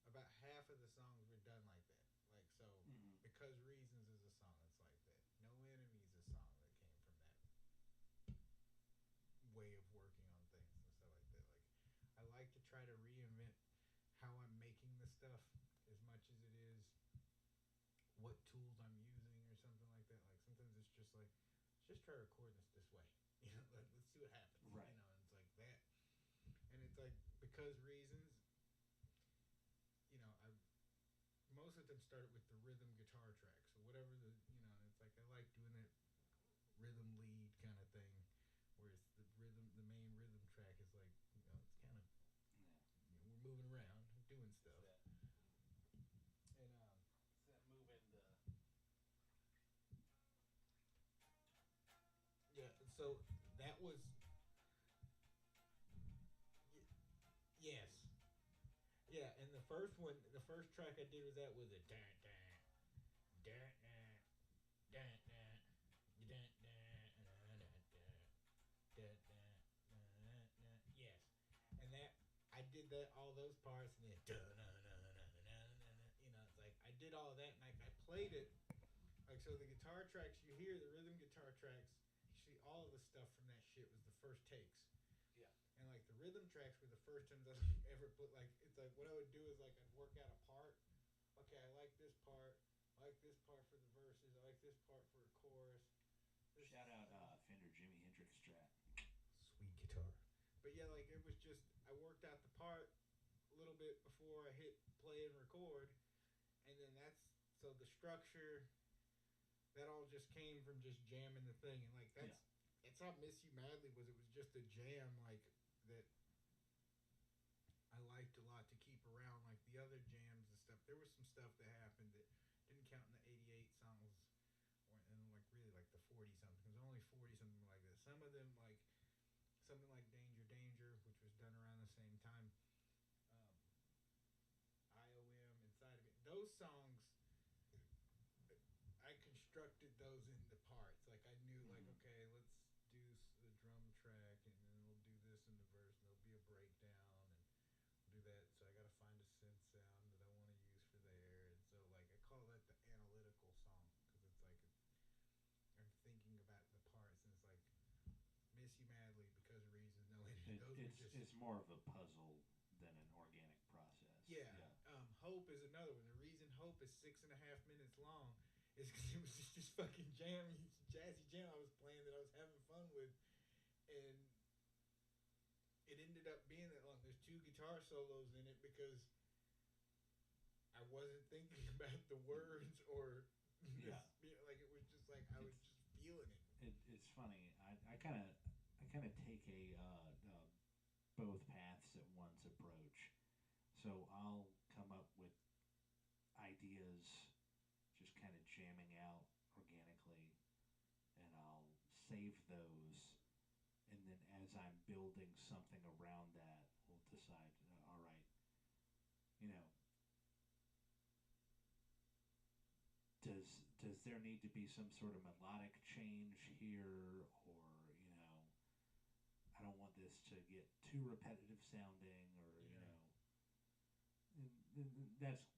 about half of the songs were done like that. Like so, Mm-hmm. Because Reasons is a song that's like that. No Enemies is a song that came from that way of working on things and stuff like that. Like I like to try to reinvent how I'm making the stuff as much as it is what tools I'm using or something like that. Like sometimes it's just like let's just try recording this way. Like, let's see what happens. Right. And it's like that. And it's like Because Reasons, I most of them started with the rhythm guitar track. So whatever and it's like I like doing that rhythm lead kind of thing, where it's the main rhythm track is like it's kind of we're moving around, doing stuff, and It's that moving the. yeah. So that was yes. Yeah, and the first track I did was that with a dun dun dun dun dun dun dun. Yes, and that I did that all those parts, and then dun dun dun dun dun dun. It's like I did all of that, and I played it like so. The guitar tracks you hear, the rhythm guitar tracks, you see all of the stuff from that shit was the first takes. Yeah. And like the rhythm tracks were the first times I ever put like it's like what I would do is like I'd work out a part. Okay, I like this part. I like this part for the verses. I like this part for a chorus. Shout out Fender Jimi Hendrix Strat. Sweet guitar. But yeah, like it was just I worked out the part a little bit before I hit play and record, and then so the structure that all just came from just jamming the thing, and like that's how Miss You Madly was. It was just a jam like that I liked a lot to keep around. Like the other jams and stuff, there was some stuff that happened that didn't count in the 88 songs, and like really like the 40 something. There's only 40 something like that. Some of them like something like Danger Danger, which was done around the same time. IOM, Inside of It. Those songs, I constructed those into parts. Like I knew, like okay, let's do the drum track, and then we'll do this in the verse, and there'll be a breakdown, and we'll do that. So I got to find a synth sound that I want to use for there, and so like I call that the analytical song because it's like I'm thinking about the parts, and it's like Miss You Madly, Because of Reasons, no, those it's more of a puzzle than an organic process. Yeah. Hope is another one. The reason Hope is 6.5 minutes long is because it was just this fucking jazzy jam I was playing that I was having fun with, and it ended up being that long. There's two guitar solos in it because I wasn't thinking about the words or Yeah. like it was just like I was just feeling it. It's funny. I kind of take a both paths at once approach. So I'll come up with ideas, just kind of jamming out organically, and I'll save those. And then as I'm building something around that, we'll decide. All right, you know, does there need to be some sort of melodic change here, or I don't want this to get too repetitive sounding, or that's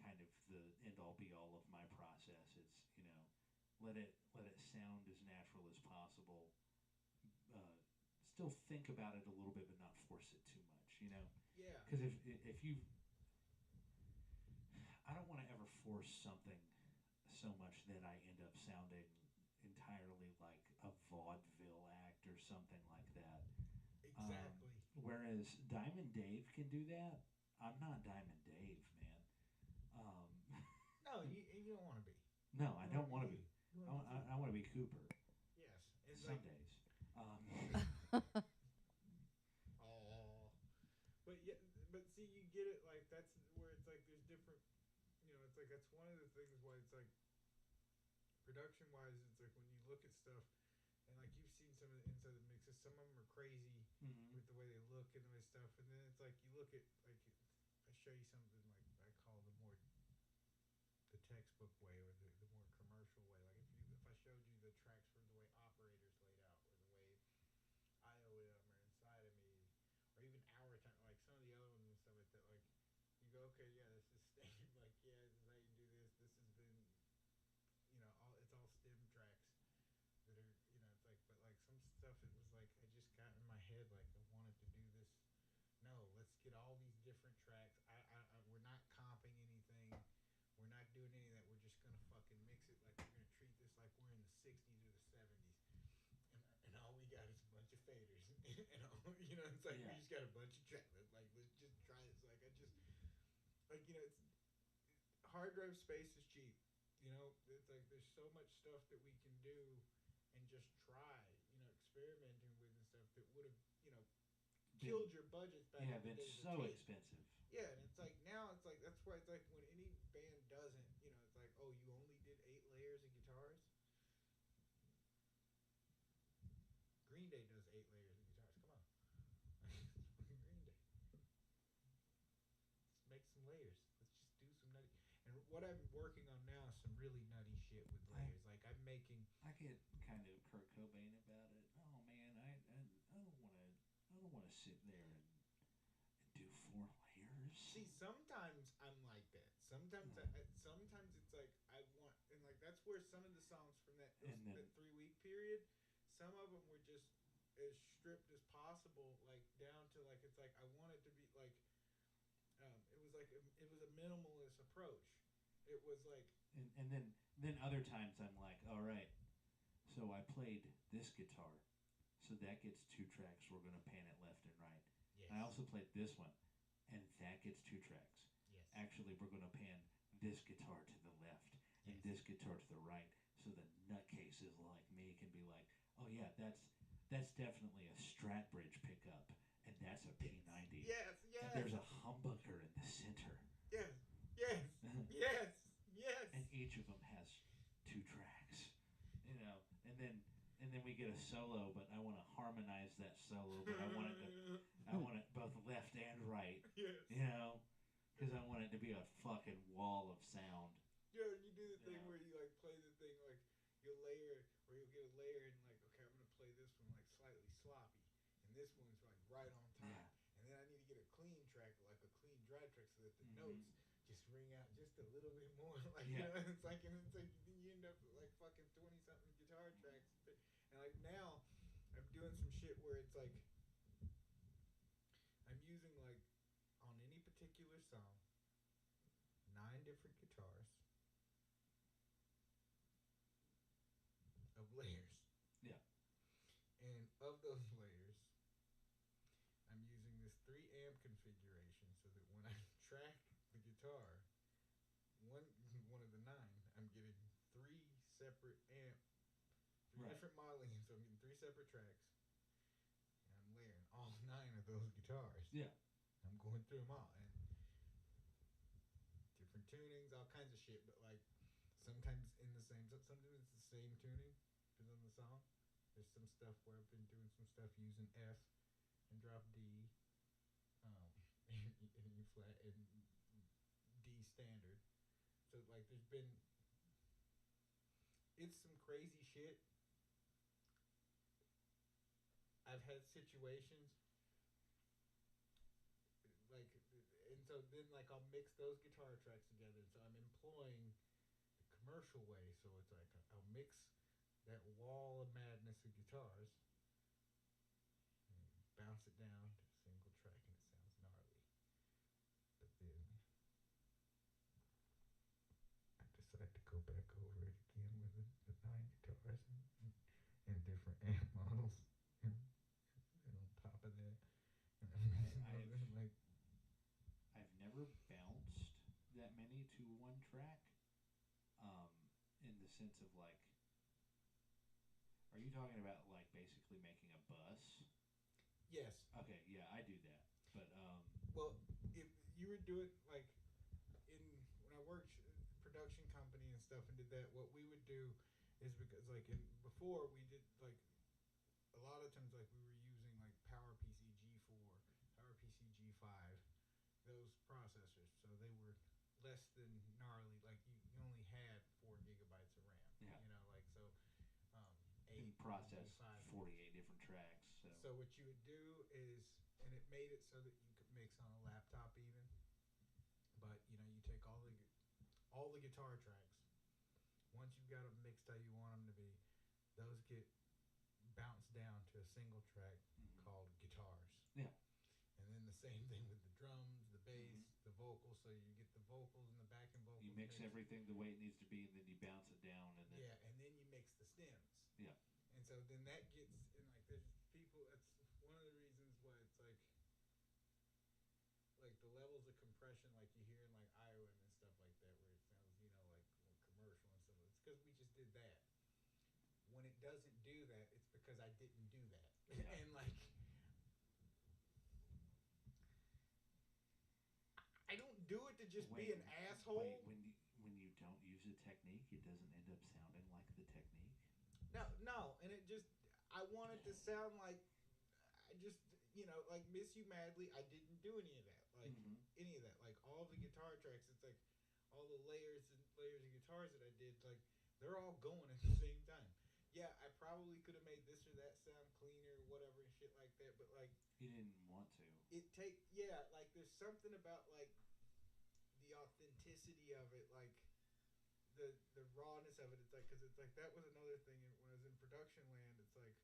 kind of the end all be all of my process. It's let it sound as natural as possible. Still think about it a little bit, but not force it too much. Yeah. Because if you, I don't want to ever force something so much that I end up sounding entirely like a vaudeville act or something like that. Exactly. Whereas Diamond Dave can do that. I'm not Diamond Dave, man. No, you don't want to be. No, I don't want to be. I want to be Cooper. Yes. It's Some like, days. oh. But yeah, but see, you get it. Like that's where it's like there's different. It's like that's one of the things why it's like production wise. It's like when you look at stuff, and like you've seen some of the inside of the mixes. Some of them are crazy with the way they look and the way stuff. And then it's like you look at like I show you something like I call the textbook way or the more commercial way. Like if I showed you the tracks for the way Operators laid out or the way IOM or Inside of Me or even Our Time, like some of the other ones and stuff like that, like you go, okay, yeah, this is standard, like yeah, this is how you do this. This has been, it's all stem tracks that are, it's like, but like some stuff, it was like I just got in my head like I wanted to do this. No, let's get all these different tracks. We're not comping anything. We're not doing any of that. We're just gonna fucking mix it like we're gonna treat this like we're in the '60s or the '70s, and all we got is a bunch of faders, and all, it's like we just got a bunch of tracks. Like let's just try this. Like I just like it's hard drive space is cheap. It's like there's so much stuff that we can do and just try, experimenting with and stuff that would have, killed your budgets back in the been days so of tape. expensive. Yeah, and it's like now it's like that's why it's like when any band doesn't, it's like, oh, you only did 8 layers of guitars. Green Day does 8 layers of guitars. Come on. Green Day. Let's make some layers. Let's just do some nutty. And what I'm working on now is some really nutty shit with layers. Like I'm making. I get kind of Kurt Cobain about it. Oh man, I don't want to sit there and do 4 layers. See, sometimes I'm like that. Sometimes sometimes it's like I want, and like that's where some of the songs from that 3-week period, some of them were just as stripped as possible, like down to like it's like I want it to be like. It was like it was a minimalist approach. It was like, and then other times I'm like, all right, so I played this guitar, so that gets 2 tracks. We're gonna pan it left and right. yes. I also played this one, and that gets 2 tracks. Yes. Actually, we're gonna pan this guitar to the left and Yes. this guitar to the right, so the nutcases like me can be like, oh yeah, that's definitely a Strat Bridge pickup. And that's a P90. Yes, yes. And there's a humbucker in the center. Yes, yes, yes, yes. And each of them has 2 tracks. And then we get a solo, but I want to harmonize that solo, but I want it both left and right. Yes. Because I want it to be a fucking wall of sound. Yeah, you do the thing where you like play the thing like you'll layer, or you'll get a layer and like, okay, I'm gonna play this one like slightly sloppy. This one's like right on time, and then I need to get a clean track, like a clean dry track, so that the notes just ring out just a little bit more. Like it's like you end up with like fucking 20-something guitar tracks, and like now I'm doing some shit where it's like a song, 9 different guitars of layers. Yeah. And of those layers, I'm using this 3 amp configuration so that when I track the guitar, one one of the 9, I'm getting 3 separate amp, three Right. different modeling, so I'm getting 3 separate tracks, and I'm layering all 9 of those guitars. Yeah. I'm going through them all, and different tunings, all kinds of shit. But like sometimes in the same, sometimes it's the same tuning as on the song. There's some stuff where I've been doing some stuff using F and drop D, and E flat and D standard. So like there's been, it's some crazy shit. I've had situations like, and so then like I'll mix those guitar tracks together. So I'm employing the commercial way. So it's like I'll mix that wall of madness of guitars, and bounce it down to a single track, and it sounds gnarly. But then I decide to go back over it again with the 9 guitars and different amp models, and, and on top of that, and I'm mixing all that, like. I've never bounced that many to one track. In the sense of like, are you talking about like basically making a bus? Yes. Okay, yeah, I do that. But Well, if you were doing like in when I worked production company and stuff and did that, what we would do is because like in before we did like a lot of times like we were using like PowerPC G4, PowerPC G5, those processors, so they were less than gnarly. Like you only had 4 gigabytes of RAM. Yeah. You know, like so. you 8 can process G5. 48 different tracks. So what you would do is, and it made it so that you could mix on a laptop even. But you know, you take all the guitar tracks. Once you've got them mixed how you want them to be, those get bounced down to a single track called guitars. Yeah. And then the same thing with the drums, the bass, Mhm. the vocals. So you get the vocals and the backing vocals. You mix mixed. everything the way it needs to be, and then you bounce it down, and then Yeah, and then you mix the stems. Yeah. And so then that gets, and like there's people, that's one of the reasons why it's like the levels of compression like you hear in like Iowa and stuff like that, where it sounds, you know, like commercial and stuff. It's because we just did that. When it doesn't do that, it's because I didn't do that. Yeah. And like, I don't do it to just be an asshole. Wait, when you don't use a technique, it doesn't end up sounding like the technique. No, and it just, I want it to sound like, I just, you know, like Miss You Madly, I didn't do any of that. Like, any of that. Like, all the guitar tracks, it's like, all the layers and layers of guitars that I did, like, they're all going at the same time. Yeah, I probably could have made this or that sound cleaner or whatever and shit like that, but like, You didn't want to. like, there's something about, like, the authenticity of it, like, the rawness of it. It's like, because it's like, that was another thing when I was in production land. It's like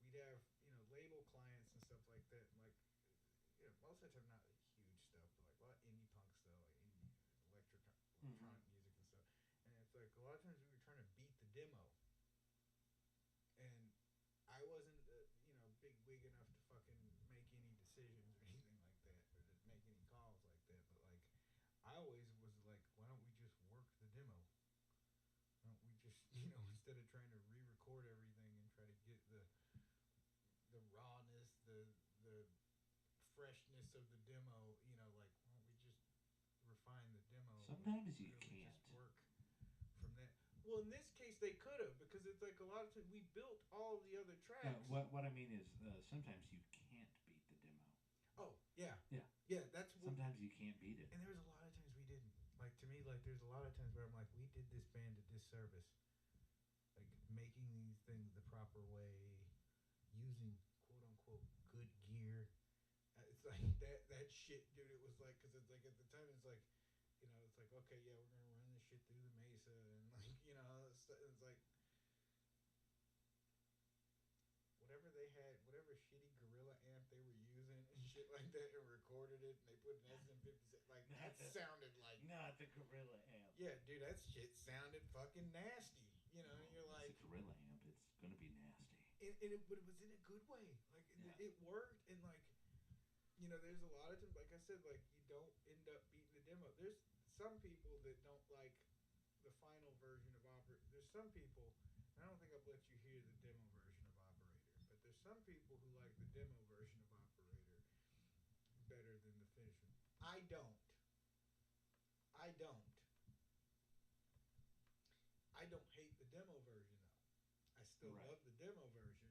we'd have, you know, label clients and stuff like that, and like, you know, most of the time not huge stuff, but like a lot of indie punk stuff, like indie electronic music and stuff. And it's like a lot of times we were trying to beat the demo, and I wasn't you know, big wig enough to fucking make any decisions or anything like that, or to make any calls like that. But like, I always was like, why don't we just work the demo? Why don't we just, you know, instead of trying to re-record everything and try to get the rawness, the freshness of the demo, you know, like, why don't we just refine the demo? Sometimes you really can't. just work from that. Well, in this case, they could have, because it's like a lot of times we built all of the other tracks. What I mean is, sometimes you can't beat the demo. Oh yeah, Yeah. yeah. That's what, Sometimes you can't beat it. and there was a lot of times we didn't. Like, to me, like, there's a lot of times where I'm like, we did this band a disservice, like making these things the proper way, using quote unquote good gear. It's like that shit, dude. It was like, because it's like at the time, it's like, you know, it's like, okay, yeah, we're gonna run this shit through the Mesa, and like, you know, it's like whatever they had, whatever shitty gorilla amp they were using and shit shit like that and recorded it, and they put an SM57. Like that sounded like not the gorilla amp. yeah, dude, that shit sounded fucking nasty. You know, and you're like, it's a gorilla amp. It's gonna be nasty. But it was in a good way. Like Yeah. it worked, and like you know, there's a lot of times, like I said, like you don't end up beating the demo. There's some people that don't like the final version of Operator. There's some people. I don't think I've let you hear the demo version of Operator, but there's some people who like the demo version of Operator better than the finished one. I don't. I don't. I don't hate the demo version though. I still Right. love the demo version,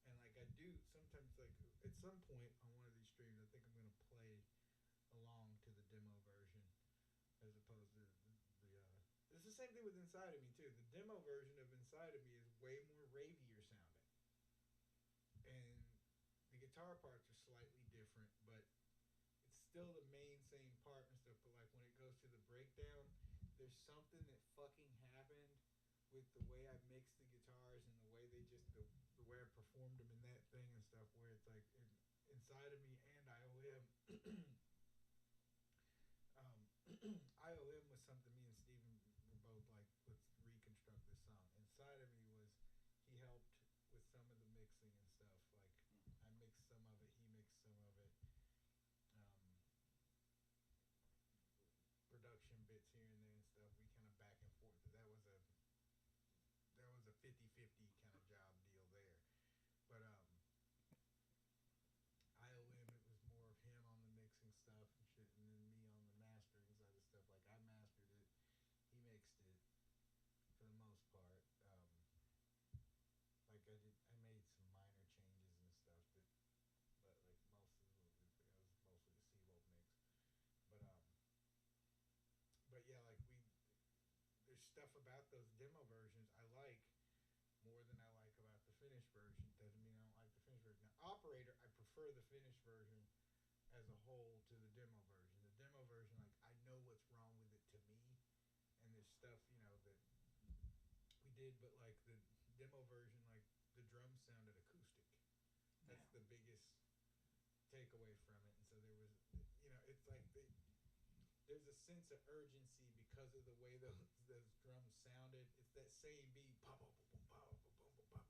and like I do sometimes. Like at some point on one of these streams, I think I'm gonna play along to the demo version as opposed to the. It's the same thing with Inside of Me too. The demo version of Inside of Me is way more ravier sounding, and the guitar parts are slightly different, but it's still the main same part and stuff. But like when it goes to the breakdown, there's something that fucking happened with the way I mixed the guitars and the way they just the way I performed them in that thing and stuff. Where it's like Inside of Me and IOM. IOM was something me and Steven were both like, let's reconstruct this song. Inside of Me was he helped with some of the mixing and stuff. Like I mixed some of it, he mixed some of it. Production bits here and there and stuff. We kind of back and forth. That was a 50-50 kind of job deal there. But IOM, it was more of him on the mixing stuff and shit, and then me on the mastering side of stuff. Like I mastered it, he mixed it for the most part. Like I made some minor changes and stuff, but like most of it was mostly the C-Volt mix. But yeah, like there's stuff about those demo versions I like more than I like about the finished version. Doesn't mean I don't like the finished version. Now, Operator, I prefer the finished version as a whole to the demo version. The demo version, like I know what's wrong with it to me, and there's stuff that we did, but like the demo version, like the drums sounded acoustic. That's the biggest takeaway from it. And so there was, it's like there's a sense of urgency because of the way those drums sounded. It's that same beat. It's the same,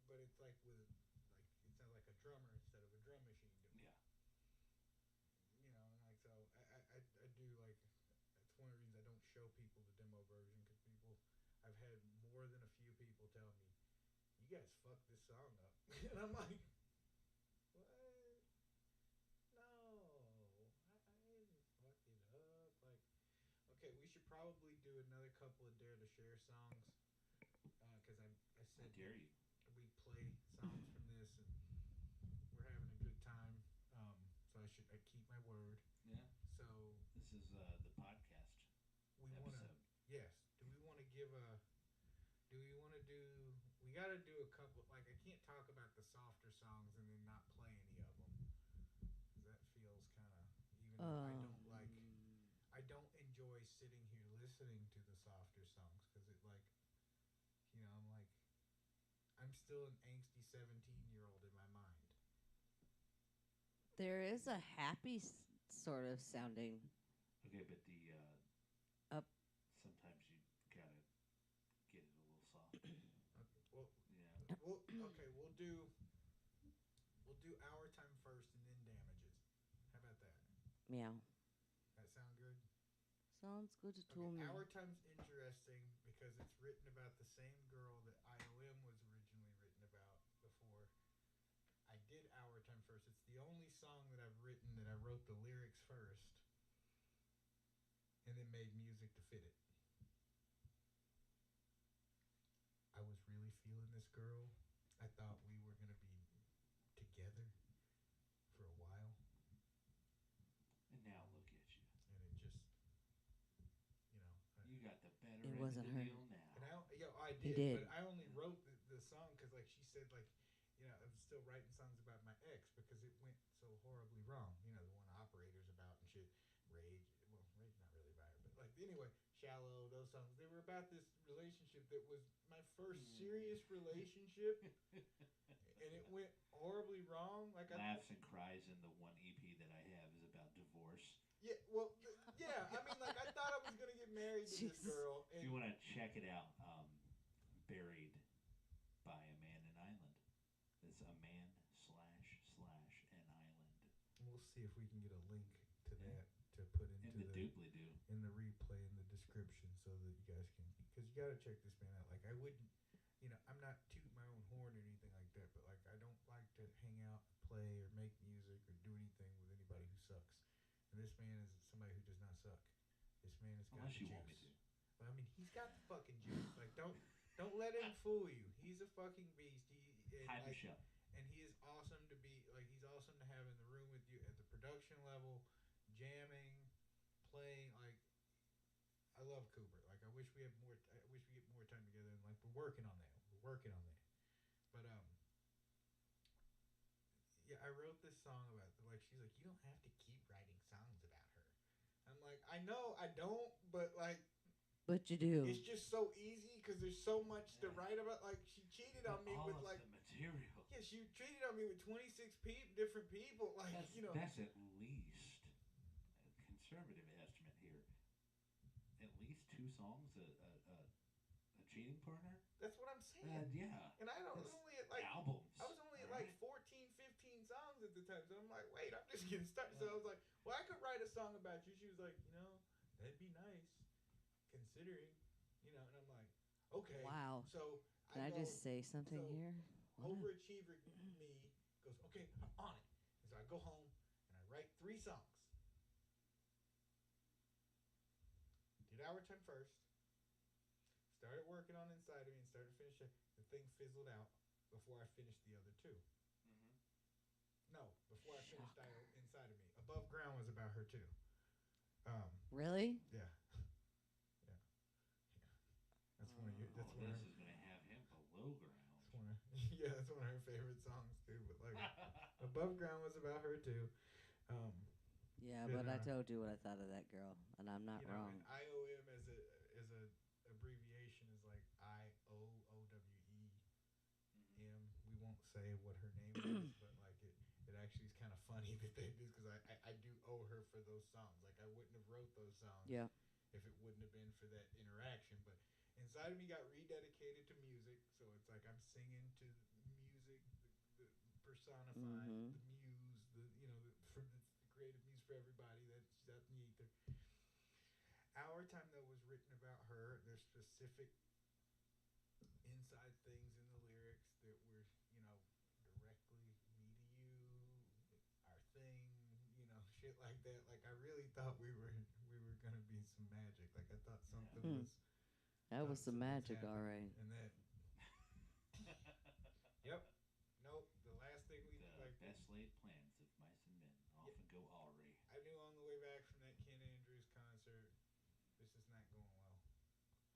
but it's like it sounds like a drummer instead of a drum machine doing it. Yeah. And like so, I do like. That's one of the reasons I don't show people the demo version because I've had more than a few people tell me, "You guys fucked this song up," and I'm like, "What? No, I didn't fuck it up. Like, okay, we should probably do another couple of Dare to Share songs because I said I dare you. we play songs from this and we're having a good time. So I keep my word. Yeah. So This is the podcast we want to. episode. Yes. Do we want to give a? Do we want to do? We got to do a couple. Like I can't talk about the softer songs and then not play any of them. That feels kind of. Even though I don't enjoy sitting here listening to the softer songs because it like, I'm like, I'm still an angsty 17-year-old in my mind. There is a happy sort of sounding. Okay, but the Up. sometimes you gotta get it a little soft. Okay, well, Yeah. we'll do Our Time first and then Damages. How about that? Meow. That sound good? Sounds good to Okay, me. Our Time's interesting because it's written about the same girl that IOM was originally written about before. I did Our Time first. It's the only song that I've written that I wrote the lyrics first and then made music to fit it. I was really feeling this girl. I thought we were going to be together for a while. And now look at you. And it just, You got the better It end wasn't of the her. deal now. And I He did, did. but I only wrote the song because, like, she said, like, I'm still writing songs about my ex because it went so horribly wrong. The one Operator's about and shit. Rage, well, Rage not really about her, but like anyway, Shallow, those songs. They were about this relationship that was my first serious relationship, and it went horribly wrong. this Jesus. girl. If And you want to check it out, Buried by a Man in Island. It's a man slash an island. we'll see if we can get a link to Yeah. that to put into In the the doobly doo. in the replay in the description so that you guys can, because you got to check this man out. Like I wouldn't, I'm not tooting my own horn or anything like that, but like I don't like to hang out, play, or make music or do anything with anybody who sucks. And this man is somebody who does not suck. This man has got Unless the you want me juice. to. But I mean, he's got the fucking juice. Like don't let him fool you. He's a fucking beast. Hide the Like, shell. and he is awesome to be like he's awesome to have in the room with you at the production level, jamming, playing. Like I love Cooper. Like I wish we had more. I wish we get more time together. And like we're working on that. We're working on that. But yeah, I wrote this song about like she's like you don't have to keep writing songs about her. I'm like I know I don't, but like But you do. it's just so easy because there's so much to Yeah. write about. Like she cheated on me All with of like. the material. Yeah, she cheated on me with 26 different people. Like, That's, that's at least a conservative estimate here. At least 2 songs, a cheating partner. that's what I'm saying. Yeah, And I don't that's only at like albums. I was only at like alright? 14, 15 songs at the time. So I'm like, wait, I'm just getting started. So I was like, well, I could write a song about you. She was like, that'd be nice, considering, and I'm like, okay. Wow. So Can I just say something so here? What? overachiever me goes, okay, I'm on it. And so I go home and I write 3 songs. Did Our Time first. Started working on Inside of Me and started to finish it. The thing fizzled out before I finished the other 2. Mhm. No, before I finished Shocker. Inside of Me. Above Ground was about her too. Really? Yeah. Yeah. That's one of your. That's one of This her. is gonna have him below ground. That's one of, yeah, that's one of her favorite songs too. But like, Above Ground was about her too. Yeah, Yeah, but I no. told you what I thought of that girl, and I'm not wrong. And IOM as a abbreviation is like IOOWEM. We won't say what her name is, but like it actually is kind of funny that they do because I do owe her for those songs. Like I wouldn't have wrote those songs Yeah. if it wouldn't have been for that interaction. But Inside of Me got rededicated to music, so it's like I'm singing to music, the personified, Mhm. the muse, for the creative muse for everybody that's out in the ether. Our Time though was written about her. There's specific inside things in the lyrics that were, directly me to you, our thing, shit like that. Like I really thought we were gonna be some magic. Like I thought something Hmm. was. That was some something's magic, all happening. right. And that. Yep. Nope. The last thing we The like. best laid plans of mice and men often go awry. I knew on the way back from that Ken Andrews concert, this is not going well.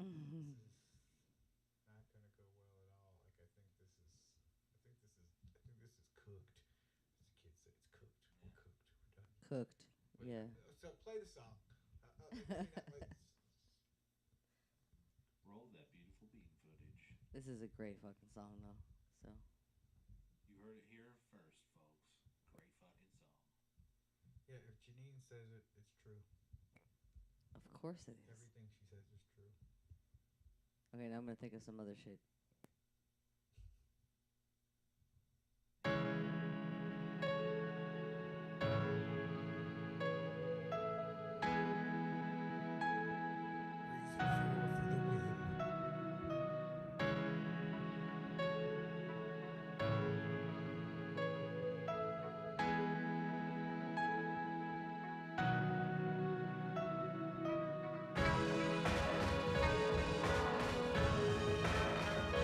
Mhm. This is not going to go well at all. Like I think this is cooked. As the kids say, it's cooked. We're cooked. We're done. Cooked. But, Yeah. So play the song. Like, Roll that beautiful bean footage. This is a great fucking song, though. So You heard it here first, folks. Great fucking song. yeah, if Janine says it, it's true. of course it is. Everything she says is true. Okay, now I'm gonna think of some other shit. Reason 4 for the win.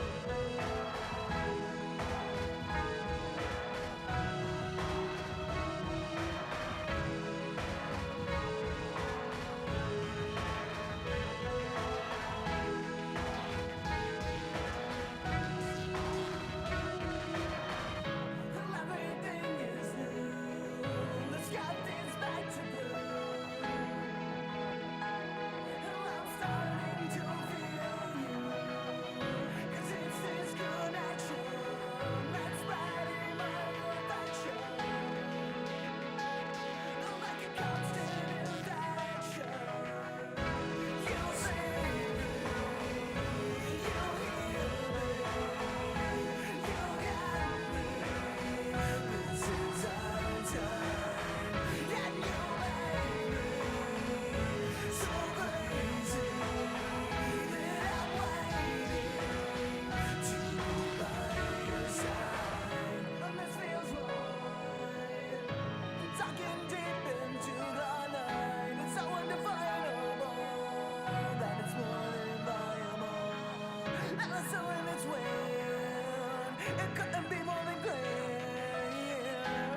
It couldn't be more than clear,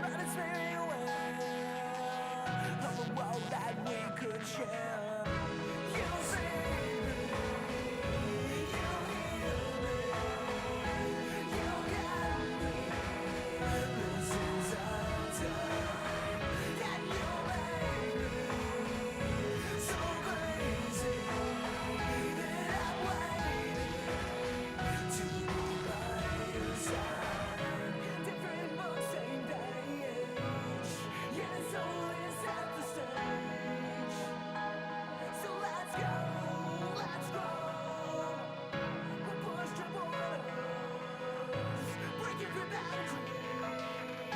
but it's very aware of the world that we could share. You see me, you hear me, you got me. This is our time, and you made me so crazy that I'm waiting to be by your side. Different books, same page. Yeah, it's always at the stage. So let's go, let's go. We'll push the borders, break every boundary. I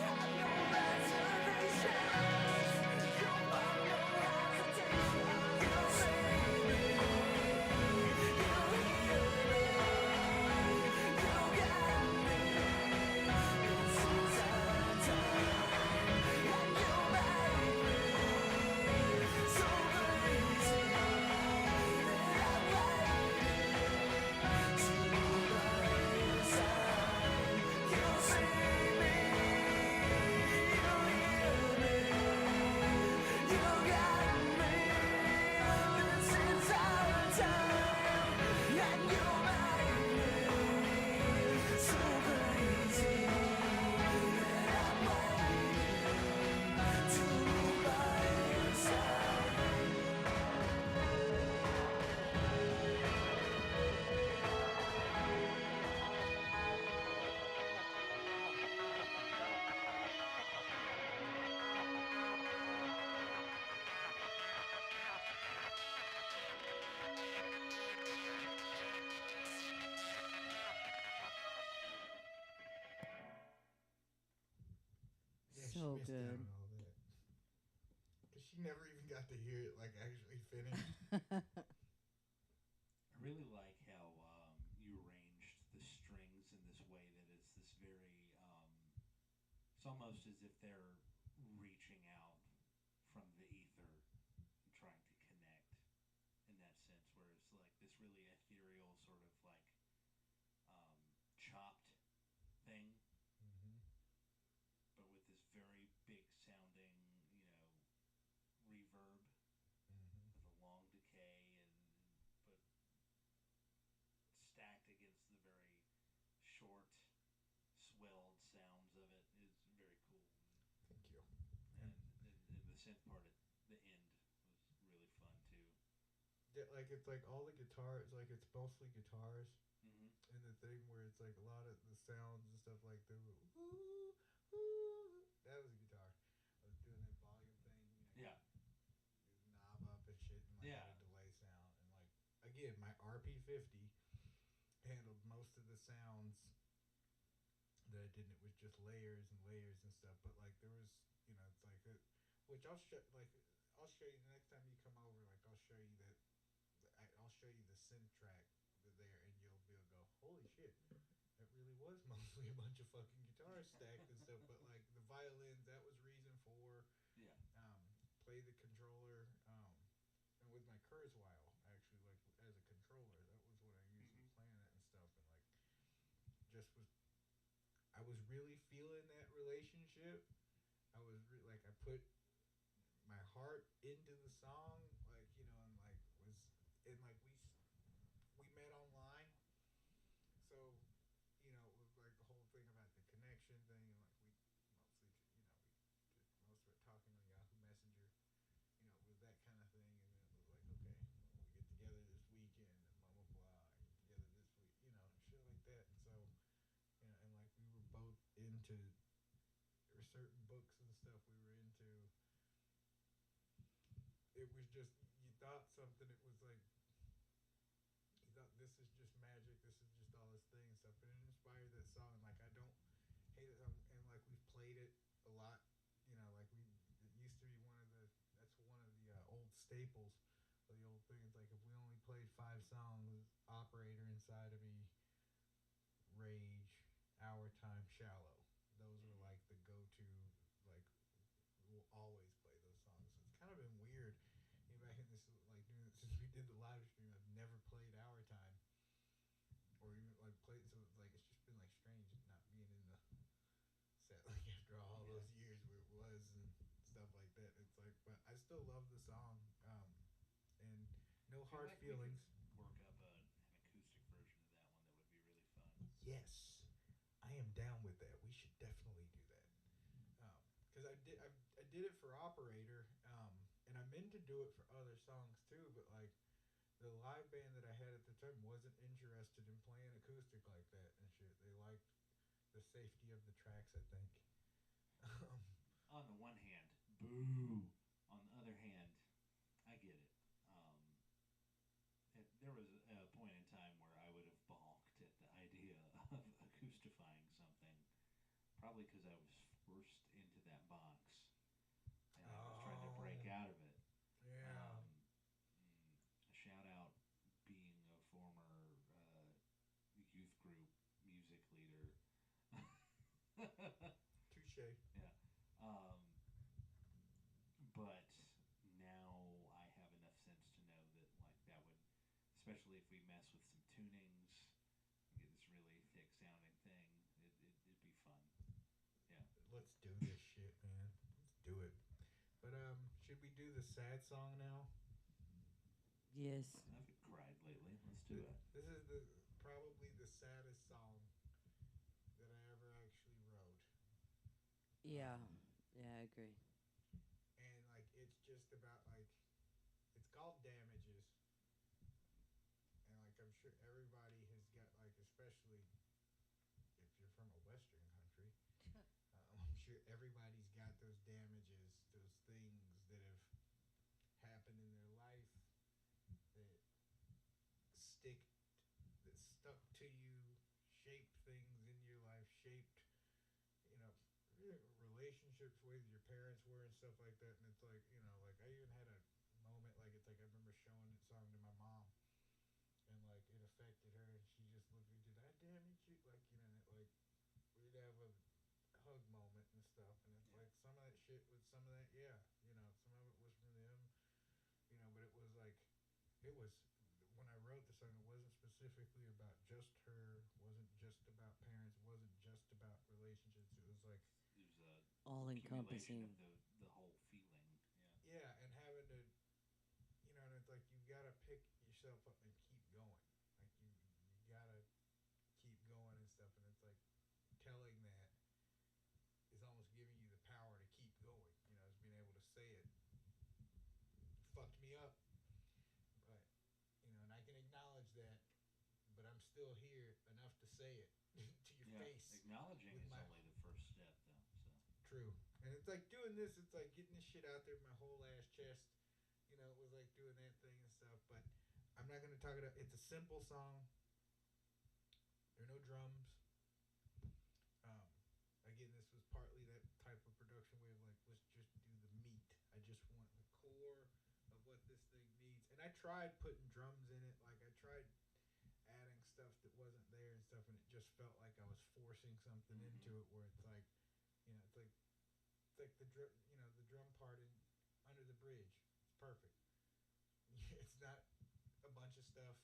have no reservations. You'll find no hesitation. You see me, you hear me, you got me. This is our time, and you make me so crazy that I'm waiting to be by your side. You see me, you hear me, you got me. This is our time, and you make me so crazy that I'm waiting to be by your side. Yeah, she So missed good. out on all that. Cause she never even got to hear it like actually finish. I really like how you arranged the strings in this way that it's this very, it's almost as if they're reaching out from the ether and trying to connect in that sense, where it's like this really ethereal sort of like chopped thing, Mm-hmm. but with this very big sounding, reverb Mm-hmm. with a long decay but stacked against the very short, swelled sounds of it is very cool. Thank you. And the synth part at the end was really fun too. Yeah, like it's like all the guitars, like it's mostly guitars, Mm-hmm. and the thing where it's like a lot of the sounds and stuff like the woo, woo, that was a guitar. I was doing that volume thing, Yeah. do the knob up and shit, and like Yeah. had a delay sound, and like again, my RP50 handled most of the sounds that I didn't. It was just layers and layers and stuff. But like there was, it's like which I'll show. Like I'll show you the next time you come over. Like I'll show you that. I'll show you the synth track there, and you'll be able to go, holy shit. That really was mostly a bunch of fucking guitars stacked and stuff. But like the violins, that was reason for. Yeah. Play the controller. And with my Kurzweil, actually, like as a controller, that was what I used Mhm. in playing it and stuff. And like just was. I was really feeling that relationship. I was like I put my heart into the song, like and like was and like we met online, so it was like the whole thing about the connection thing, and like we mostly did most of it talking on Yahoo Messenger, with that kind of thing, and then it was like okay, well, we get together this weekend and blah blah blah, get together this week, shit like that, and so and like we were both into or certain books and stuff we were into. It was just you thought something. It was like you thought this is just magic. This is just all this thing and stuff. And it inspired that song. And like I don't hate it. And like we've played it a lot. Like it used to be one of the old staples of the old thing. It's like if we only played 5 songs, Operator inside of me, Rage, Our Time, Shallow. Those were like the go-to. Like we'll always play those songs. So it's kind of been weird. Back in this, like doing it since we did the live stream, I've never played Our Time, or even like played. So it's like it's just been like strange still love the song, and no I feel hard like we could feelings. work up an acoustic version of that one that would be really fun. Yes, I am down with that. We should definitely do that. Because I did it for Operator, and I meant to do it for other songs too, but like the live band that I had at the time wasn't interested in playing acoustic like that and shit. They liked the safety of the tracks, I think. Um, On the one hand, boo. On the other hand, I get it. There was a point in time where I would have balked at the idea of acoustifying something, probably because I was forced into that box and I was trying to break Oh. out of it. yeah. Shout out being a former youth group music leader. Touche. Yeah. Um, but now I have enough sense to know that like that would, especially if we mess with some tunings, and get this really thick sounding thing, it'd be fun. Yeah. Let's do this shit, man. Let's do it. But should we do the sad song now? Yes. I've cried lately. Let's do it. This is probably the saddest song that I ever actually wrote. Yeah. Yeah, I agree. And like it's just about like it's called Damages. And like I'm sure everybody has got like, especially if you're from a western country, I'm sure everybody's got those damages, those things that have happened in their life that stick that stuck to you, shaped things in your life, shaped, you know, relationships with your parents were and stuff like that. And it's like, you know, like I even had a moment like it's like I remember showing that song to my mom, and like it affected her, and she just looked at me, did I damage you? Like, you know, like we'd have a hug moment and stuff, and it's Yeah. like some of that shit was some of that, yeah, you know, some of it was from them, you know, but it was like it was when I wrote the song, it wasn't specifically about just her, wasn't just about parents, wasn't just about relationships. It was like There's a All accumulation encompassing. of the whole feeling. Yeah. yeah, and having to, you know, and it's like you gotta pick yourself up and keep going. Like you gotta keep going and stuff, and it's like telling that is almost giving you the power to keep going. You know, is being able to say it. Fucked me up, but you know, and I can acknowledge that, but I'm still here enough to say it to your Yeah. face. Acknowledging with is my- only the first step, though. So. True. And it's like doing this, it's like getting this shit out there with my whole ass chest. You know, it was like doing that thing and stuff. But I'm not going to talk about it's a simple song. There are no drums. Again, this was partly that type of production way of like, let's just do the meat. I just want the core of what this thing needs. And I tried putting drums in it. Like, I tried adding stuff that wasn't there and stuff, and it just felt like I was forcing something Mhm. into it where it's like, you know, it's like the drum, you know, the drum part in Under the Bridge. It's perfect. It's not a bunch of stuff.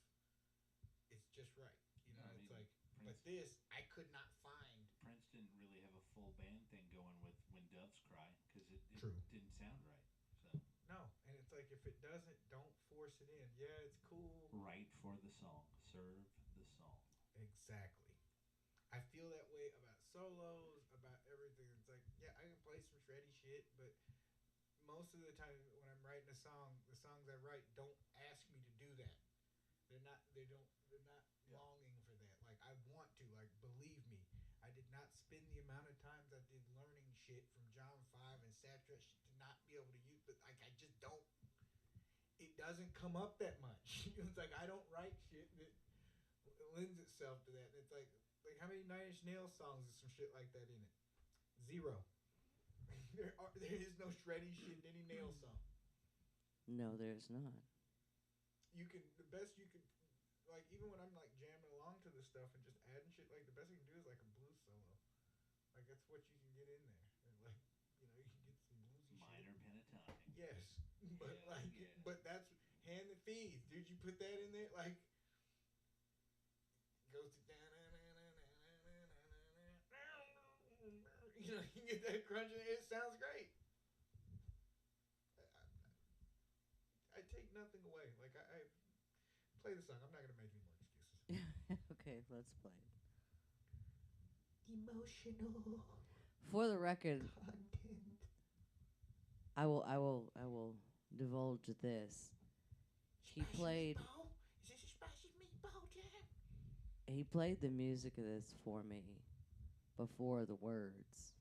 It's just right. You know, I it's mean, like, but Prince, this I could not find. Prince didn't really have a full band thing going with When Doves Cry because it True. didn't sound right. So No, and it's like if it doesn't, don't force it in. Yeah, it's cool. write for the song, serve the song. Exactly. I feel that way about solos, about everything. It's like, yeah, I can play some shreddy shit, but most of the time when I'm writing a song, the songs I write don't ask me to do that. They're not. They don't. They're not Yeah. longing for that. Like I want to. Like believe me, I did not spend the amount of times I did learning shit from John 5 and Satchel shit to not be able to use. But like I just don't. It doesn't come up that much. It's like I don't write shit that lends itself to that. And it's like how many Nine Inch Nails songs is some shit like that in it? Zero. There is no shreddy shit in any Nail song. No, there's not. You can the best you can like even when I'm like jamming along to the stuff and just adding shit, like the best I can do is like a blues solo. Like that's what you can get in there. And like you know, you can get some bluesy Minor shit. pentatonic. Yes. But Hell like yeah. but that's hand that feeds. Dude, you put that in there like goes to you know, you get that crunching, it sounds great. nothing away. Like I play the song. I'm not gonna make any more excuses. Okay, let's play it. Emotional For the record, content. I will divulge this. He Spicy played meatball? Is this a spicy meatball jam? he played the music of this for me before the words.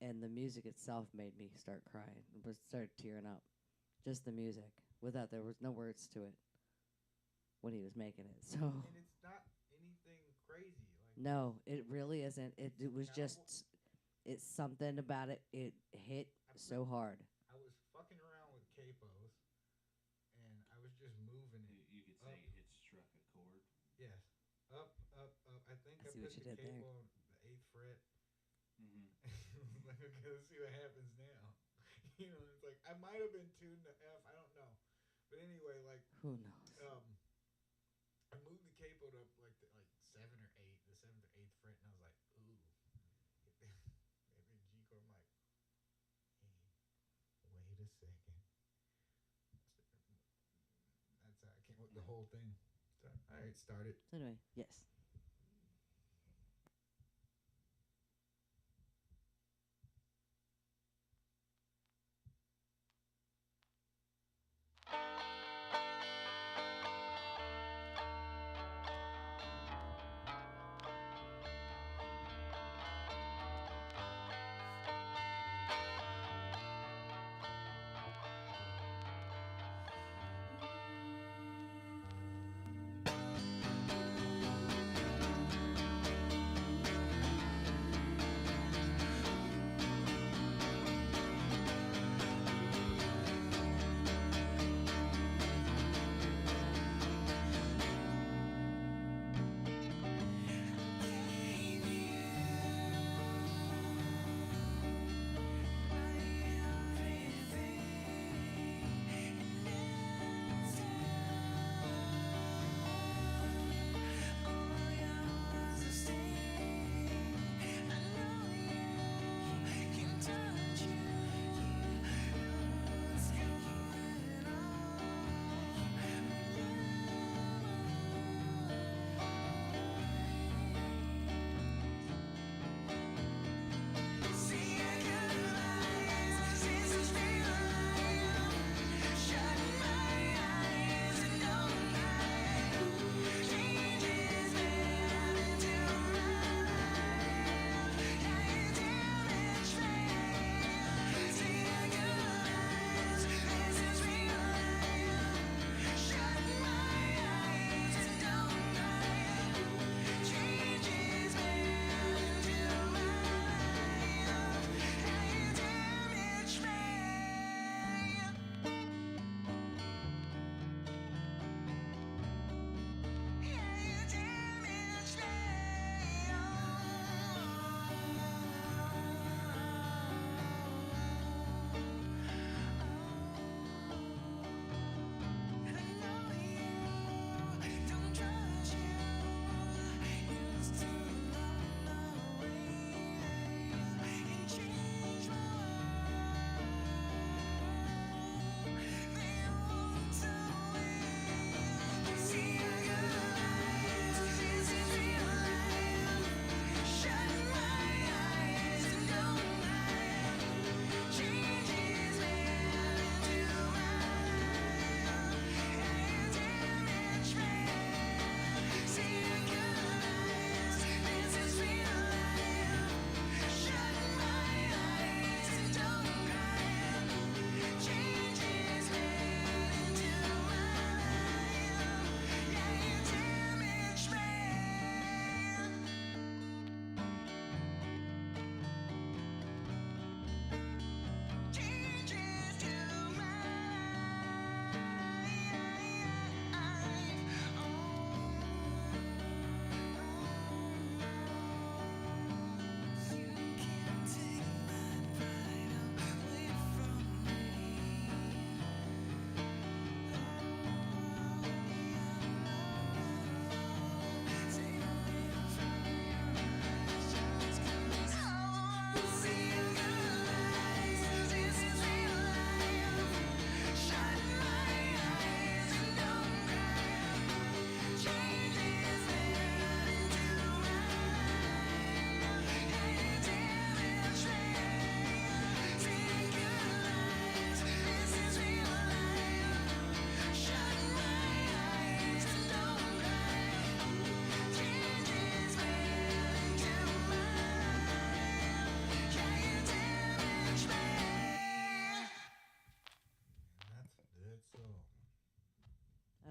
And the music itself made me start crying, but start tearing up. Just the music, without there was no words to it when he was making it. So And it's not anything crazy. Like no, it really isn't. It was Cowboy- just it's something about it. It hit so hard. I was fucking around with capos, and I was just moving it. You could say it struck a chord. Yes, up, up, up. I think I I see put what you the did there. capo on the 8th fret. Mm-hmm. Like, okay, let's see what happens now. You know, it's like I might have been tuned to F. I don't know, but anyway, like Who knows? I moved the capo to like 7 or 8, the 7th or 8th fret, and I was like, ooh. And then G chord, I'm like, hey, wait a second. That's how I came up with the whole thing. So, all right, start it. So anyway, yes. Thank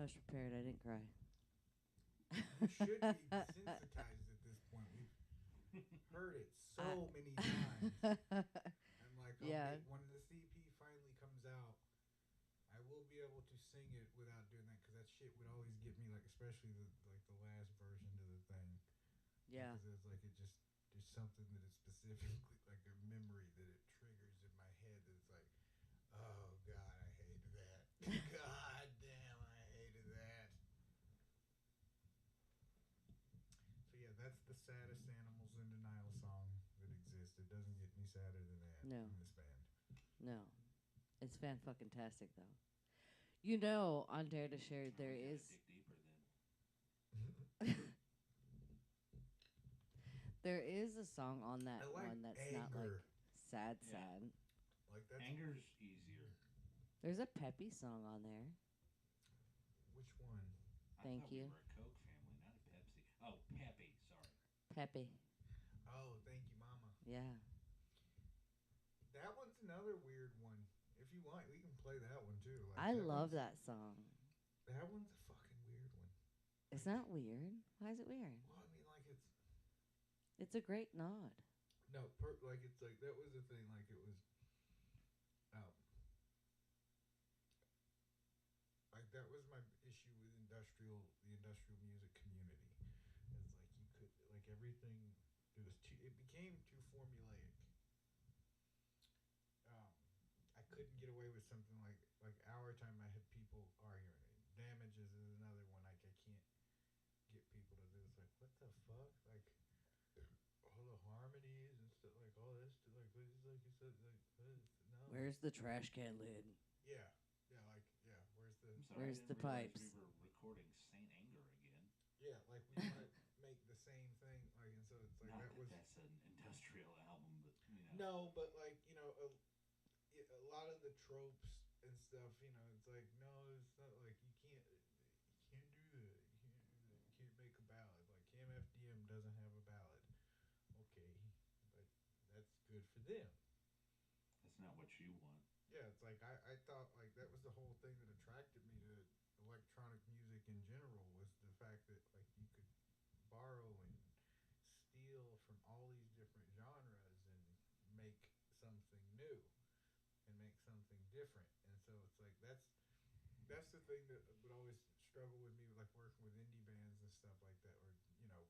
much prepared. I didn't cry. You should be desensitized at this point. We've heard it so many times. I'm like, Yeah. when the CP finally comes out, I will be able to sing it without doing that because that shit would always get me, like, especially the last version to the thing. Yeah. Because it's like there's something that is specifically like a memory that it triggers in my head that it's like, oh god, I hated that. God damn, I hated that. So yeah, that's the saddest Animals in Denial song that exists. It doesn't get any sadder than that No. in this band. No. It's fan-fucking-tastic, though. You know, on Dare to Share, there We gotta is dig deeper then. there is a song on that I like one that's not like Anger. sad, Yeah. sad. Like that's Anger's easier. There's a peppy song on there. which one? I Thank thought you. We were a Coke family, not a Pepsi. Oh, Peppy. Sorry. Peppy. Oh, thank you, Mama. Yeah. That one's another weird one. If you want, we can play that one too. Like, I love one's- that song. That one's a fucking weird one. It's not weird. Why is it weird? Well, I mean, like It's a great nod. no, like it's like that was the thing. Like it was, like that was my issue with the industrial music community. It's like you could like everything. It became too formulaic. I couldn't get away with something like Our Time. I had people arguing. Damages is another one. Like I can't get people to do. It's like what the fuck? Like all the harmonies and stuff. Like all this. Like what is like you said. Like no. Where's the trash can lid? Yeah. Yeah. Like yeah. Where's the I'm sorry, Where's I the didn't realize pipes? We were recording Saint Anger again. yeah? Like we want to make the same thing. Like and so it's like Not that was. that's an industrial album, but you know. No, but like a lot of the tropes and stuff, it's like no, it's not like you can't do that. You can't do that. You can't make a ballad. Like KMFDM doesn't have a ballad. Okay, but that's good for them. That's not what you want. Yeah, it's like I thought like that was the whole thing that attracted me to electronic music in general was the fact that like you could borrow and steal from all these different genres and make something new and make something different. And so it's like that's the thing that would always struggle with me, like working with indie bands and stuff like that, or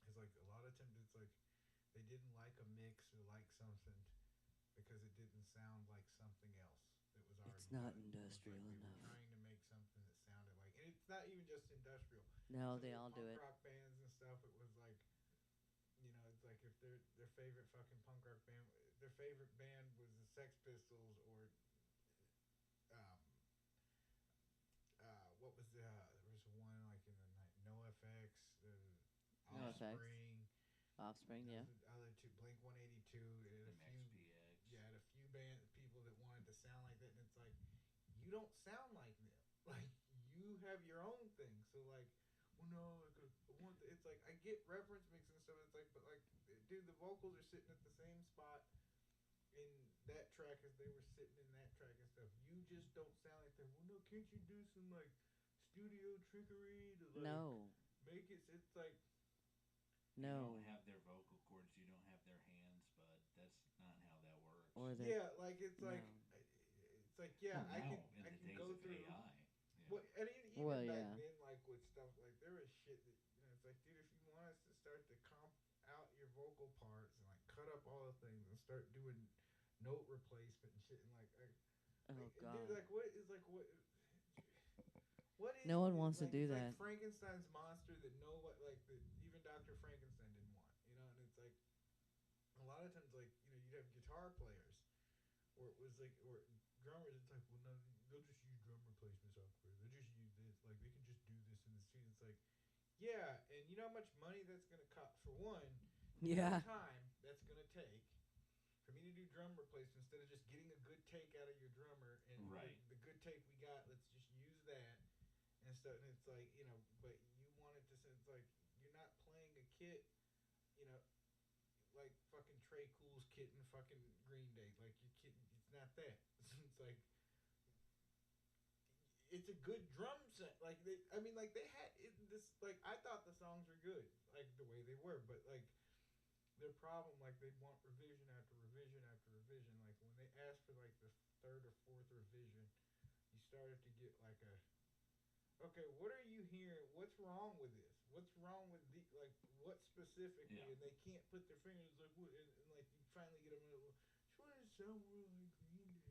it's like a lot of times it's like they didn't like a mix or like something because it didn't sound like something else that was already. It's not done. industrial It was like enough. They were trying to make something that sounded like, and it's not even just industrial. No, Some they of the all do punk it. rock bands and stuff. It was like, it's like if their favorite fucking punk rock band, their favorite band was the Sex Pistols or, what was there was one like in the night, NoFX, NoFX. Offspring. Offspring, yeah. The other two, Blink 182, and The a few. XPX. Yeah, and a few people that wanted to sound like that, and it's like, you don't sound like them. Like you have your own thing. So like, well, no, I want. It's like I get reference mix and stuff. It's like, but like, dude, the vocals are sitting at the same spot in that track as they were sitting in that track and stuff. You just don't sound like them. Well, no, can't you do some like studio trickery to like No. make it? It's like. You No. don't have their vocal cords. You don't have their hands, but that's not how that works. Or they Yeah, like it's like No. it's like yeah, Well, I now, can in the days go of through. AI. Well, and even Well, back yeah. then, like with stuff like there was shit that it's like, dude, if you want us to start to comp out your vocal parts and like cut up all the things and start doing note replacement and shit and like, Oh like god. dude, like what is like what is No one it? wants to Like, do it's that. Like Frankenstein's monster that that even Dr. Frankenstein didn't want, and it's like a lot of times like you'd have guitar players or it was like or drummers. It's like well no, they'll just use drum replacement software. They'll just use this. Like they can just do this in the studio. It's like yeah, and you know how much money that's gonna cost for one. Yeah. Time that's gonna take for me to do drum replacement instead of just getting a good take out of your drummer and Right. the good take we got. Let's just use that and stuff. And it's like but you wanted to. It's like you're not playing a kit. Like fucking Trey Cool's kit in fucking Green Day. Like you're kidding. It's not that. It's like it's a good drum set. Like I mean, like they had this. Like I thought the songs were good, like the way they were, but like their problem, like they want revision after revision after revision. Like when they asked for like the third or fourth revision, you started to get like a okay, what are you hearing? What's wrong with this? What's wrong with the like what specifically? Yeah. And they can't put their fingers like what, and like you finally get them. Just want to sound more like Green Day.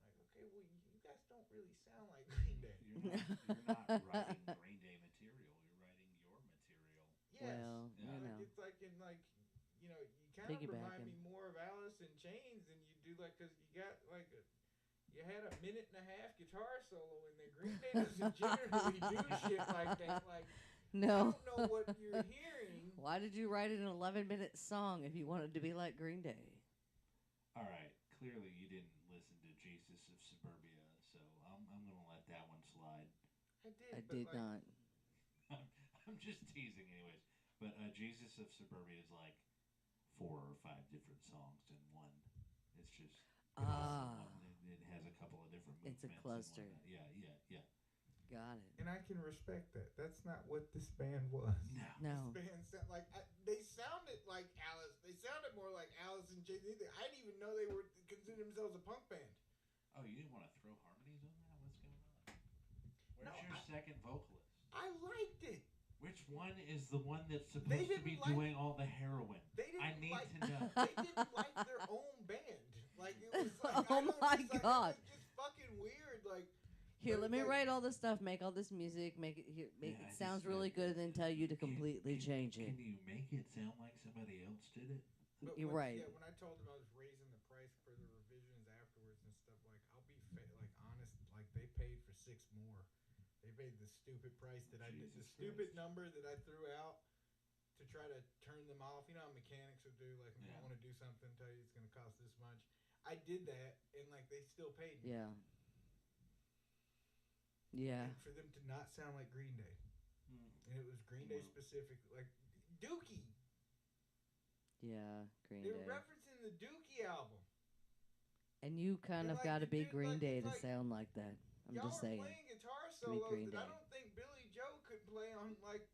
Like okay, well you guys don't really sound like Green Day. You're not writing Green Day material. You're writing your material. Yes. Well, Yeah. you Like know. it's like in like you know you kind of remind Piggybacking. me more of Alice in Chains than you do like because you got like a. You had a minute and a half guitar solo in there. Green Day doesn't generally do shit like that. Like No. I don't know what you're hearing. Why did you write an 11-minute song if you wanted to be like Green Day? All right. Clearly, you didn't listen to Jesus of Suburbia, so I'm going to let that one slide. I did. I but did like, not. I'm just teasing, anyways. But Jesus of Suburbia is like 4 or 5 different songs in one. It's just it has a couple of different movements. It's a cluster. And whatnot. Yeah. Got it. And I can respect that. That's not what this band was. No. This band like they sounded like Alice. They sounded more like Alice and Jay. I didn't even know they were considered themselves a punk band. Oh, you didn't want to throw harmonies on that? What's going on? Where's No, your second vocalist? I liked it. Which one is the one that's supposed They to be didn't like- doing all the heroin? They didn't I need like, to know. They didn't like their own band. Like it was like Oh I don't my just, like, God. It was just fucking weird. Like Here, but let me like- write all this stuff, make all this music, make it here, make Yeah, it I sounds just- really good, and then tell you to completely change it. Can you make it sound like somebody else did it? But You're when, right. Yeah, when I told them I was raising the price for the revisions afterwards and stuff, like I'll be like honest, like they paid for 6 more. They paid the stupid price that I did, the Jesus stupid Christ. number that I threw out to try to turn them off. You know how mechanics would do, like if Yeah. you want to do something, tell you it's going to cost this much. I did that, and like they still paid me. Yeah. Yeah. And for them to not sound like Green Day, and it was Green Day Wow. specific, like Dookie. Yeah. Green They Day. were referencing the Dookie album. And you kind And, of like, got to the be dude, Green like, Day it's to like, sound like that. I'm Y'all just were saying. playing guitar Be solos Green that I Day. don't think Billy Joe could play on. Like,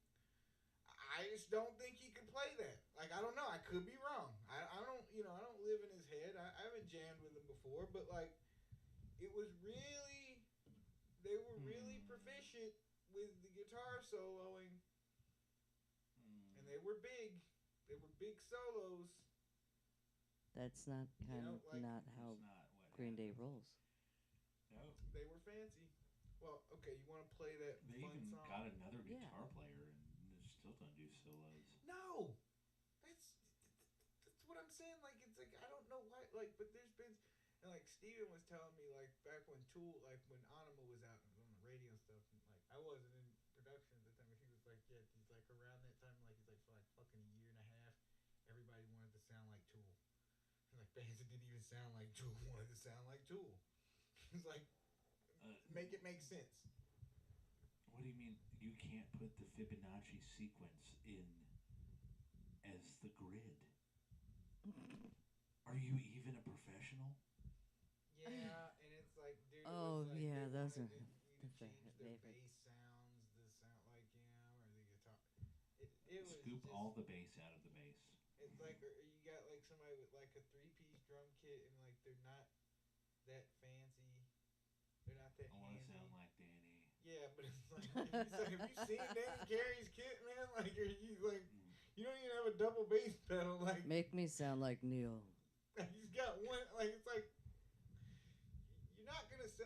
I just don't think he could play that. Like, I don't know. I could be wrong. I don't. You know, I don't live in his head. I haven't jammed with him before, but like, it was really. They were really proficient with the guitar soloing, and they were big. They were big solos. That's not kind know, of like, not That's how not what Green Day happened. rolls. No. They were fancy. Well, okay. You want to play that They fun even song? got another Yeah. guitar player and still don't do solos. No, that's what I'm saying. Like it's like I don't know why. Like, but there's been and like Steven was telling me like back when Tool, like when Anima was out and was on the radio and stuff. And, like I wasn't in production at the time. But he was like, yeah, he's like around that time. Like he's like for like fucking a year and a half, everybody wanted to sound like Tool. And, like bands that didn't even sound like Tool wanted to sound like Tool. It's like make it make sense. What do you mean you can't put the Fibonacci sequence in as the grid? Are you even a professional? Yeah, and it's like, dude. Oh, it was like yeah, they those wanted are you to the change fa- their favorite. bass sounds, the sound like or the guitar. It was Scoop just, all the bass out of the bass. It's like or you got like somebody with like a 3-piece drum kit, and like they're not that fancy. They're not that I want to handy. sound like Danny. Yeah, but it's like, have you seen Danny Carey's kit, man? Like, are you like, you don't even have a double bass pedal. Like, Make me sound like Neil. he's got one. Like, it's like you're not gonna say.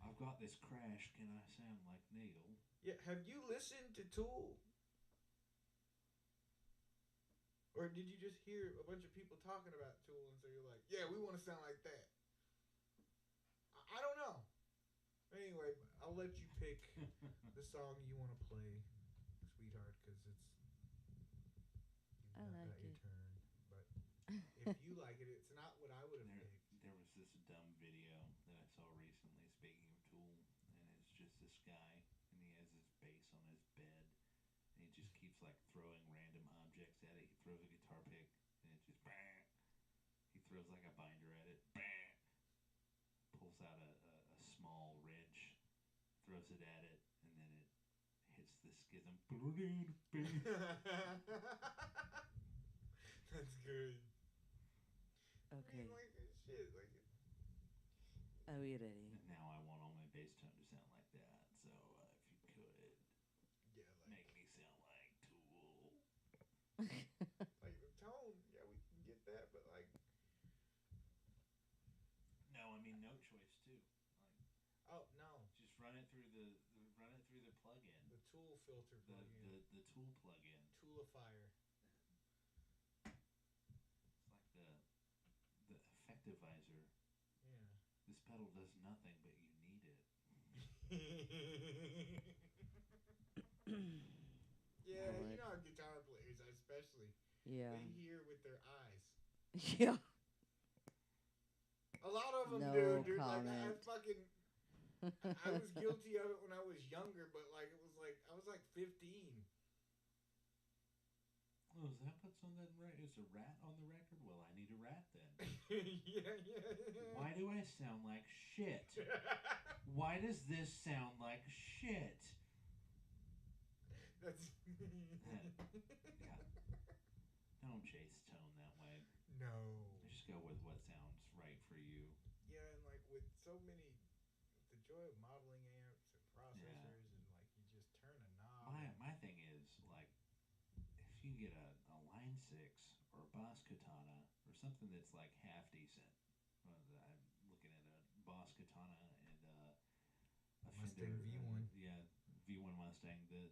I've got this crash. Can I sound like Neil? Yeah, have you listened to Tool? Or did you just hear a bunch of people talking about Tool and so you're like, yeah, we want to sound like that? I don't know. Anyway, I'll let you pick the song you want to play, sweetheart, because I you've not like got your it. turn. But if you like it, it's not what I would have picked. There was this dumb video that I saw recently, speaking of Tool, and it's just this guy, and he has his bass on his bed, and he just keeps like throwing random objects at it. He throws a guitar pick, and it just bah. He throws like a binder at it, bah. Pulls out a small wrench, throws it at it, and then it hits the schism. That's good. I Okay. mean, like shit, like Are we ready? And now I want all my bass tone to sound like that. So if you could yeah, make me sound like Tool. like the tone. Yeah, we can get that, but like, No, I mean note choice too. oh no, Just run it through the plug-in. the Tool filter The plug-in, the Tool plug-in. Toolifier. It's like the effectivizer. Yeah. This pedal does nothing, but you need it. Yeah, you Lord. know how guitar players, especially, Yeah. they hear with their eyes. Yeah. A lot of them No do, dude. Like comment. I was guilty of it when I was younger, but like it was like I was like 15. Oh, is that what's on that record? Is a rat on the record? Well, I need a rat then. yeah. Why do I sound like shit? Why does this sound like shit? That's Yeah. Don't chase tone that way. no. Just go with what sounds right for you. Yeah, and like with so many, the joy of modeling amps and processors, and like you just turn a knob. My thing is like, if you get a Line 6 or a Boss Katana or something that's like half decent. I'm looking at a Boss Katana and a Mustang Fender, V1. Yeah, V1 Mustang. The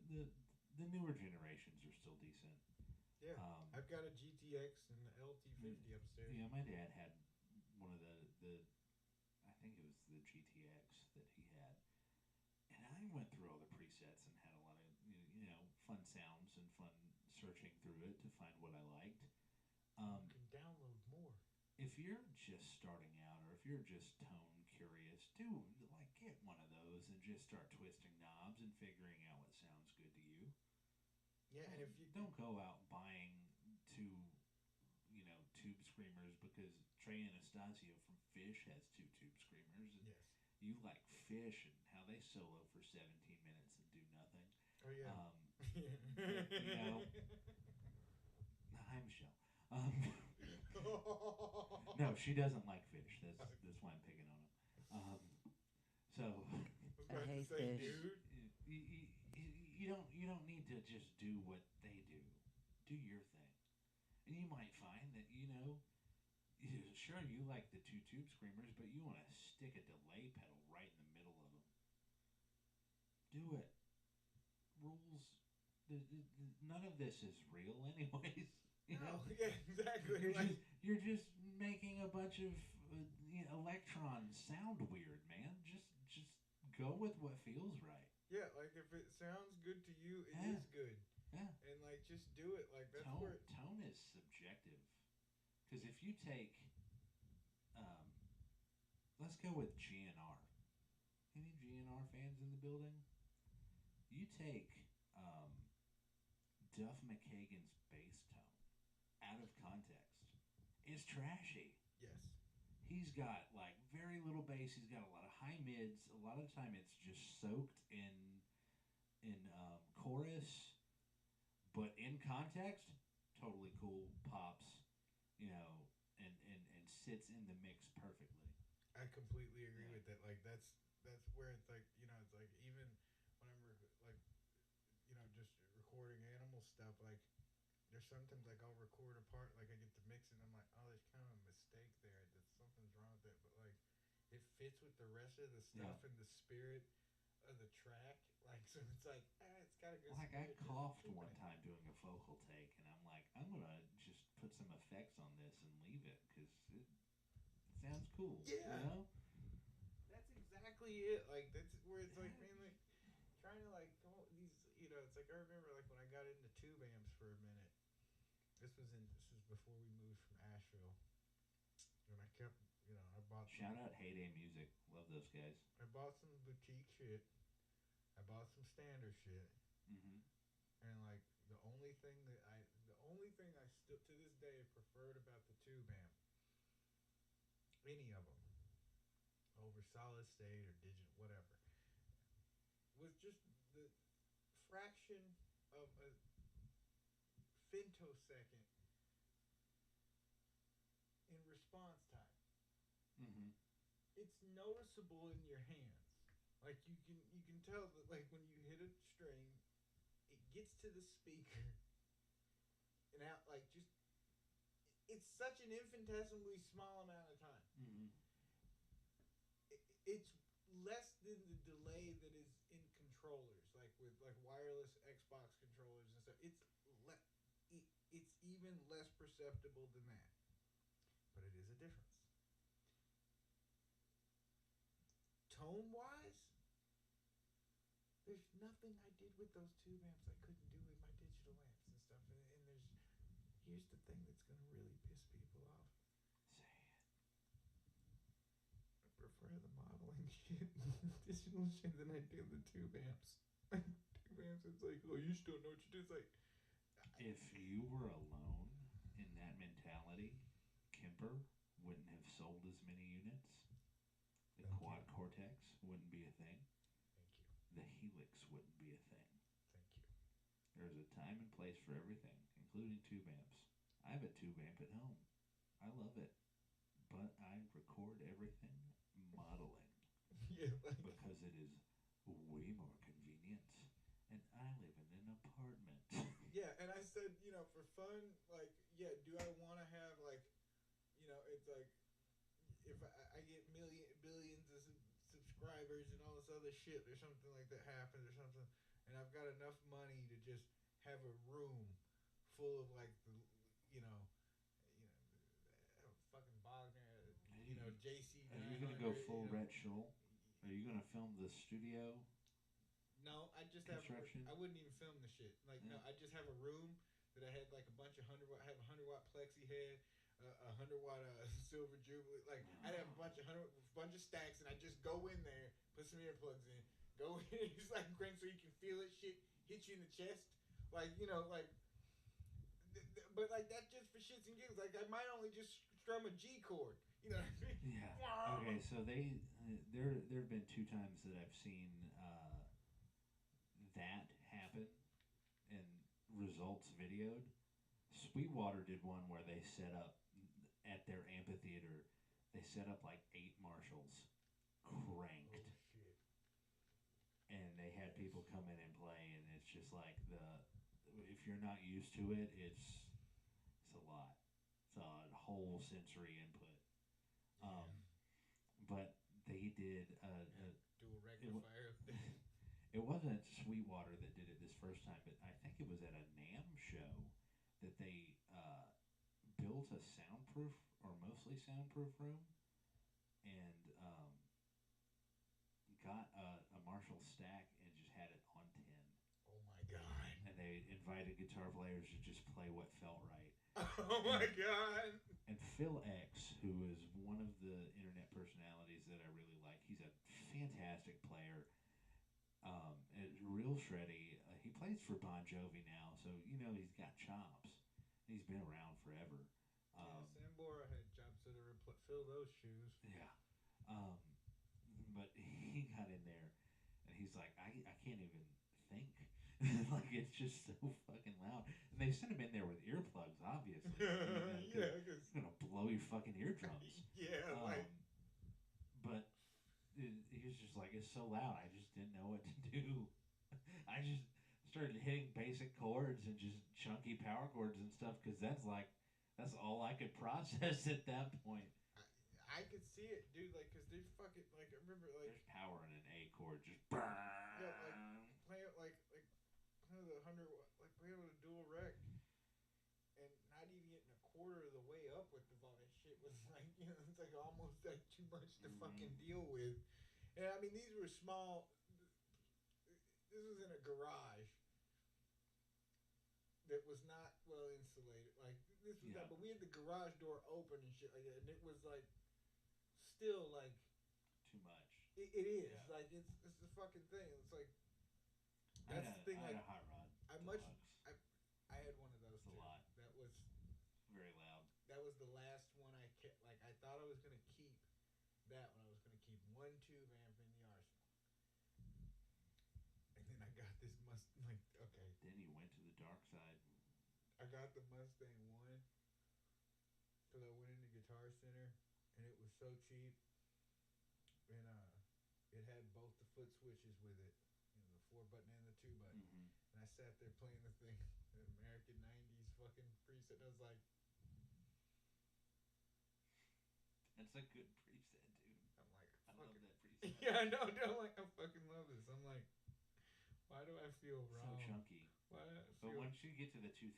newer generations are still decent. Yeah, I've got a GTX and the LT50 upstairs. Yeah, my dad had one of the I think it was the GTX that he had, and I went through all the presets and had a lot of fun sounds and fun searching through it to find what I liked. You can download more. If you're just starting out, or if you're just tone curious, get one of those and just start twisting knobs and figuring out what sounds good to you. Yeah, and if you Don't go out buying two, tube screamers because Trey Anastasio from Fish has two tube screamers, and yes. you like Fish and how they solo for 17 minutes and do nothing. Oh yeah. Hi, Michelle. No, she doesn't like Fish. That's why I'm picking on him. So I hate Fish. dude. you don't need to just do what they do. Do your thing, and you might find that sure you like the two tube screamers, but you want to stick a delay pedal right in the middle of them. Do it. Rules. None of this is real, anyways. No, yeah, exactly. You're just making a bunch of electrons sound weird, man. Just go with what feels right. Yeah, like if it sounds good to you, it is good. Yeah. And like just do it. Like that's where Tone is subjective. Because if you take, let's go with GNR. Any GNR fans in the building? You take Duff McKagan's bass tone out of context. It's trashy. yes. He's got like very little bass. He's got a lot of high mids. A lot of the time, it's just soaked in chorus, but in context, totally cool. Pops, and sits in the mix perfectly. I completely agree with that. Like that's where it's like it's like even when I'm just recording animal stuff, like there's sometimes like I'll record a part, like I get to mix it and I'm like, oh, there's kind of a mistake there, that something's wrong with it, but like it fits with the rest of the stuff and the spirit of the track, like so it's like it's got a good Like I spirit, coughed just one keep it. time doing a vocal take, and I'm like, I'm gonna just put some effects on this and leave it because it sounds cool. Yeah. That's exactly it. Like that's where it's like mainly trying to like come up with these. It's like I remember like when I got into tube amps for a minute. This was before we moved from Asheville, and I kept I bought Shout out Heyday Music, love those guys. I bought some boutique shit. I bought some standard shit, Mm-hmm. and like the only thing I still to this day preferred about the tube amp, any of them, over solid state or digital, whatever, was just the fraction of a femtosecond in response time. Mm-hmm. It's noticeable in your hands. Like you can tell that like when you hit a string, it gets to the speaker and out like just it's such an infinitesimally small amount of time. Mm-hmm. It's less than the delay that is in controllers, like with like wireless Xbox controllers and stuff. It's even less perceptible than that, but it is a difference. Tone wise, there's nothing I did with those tube amps I couldn't do with my digital amps and stuff. And there's here's the thing that's gonna really piss people off. Say it. I prefer the modeling shit, digital shit than I do the tube amps. Tube amps, it's like, oh, you still know what you do. It's like, If you were alone in that mentality, Kemper wouldn't have sold as many units. The Thank Quad you. Cortex wouldn't be a thing. thank you, The Helix wouldn't be a thing. thank you. There's a time and place for everything, including tube amps. I have a tube amp at home. I love it. But I record everything modeling Yeah, like, because it is way more convenient. And I live in an apartment. yeah, and I said, you know, for fun, like, yeah, do I want to have, like, you know, it's like, if I get billions of subscribers and all this other shit or something like that happens or something, and I've got enough money to just have a room full of, like, the, you know, fucking Wagner, you know, JC. Are you going to go full Rhett Shull? Are you going to film the studio? No, I just have. Construction? I wouldn't even film the shit. Like, no, I just have a room that I had like a bunch of 100 watt. I have a 100 watt plexi head, a 100 watt silver jubilee. Like, I'd have a bunch of stacks, and I just go in there, put some earplugs in, go in, it's like crank so you can feel it. Shit hit you in the chest, like, you know, like. But like that just for shits and giggles. Like, I might only just strum a G chord. You know what I mean? Yeah. Okay, so there have been 2 times that I've seen that happen and results videoed. Sweetwater did one where they set up at their amphitheater. They set up like 8 Marshalls cranked, Oh, shit. and they had people come in and play, and it's just like if you're not used to it, it's a lot. It's a whole sensory input. But they did Dual rectifier. it wasn't Sweetwater that did it this first time, but I think it was at a NAMM show that they built a soundproof or mostly soundproof room and got a Marshall stack and just had it on 10. Oh my god. And they invited guitar players to just play what felt right. Oh my god. And Phil X, who is one of the internet personalities that I really like, he's a fantastic player. And real shreddy. He plays for Bon Jovi now, so you know he's got chops. He's been around forever. Sambora had chops that are fill those shoes. Yeah. But he got in there, and he's like, I can't even think. Like, it's just so fucking loud. And they sent him in there with earplugs, obviously. Yeah, because it's gonna blow your fucking eardrums. yeah, like But he was just like, it's so loud, I just didn't know what to do. I just started hitting basic chords and just chunky power chords and stuff, because that's all I could process at that point. I could see it, dude. Like, cause there's fucking like I remember like There's power in an A chord, just yeah, play it like play with 100 like play with a dual rec, and not even getting a quarter of the way up with the volume. Shit was like, you know, it's like almost like too much to fucking deal with. And I mean, these were small. This was in a garage that was not well insulated. Like, this was that, but we had the garage door open and shit like that, and it was like still like too much. it is Yeah. like it's the fucking thing. It's like I that's had the thing. I had Like, a hot rod. I much Deluxe. I had one of those It's a too. lot. That was Very loud. the last one I kept. Like, I thought I was gonna keep that one. I was gonna keep one tube amp in the arsenal. Okay. Then he went to the dark side. I got the Mustang 1 because I went into Guitar Center and it was so cheap. And it had both the foot switches with it, the 4-button and the 2-button. Mm-hmm. And I sat there playing the thing, the American 90s fucking preset. And I was like, That's a good preset, dude. I'm like, I love fucking, that preset. yeah, I know, I'm like, I fucking love this. I'm like, why do I feel So wrong? chunky. Why do I But feel once you get to the 2000s,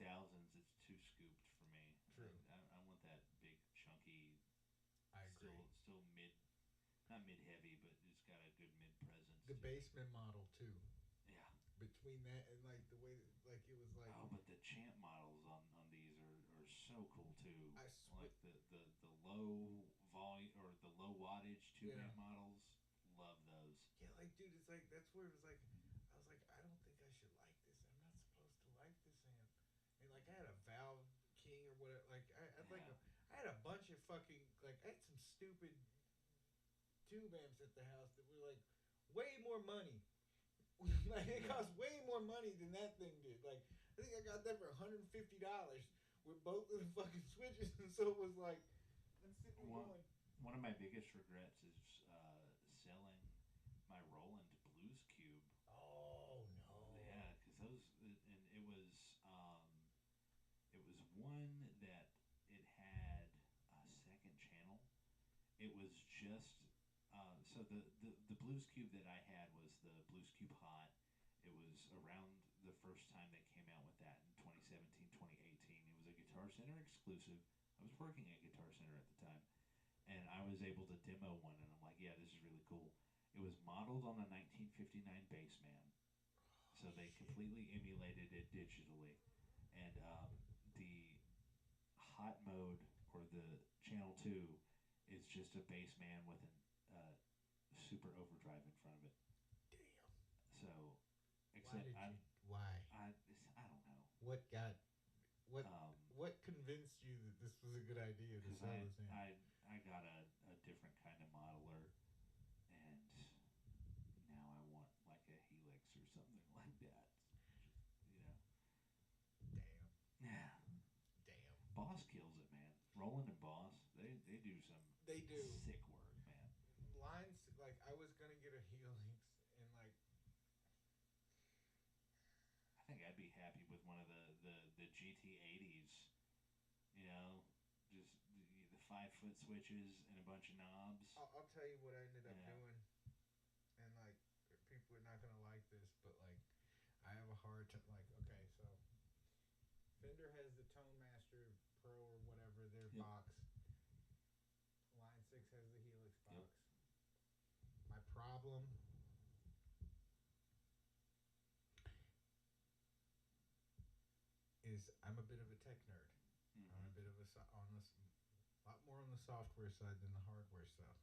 it's too scooped for me. True. I want that big, chunky, I agree. still mid, not mid heavy, but it's got a good mid presence. The to it. Bassman model too. Yeah. Between that and like the way, like it was like. Oh, but the Champ models on these are so cool too. I Like the low volume or the low wattage 2-amp Yeah. models. Love those. Yeah, like dude, it's like that's where it was like. I was like, I don't think I should like this. I'm not supposed to like this amp. And like I had a Valve King or whatever. Like I had a bunch of fucking like I had some stupid tube amps at the house that were like way more money. Like it cost way more money than that thing did. Like I think I got that for $150 with both of the fucking switches, and so it was like I'm sitting there going. One of my biggest regrets is selling my Roland Blues Cube. Oh no. Yeah, because those and it was one that it had a second channel. It was just so the Blues Cube that I had was the Blues Cube Hot. It was around the first time they came out with that in 2017, 2018. It was a Guitar Center exclusive. I was working at Guitar Center at the time, and I was able to demo one, and I'm like, yeah, this is really cool. It was modeled on a 1959 Bassman, so they completely emulated it digitally, and the hot mode or the channel 2 is just a Bassman with an super overdrive in front of it. Damn. So, Why except did I don't know. What convinced you that this was a good idea to Because sell this amp? I got a different kind of modeler, and now I want like a Helix or something like that. You know. Damn. Yeah. Damn. Boss kills it, man. Roland and Boss, they do some They do. sick work, man. Lines like I was gonna get a Helix and like I think I'd be happy with one of the GT80s. You know, just the 5-foot switches and a bunch of knobs. I'll tell you what I ended up Yeah. doing, and like people are not gonna like this, but like I have a hard time. Like okay, so Fender has the Tone Master Pro or whatever their Yep. box. Line 6 has the Helix box. Yep. My problem is I'm a bit of a tech nerd. I'm a bit of a lot more on the software side than the hardware stuff.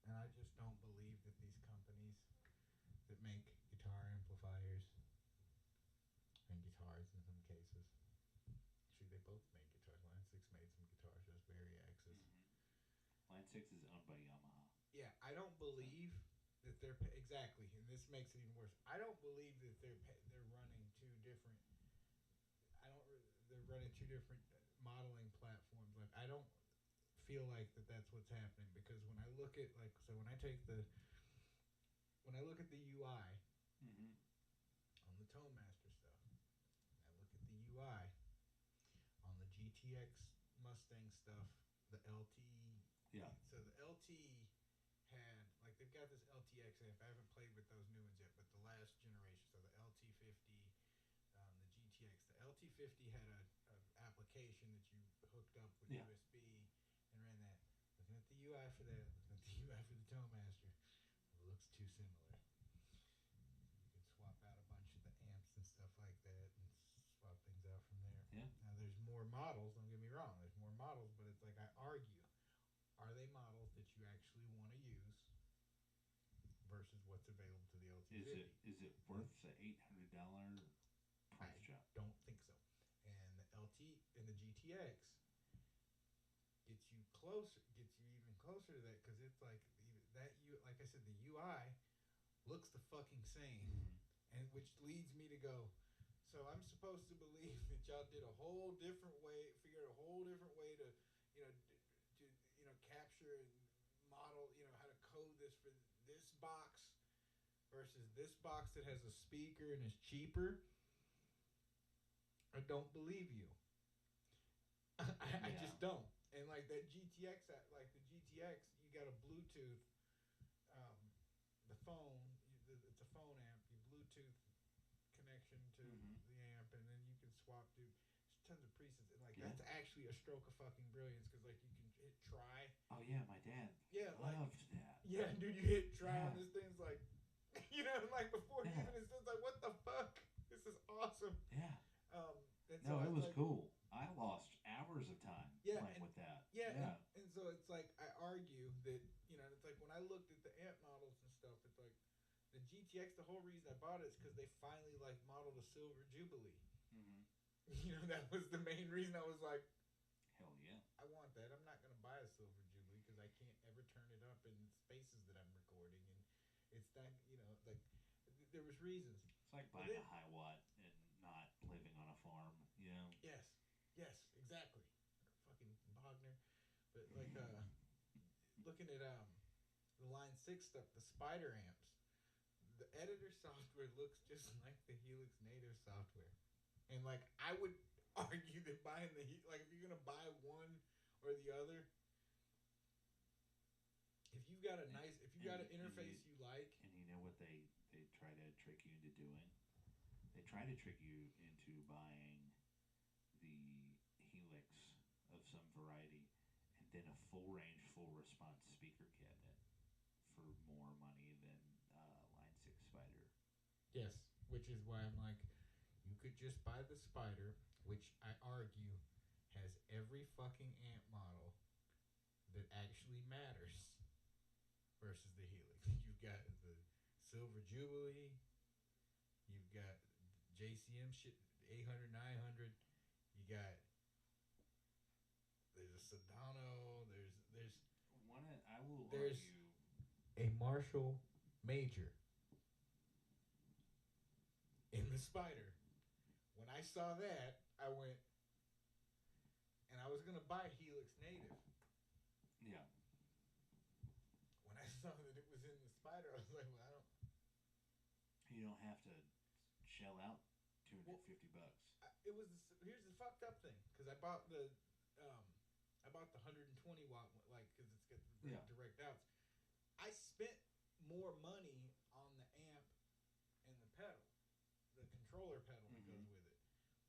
And I just don't believe that these companies that make guitar amplifiers and guitars in some cases. Actually, they both make guitars. Line 6 made some guitars, those Variaxes. Line 6 is owned by Yamaha. Yeah, I don't believe that they're exactly, and this makes it even worse. I don't believe that they're running two different. They're running two different modeling platforms. Like I don't feel like that's what's happening because when I look at when I look at the UI on the Tone Master stuff, I look at the UI on the GTX Mustang stuff, the LT. Yeah. So the LT had they've got this LTX amp. I haven't played with those new ones yet, but the last generation, so the LT50, the GTX, the LT50 had a application that you hooked up with Yeah. USB and ran that. Looking at the UI for that, looking at the UI for the Tone Master, it looks too similar. You can swap out a bunch of the amps and stuff like that, and swap things out from there. Yeah. Now there's more models. Don't get me wrong. There's more models, but it's like I argue. Are they models that you actually want to use versus what's available to the LT50? Is it worth the $800 price jump? Don't think so. And the LT and the GTX gets you even closer to that because it's like that you like I said, the UI looks the fucking same, and which leads me to go. So I'm supposed to believe that y'all did a whole different way, figured a whole different way to, capture and model, how to code this for this box versus this box that has a speaker and is cheaper. I don't believe you. I just don't. And like that GTX, like the GTX, you got a Bluetooth, the phone. It's a phone amp. You Bluetooth connection to the amp, and then you can swap to tons of presets. And like that's actually a stroke of fucking brilliance because like you can hit try. Oh yeah, my dad loved that. Yeah, dude, you hit try on this thing's like, like before you even it's like what the fuck? This is awesome. Yeah. So it was like, cool. I lost hours of time playing with that. Yeah. And so it's like I argue that it's like when I looked at the amp models and stuff, it's like the GTX. The whole reason I bought it is because they finally like modeled a Silver Jubilee. That was the main reason. I was like, hell yeah, I want that. I'm not gonna buy a Silver Jubilee because I can't ever turn it up in spaces that I'm recording, and it's not like there was reasons. It's like buying a high watt and not living on a farm, Yes, exactly. Fucking Bogner. But like looking at the Line 6 stuff, the Spider amps, the editor software looks just like the Helix native software. And like I would argue that buying if you're gonna buy one or the other, if you got an interface you like, and you know what they try to trick you into doing? They try to trick you into buying the Helix of some variety and then a full range, full response speaker cabinet for more money than Line 6 Spider. Yes, which is why I'm like, you could just buy the Spider, which I argue has every fucking amp model that actually matters versus the Helix. You've got the Silver Jubilee, you've got JCM shit, 800, 900. You got there's a Sedano. There's I will argue a Marshall Major in the Spider. When I saw that, I went, and I was gonna buy Helix Native. Yeah. When I saw that it was in the Spider, I was like, well, I don't. You don't have to shell out $250. Here's the fucked up thing because I bought the 120 watt like because it's got the direct outs. I spent more money on the amp and the pedal, the controller pedal that goes with it,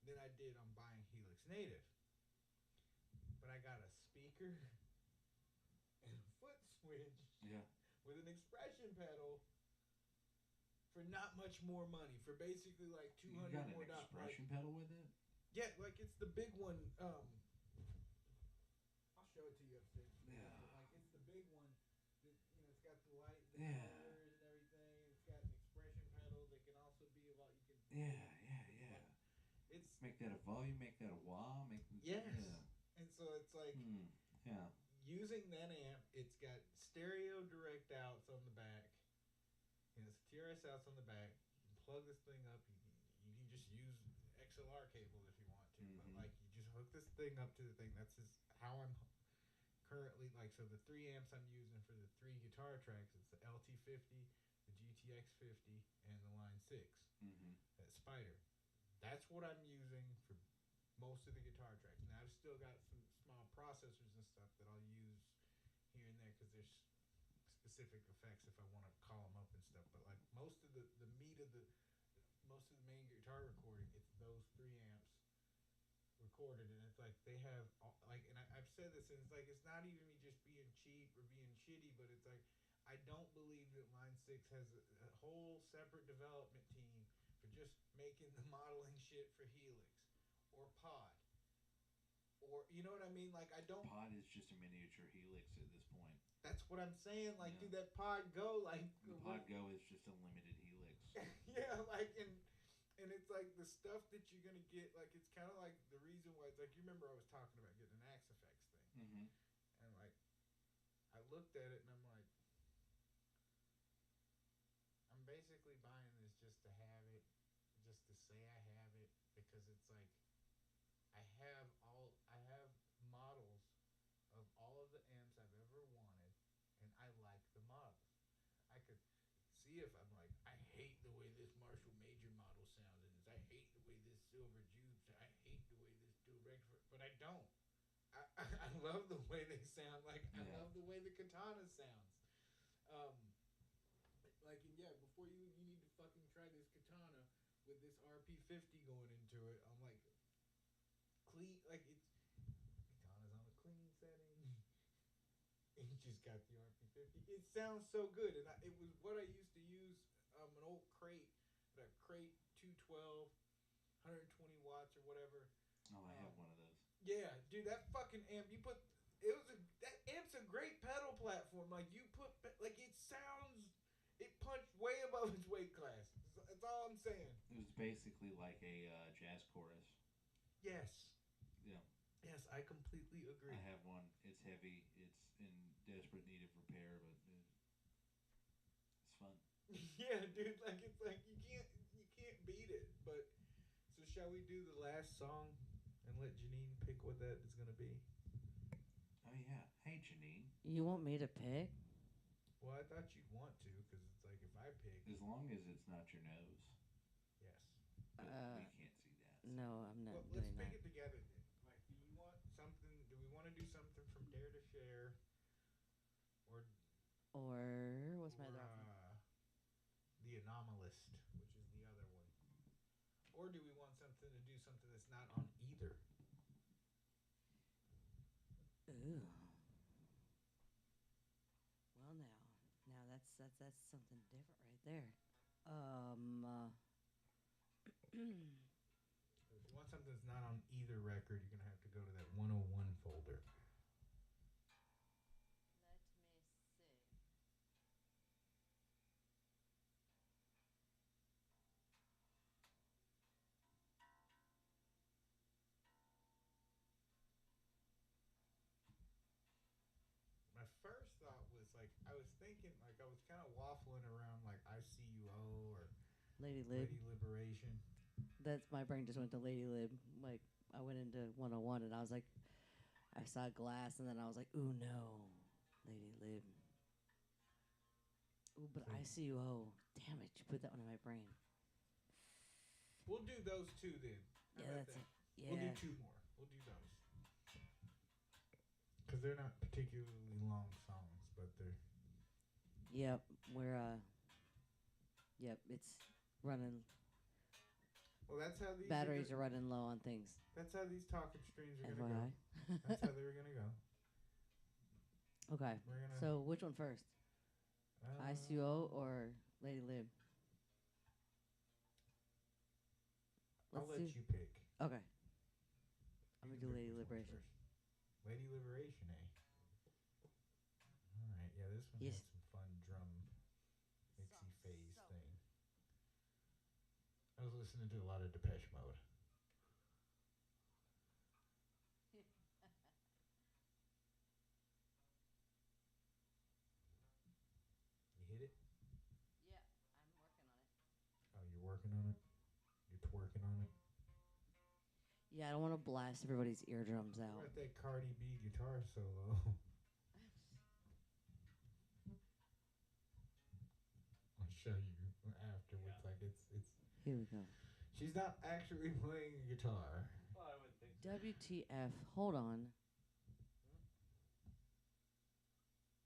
than I did on buying Helix Native. But I got a speaker and a foot switch with an expression pedal for not much more money, for basically like $200 more. You got an expression pedal with it? Yeah, like it's the big one. I'll show it to you upstairs. Yeah. Like it's the big one. That, it's got the light, the Yeah. colors and everything. It's got an expression pedal that can also be a lot. You can. Yeah. It's make that a volume, make that a wah, yes. Yeah. And so it's like using that amp. It's got stereo direct outs on the back. It's TRS outs on the back. You can plug this thing up. You can just use XLR cable if you want to, but like you just hook this thing up to the thing. That's just how I'm currently like. So the 3 amps I'm using for the 3 guitar tracks, it's the LT50, the GTX 50, and the Line 6. That Spider. That's what I'm using for most of the guitar tracks. Now I've still got some small processors and stuff that I'll use here and there because there's specific effects if I want to call them up and stuff. But like most of the meat of most of the main guitar recording, it's those 3 amps recorded, and it's like they have like, and I've said this, and it's like it's not even me just being cheap or being shitty, but it's like I don't believe that Line 6 has a whole separate development team for just making the modeling shit for Helix or Pod, or you know what I mean? Like I don't. Pod is just a miniature Helix at this point. That's what I'm saying. Like, dude, that Pod Go, like the Pod Go is just a limited Helix. Yeah, like and it's like the stuff that you're gonna get. Like it's kind of like the reason why it's like you remember I was talking about getting an Axe Effects thing, and like I looked at it and I'm like, basically buying this just to have it, just to say I have it, because it's like I have models of all of the amps I've ever wanted, and I like the models. I could see if I'm like, I hate the way this Marshall Major model sounds, and I hate the way this Silver Jude, I hate the way this Director, but I don't. I love the way they sound. Like I Yeah. love the way the Katana sounds. Um, like and yeah, before you need to fucking try this Katana with this RP50 going into it. I'm like clean, like it's Katana's on a clean setting. It just got the RP50. It sounds so good, and it was what I used to use. An old crate, a crate 212, 120 watts or whatever. Oh, I have one of those. Yeah, dude, that fucking amp. That amp's a great pedal platform. Like you put, like it sounds, it punched way above its weight class. That's all I'm saying. It was basically like a jazz chorus. Yes. Yeah. Yes, I completely agree. I have one. It's heavy. It's in desperate need of repair, but it's fun. Yeah, dude. Like it's like you can't beat it. But so shall we do the last song and let Janine pick what that is gonna be? Oh yeah. Hey Janine. You want me to pick? Well, I thought you'd want to, because it's like if I pick, As long as it's not your nose. yes. But we can't see that. So. No, I'm not Well, let's doing pick that. it together then. Like, do you want something? Do we want to do something from Dare to Share, or Or what's my other or, option? The Anomalist, which is the other one, or do we want something to do something that's not on either? Ooh. Well, now that's something different right there. If you want something that's not on either record, you're gonna have to go to that 101 folder. Let me see. My first thought was like I was thinking like I was kind of waffling around like ICUO or Lady Lib. Lady Liberation. That's my brain just went to Lady Lib. Like I went into 101 and I was like, I saw Glass and then I was like, ooh no, Lady Lib. Ooh, but So- ICUO. Damn it, you put that one in my brain. We'll do those two then. How Yeah, about that's that? it. Yeah. We'll do two more. We'll do those. Because they're not particularly long songs, but they're... Yep, yep, it's running. Well, that's how these Batteries are are running low on things. That's how these talking streams are going to go. FYI. That's how they were going to go. Okay, We're going to... so which one first? ICO or Lady Lib? I'll Let's let do. you pick. Okay. I'm You gonna can do pick Lady which one Liberation. first. Lady Liberation, eh? All right, yeah, this one Yes. had some fun drum mixy phase thing. I was listening to a lot of Depeche Mode. You hit it? Yeah, I'm working on it. Oh, you're working on it? You're twerking on it? Yeah, I don't want to blast everybody's eardrums What out. about that Cardi B guitar solo? I'll show you afterwards. Like it's. Here we go. She's not actually playing a guitar. Well, I would think WTF? Hold on.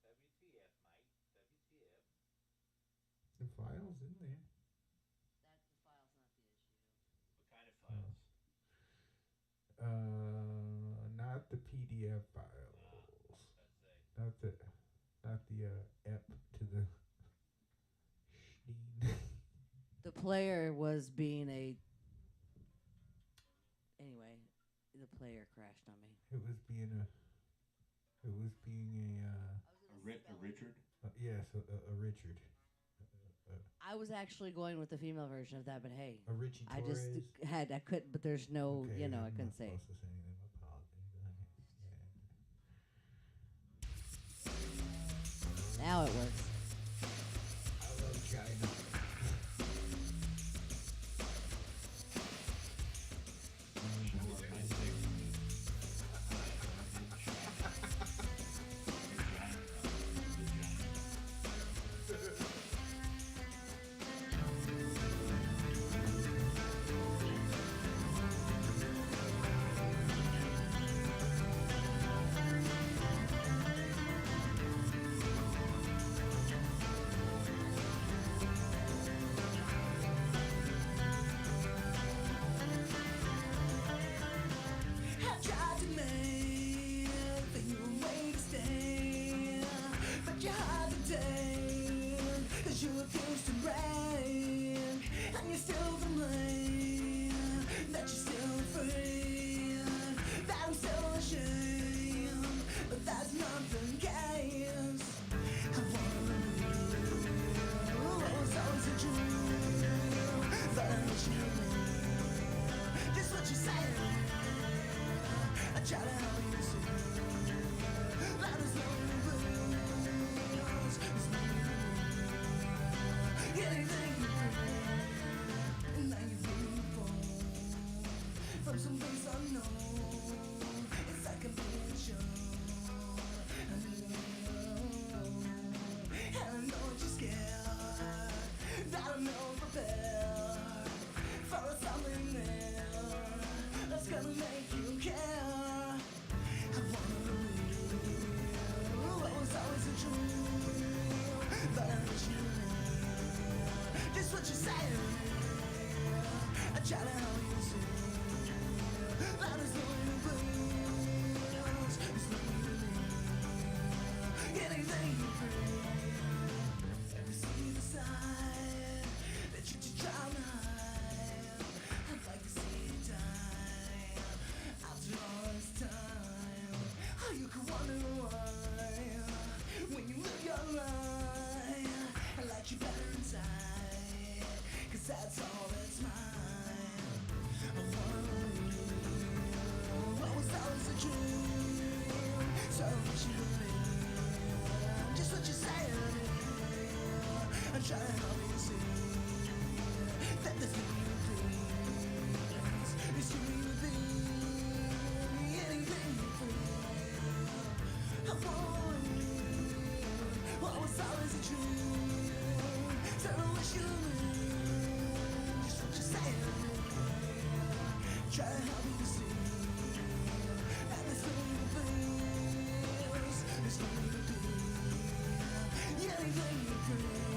WTF, mate. WTF. The file's in there. That the file's not the issue. What kind of files? Not the PDF files. Let's say. Not the ep to the Steen. The player was being a. Anyway, the player crashed on me. It was being a A Richard? yes, a Richard. I was actually going with the female version of that, but hey, A Richie I Torres. just I couldn't. But there's no, Okay, I I'm couldn't not say. supposed to say anything. Apologies. Yeah. Now it works. I love China. try to help you see. Life is lonely blues. It's lonely blues. Anything you bring, and now you're being born from some place unknown. It's like a mission. And I know you're scared. I don't know prepared for something there that's gonna make you care. I wanna believe what was always a dream, but I wish you knew just what you're saying. I try to help you see. Life is going to bills. It's going to be anything you bring. If you see the sign that you just try to hide, I'd like to see you die after all this time. Oh, you can wonder why when you live your life, I like you better inside, 'cause that's all that's mine. I wanna believe what was always a dream, so I wish you believe just what you're saying. I'm trying to help you see that there's many things. It's too many things. Anything you feel. I want what was always a dream. So I wish you knew just what you're saying. Try to help you see that there's many things. There's going to be anything you feel.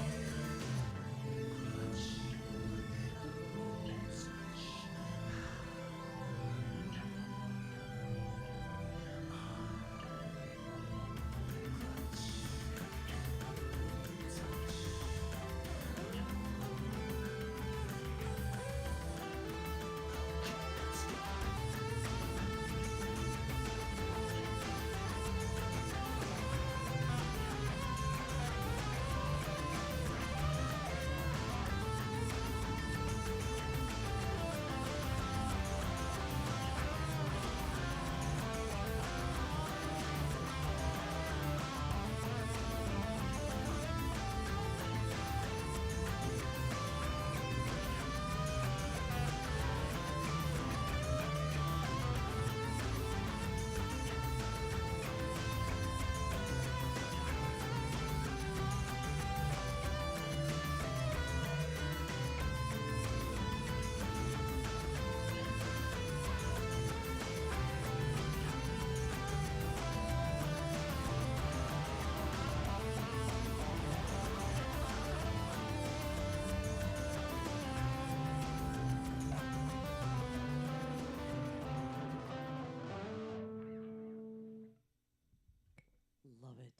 Love it.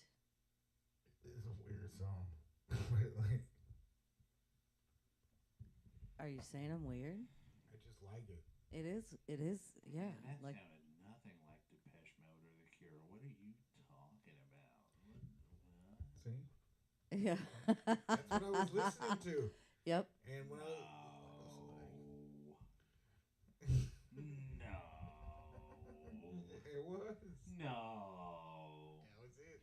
It's a weird song. But, like, Are you saying I'm weird? I just like it. It is. It is. Yeah. That Like sounded nothing like Depeche Mode or The Cure. What are you talking about? What? See? yeah. That's what I was listening to. Yep. And when I was No. it was. No. That was it.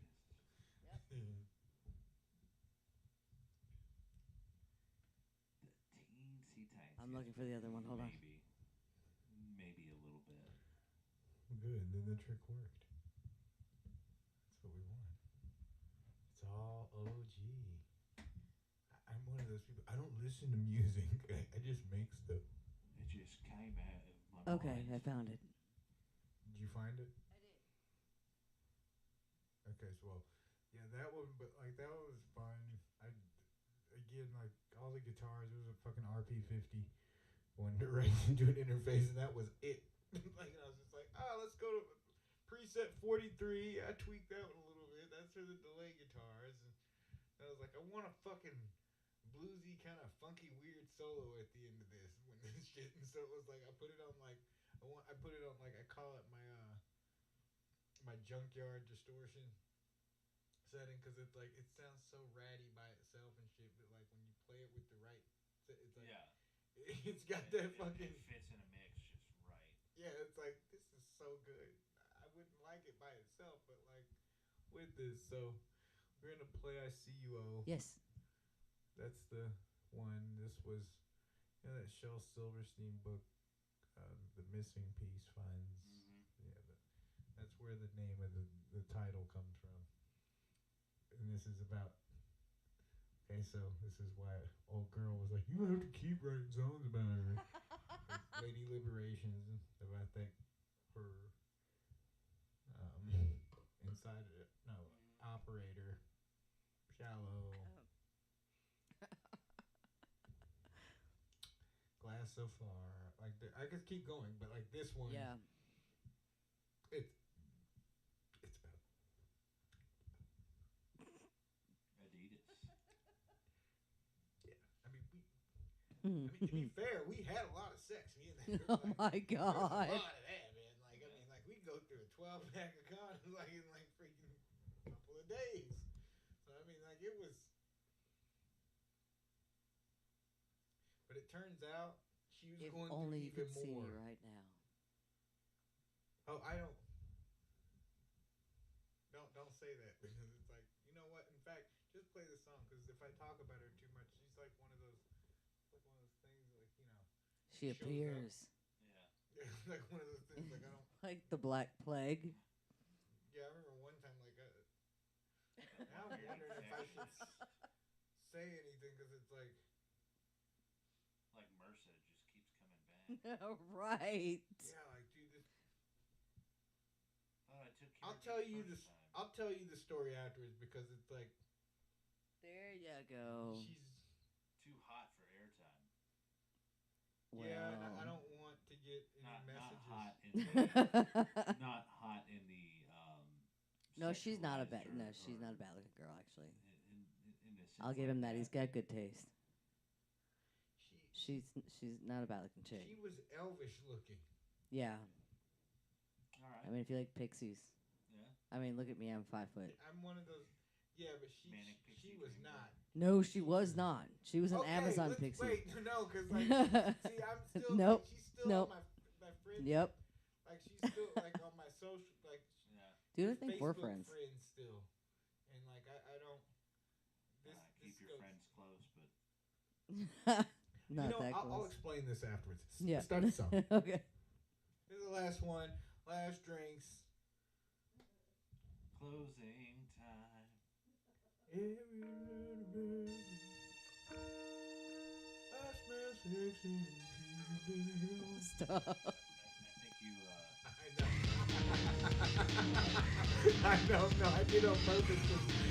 The teensy tiny. I'm looking for the other one. Hold on. Maybe a little bit. Good. Then the trick worked. That's what we want. It's all OG. I'm one of those people. I don't listen to music. I just make stuff. It just came out of my Okay, mind. I found it. Did you find it? Okay, so well, yeah, that one, but like that was fun. I again like all the guitars. It was a fucking RP50 One Direction to an interface, and that was it. Like I was just like, let's go to preset 43. I tweaked that one a little bit. That's for the delay guitars, and I was like, I want a fucking bluesy kind of funky weird solo at the end of this when this shit. And so it was like I put it on like I put it on like I call it my my junkyard distortion setting because it's like it sounds so ratty by itself and shit, but like when you play it with the right, it's like Yeah. it's got that fucking It fits in a mix just right. yeah. It's like this is so good. wouldn't like it by itself, but like with this, so we're gonna play I See You O. Yes. That's the one. This was, you know, that Shel Silverstein book, The Missing Piece Finds. Mm-hmm. Yeah, that's where the name of the title comes from. And this is about. Okay, so this is why old girl was like, you have to keep writing songs about her. Lady Liberations, about that her inside of it. No, Operator, Shallow, Glass So Far. Like I could keep going, but like this one, Yeah. it's about Adidas. yeah. I mean, to be fair, we had a lot of sex. Me and that girl. Oh my There was a god. lot of that, man. Like I mean, like we'd go through a 12-pack of condoms like in like freaking couple of days. So I mean, like it was. But it turns out she was If going only you through could even see me more. right now. Oh, I don't say that because it's like, you know what? In fact, just play the song because if I talk about her too much, she's like one of those things like, you know. She Shows up. appears Yeah. Like one of those things like I don't. like the Black Plague. Yeah, I remember one time like now I'm wondering if I should say anything because it's like. Like MRSA just keeps coming back. Right. Yeah, like dude, this, Oh, I took care I'll of tell it you the this. first time. I'll tell you the story afterwards because it's like There you go. she's Too hot for airtime. Well. yeah, and I don't want to get any Not messages. hot in the not hot in the No, she's not a bad. sexualized No, or- she's or not a bad looking girl. Actually, in the sense I'll give like him that. He's got good taste. She She's not a bad looking chick. she was elvish looking. Yeah. All right. I mean, if you like pixies. Yeah. I mean, look at me. I'm 5 foot. I'm one of those. Yeah, but Manic she pixie was dream not. No, she was not. She was an Okay, Amazon let's pixie. Wait, no, because like, see, I'm still. Nope, Like, she's still nope. on my friend. Yep. Like she's still like on my social like. Yeah. Dude, I think Facebook we're friends. still, and like I don't. This Keep this your goes- friends close, but Not you know, that I'll close. explain this afterwards. Yeah. Start the song. Okay. This is the last one. Last drinks. closing time. Every little bit. I smell sexy. Stop. I think you. I know. No, I did on purpose.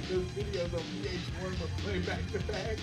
Those videos on VH1 would play back to back.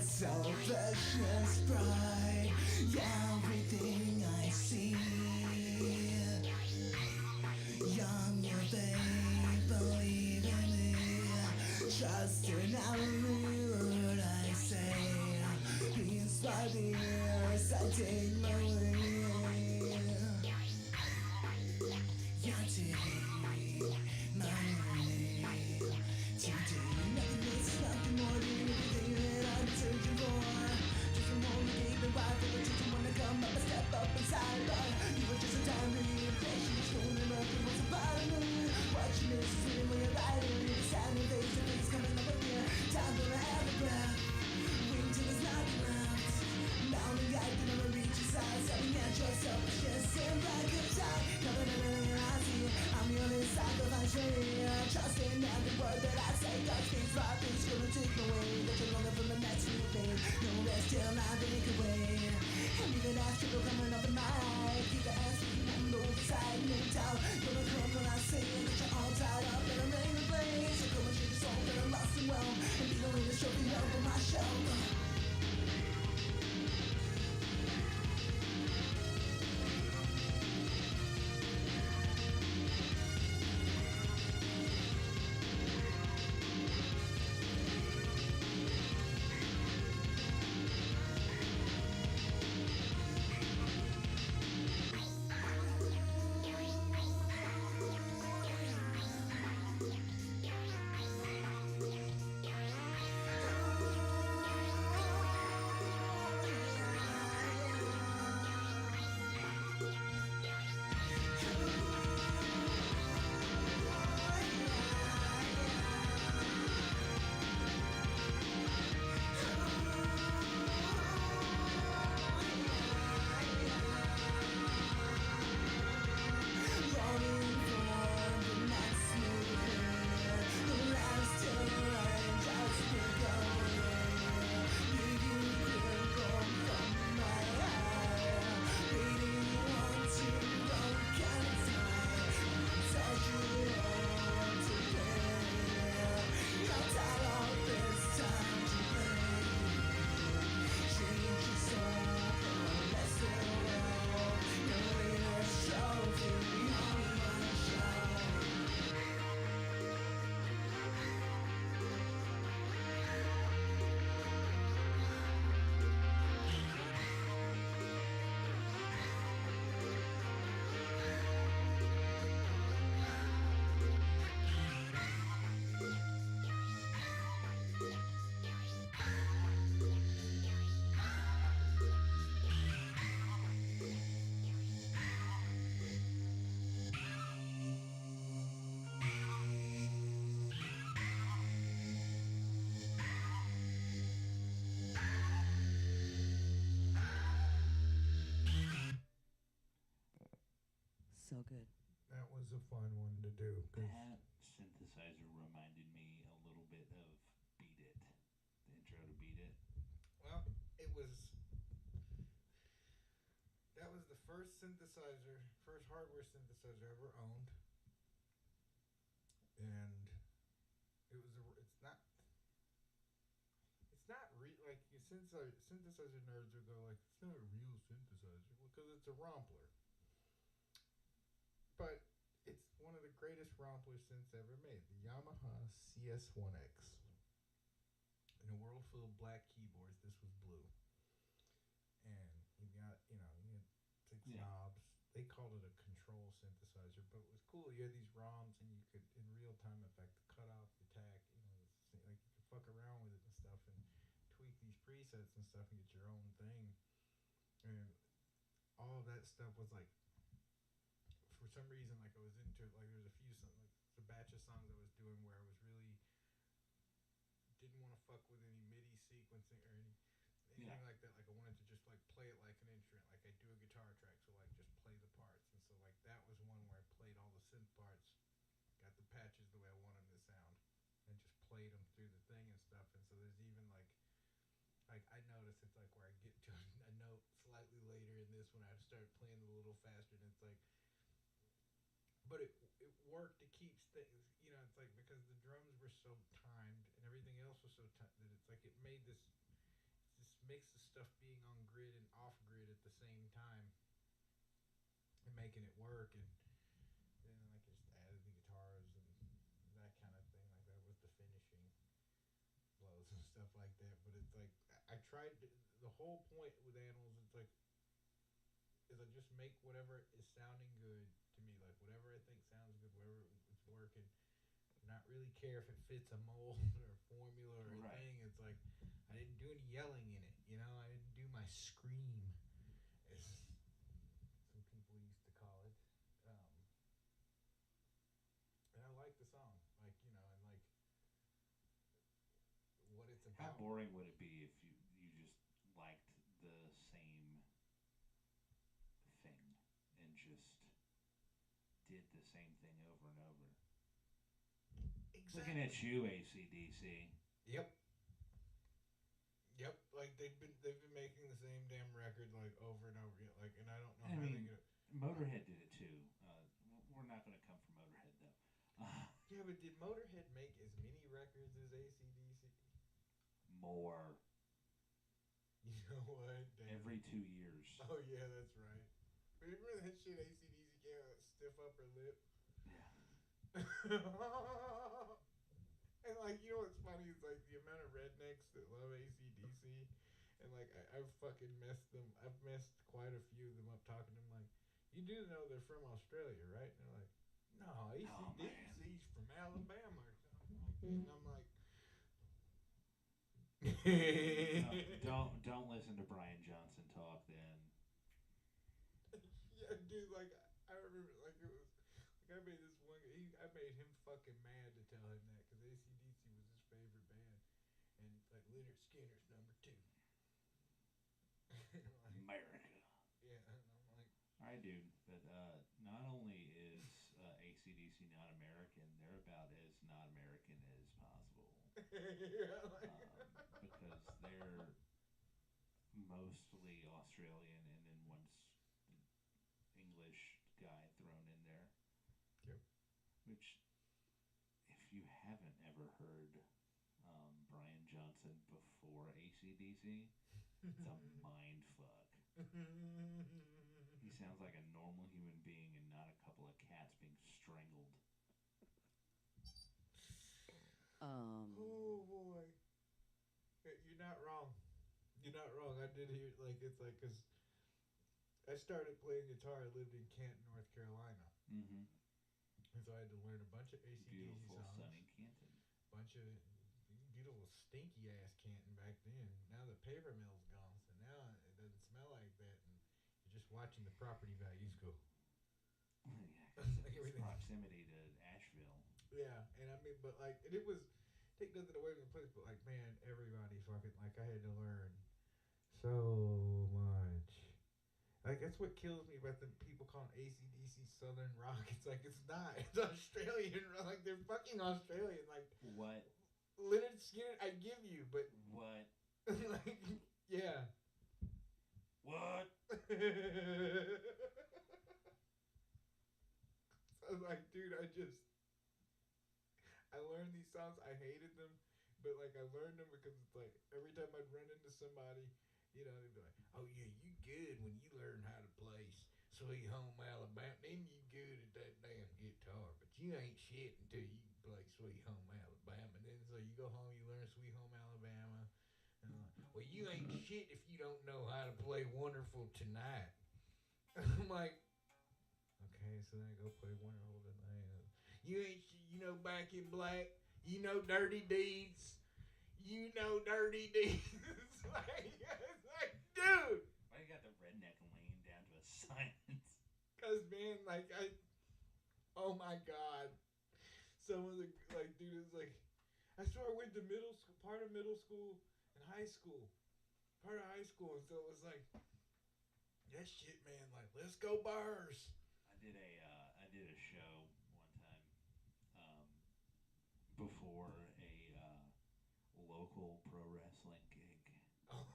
Selfishness, pride, everything I see. Young they believe in me. Trust in every word I say. Piece by piece, I take my way. You take my way. Today, nothing is nothing more than everything that I'm searching for. Just a moment, gave the right for the children wanna come up and step up inside. But you were just a time to What you miss is when you're riding, standing face to face, coming up with you. Time for every breath. Winter is not left. Now the guy can never reach your side. Stepping at your selfishness and black inside. Coming in and I see I'm the only sacrifice free. Trusting every word that I say. God speaks my peace, gonna take me away. That you're longing for the next new thing. No rest till I break away. And even as trouble coming up in my eye, keep the ass on both sides, no doubt. Gonna come when I sing and that you're all tied up and I'm in the place. So come and shake your soul that I'm lost and well. And be the way to show me love on my shelf. So good. That was a fun one to do. 'Cause That synthesizer reminded me a little bit of Beat It. The intro to Beat It. well, it was. That was the first hardware synthesizer I ever owned, and it was. It's not. It's not like you synthesizer nerds will go like it's not a real synthesizer because it's a Rompler. But it's one of the greatest Rompler synths ever made, the Yamaha CS1X. In a world full of black keyboards, this was blue. And you got, you had 6 Yeah. knobs. They called it a control synthesizer, but it was cool. You had these ROMs, and you could, in real time effect, the cutoff, the tack, like you could fuck around with it and stuff, and tweak these presets and stuff, and get your own thing. And all of that stuff was like, for some reason, like I was into it. Like there was a few songs, like a batch of songs I was doing where I was really didn't want to fuck with any MIDI sequencing or anything like that. Like I wanted to just like play it like an instrument, like I do a guitar track. So like just play the parts. And so like that was one where I played all the synth parts, got the patches the way I wanted them to sound, and just played them through the thing and stuff. And so there's even like I noticed it's like where I get to a note slightly later in this when I started playing it a little faster, and it's like. But it worked to keep things, it's like because the drums were so timed and everything else was so timed that it's like it made this mix of stuff being on grid and off grid at the same time and making it work. And then like just added the guitars and that kind of thing. Like that was the finishing blows and stuff like that. But it's like I tried the whole point with Animals. It's like is I just make whatever is sounding good to me, like whatever I think sounds good, whatever it's working. Not really care if it fits a mold or a formula or a thing. It's like I didn't do any yelling in it, I didn't do my scream, as some people used to call it. How boring would it be if you just liked the same thing and just did the same thing over and over? Exactly. Looking at you, AC/DC. Yep. Yep. Like they've been making the same damn record like over and over again. Like, and I don't know I how mean, they get it. Motorhead did it too. We're not going to come for Motorhead though. Yeah, but did Motorhead make as many records as AC/DC? More. You know what? Damn. Every 2 years. Oh yeah, that's right. Remember that shit AC/DC came out, stiff upper lip? Yeah. And like, you know what's funny is like the amount of rednecks that love AC/DC, and like I've fucking messed them. I've messed quite a few of them up talking to them like, you do know they're from Australia, right? And they're like, no, AC/DC's from Alabama or something like that. And I'm like, Don't listen to Brian Johnson talk then. yeah, dude. Like I remember, like it was. Like I made this one. I made him fucking mad to tell him that because AC/DC was his favorite band, and like Leonard Skinner's number 2. Like, America. yeah, and I'm like, All right, dude. But not only is AC/DC not American, they're about as not American as possible. yeah, like, Because they're mostly Australian and then once English guy thrown in there. Yep. Which, if you haven't ever heard Brian Johnson before AC/DC, it's a mind fuck. He sounds like a normal human being and not a couple of cats being strangled. oh boy, you're not wrong. You're not wrong. I did hear like it's like because I started playing guitar. I lived in Canton, North Carolina. Mm-hmm. And so I had to learn a bunch of AC/DC Beautiful, songs. sunny Canton. Bunch of beautiful, stinky ass Canton back then. Now the paper mill's gone, so now it doesn't smell like that, and you're just watching the property values go. Yeah, 'cause Like it's everything. proximity to Asheville. Yeah, and I mean, but like, and it was take nothing away from the place, but like, man, everybody fucking like I had to learn so much. Like that's what kills me about the people calling AC/DC Southern rock. It's like it's not. It's Australian. Like they're fucking Australian. Like What? Leonard Skinner, I give you, but What? like yeah. What? So like, dude, I learned these songs. I hated them, but like I learned them because it's like every time I'd run into somebody, you know, they'd be like, "Oh yeah, you good when you learn how to play Sweet Home Alabama. Then you good at that damn guitar, but you ain't shit until you can play Sweet Home Alabama." And then so you go home, you learn Sweet Home Alabama. And I'm like, well, you ain't shit if you don't know how to play Wonderful Tonight. I'm like, okay, so then I go play Wonderful Tonight. You ain't, you know, Back in Black. You know Dirty Deeds. You know Dirty Deeds. It's like, dude. Why you got the redneck lean down to a science? Cause man, like oh my god, some of the like, dude, is like, I swear I went to part of middle school and high school, and so it was like, that shit, man. Like, let's go Bears. I did a show one time before a local pro wrestling gig.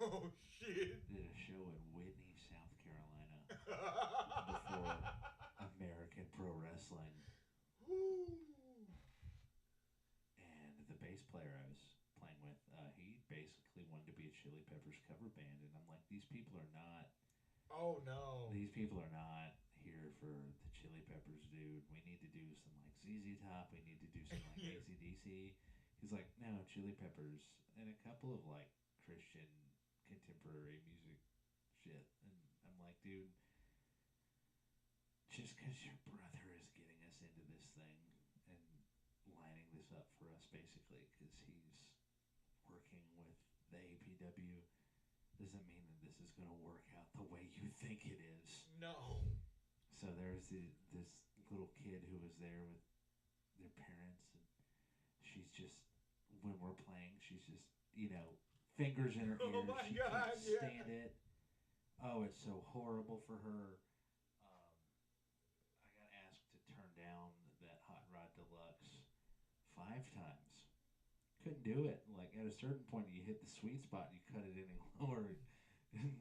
Oh shit. Did a show in Whitney, South Carolina before American Pro Wrestling. Woo. And the bass player I was playing with, he basically wanted to be a Chili Peppers cover band, and I'm like, these people are not. Oh no. These people are not here for the Chili Peppers, dude. We need to do some like ZZ Top. We need to do some like Yeah. AC/DC. He's like, no, Chili Peppers, and a couple of like Christian contemporary music shit. And I'm like, dude, just because your brother is getting us into this thing and lining this up for us, basically, because he's working with the APW, doesn't mean that this is going to work out the way you think it is. No. So there's this little kid who was there with their parents, and she's just, when we're playing, she's just fingers in her Oh ears. my She God, can't yeah. stand it. Oh, it's so horrible for her. I got asked to turn down that Hot Rod Deluxe 5 times. Couldn't do it. Like at a certain point, you hit the sweet spot, you cut it any lower,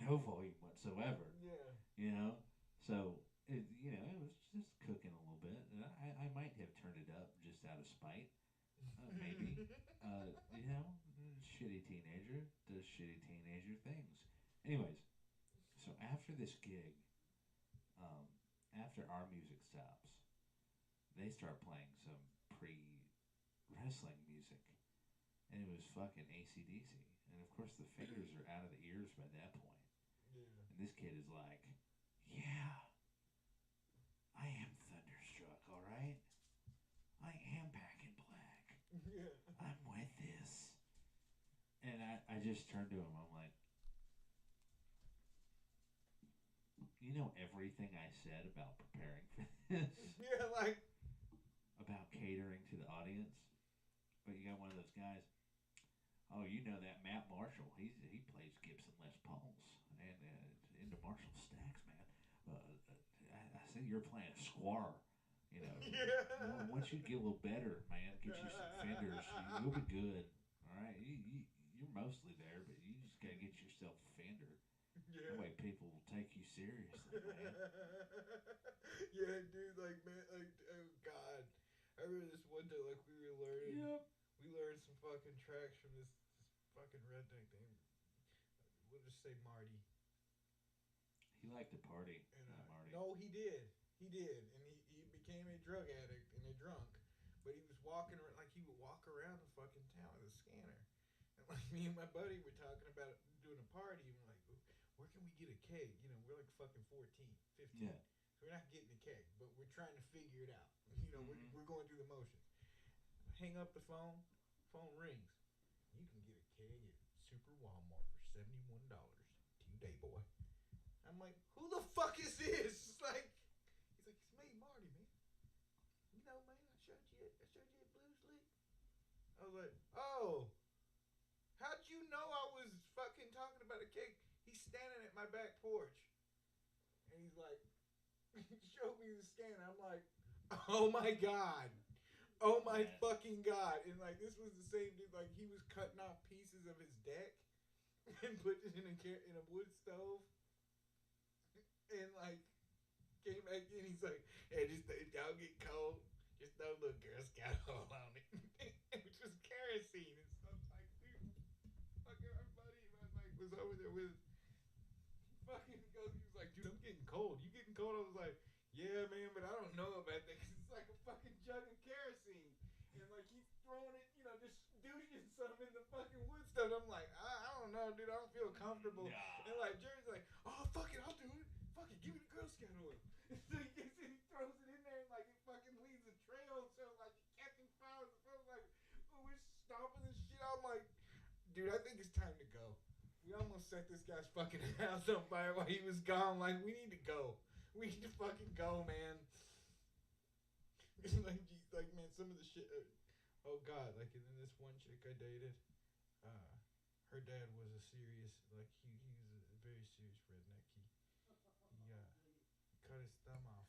no volume whatsoever. Yeah. So it was just cooking a little bit. And I might have turned it up just out of spite, maybe. Shitty teenager does shitty teenager things. Anyways, so after this gig, after our music stops, they start playing some pre-wrestling music, and it was fucking AC/DC. And of course, the fingers are out of the ears by that point. Yeah. And this kid is like, "Yeah, I am thunderstruck. All right, I am Back in Black. Yeah. I'm with this." And I just turned to him. I'm like, "You know everything I said about preparing for this, Yeah, like, about catering to the audience, but you got one of those guys. Oh, you know that Matt Marshall? He plays Gibson Les Pauls and into Marshall stacks, man. I said you're playing a squar. yeah. Once you get a little better, man, get you some fenders, you'll be good. All right, you're mostly there, but you just gotta get yourself a fender. Yeah. That way people will take you seriously, man." Yeah, dude, like, man, like, oh, God. I remember this one day, like, we were learning. Yep. We learned some fucking tracks from this fucking redneck name. We'll just say Marty. He liked to party, And, Marty. No, he did. He did. And he became a drug addict and a drunk. But he was walking around, like, he would walk around the fucking town with a scanner. And, like, me and my buddy were talking about doing a party. And we're like, where can we get a keg? We're like fucking 14, 15. Yeah. So we're not getting a keg, but we're trying to figure it out. We're going through the motions. Hang up the phone. Phone rings. You can get a keg at Super Walmart for $71 today, boy. I'm like, who the fuck is this? He's like, it's me, Marty, man. Man, I showed you at Blues League. I was like, oh, how'd you know I was fucking talking about a keg? He's standing at my back porch, and he's like, showed me the scan. I'm like, oh my God. Oh my fucking God. And like, this was the same dude, like, he was cutting off pieces of his deck and putting it in a wood stove. And like, came back in, he's like, hey, just if y'all get cold, just throw a little Girl Scout oil on it. Which was kerosene and stuff. Like, dude, fucking our buddy was over there with fucking goes, he was like, dude, I'm getting cold. You getting cold? I was like, yeah, man, but I don't know about that because it's like a fucking jug of kerosene. And like, he's throwing it, just douching some in the fucking wood stuff. I'm like, I don't know, dude. I don't feel comfortable. Nah. And like, Jerry's like, oh, fuck it, I'll do it. Fuck it, give me the Girl Scout oil. And so he gets it, he throws it in there, and like, it fucking leaves a trail. So like, catching fire. So I'm like, oh, we're stomping this shit. I'm like, dude, I think it's time to go. We almost set this guy's fucking house on fire while he was gone. Like, we need to go. We need to fucking go, man. like, man, some of the shit. Oh God, like, and then this one chick I dated, her dad was a serious, like, he was a very serious redneck. He cut his thumb off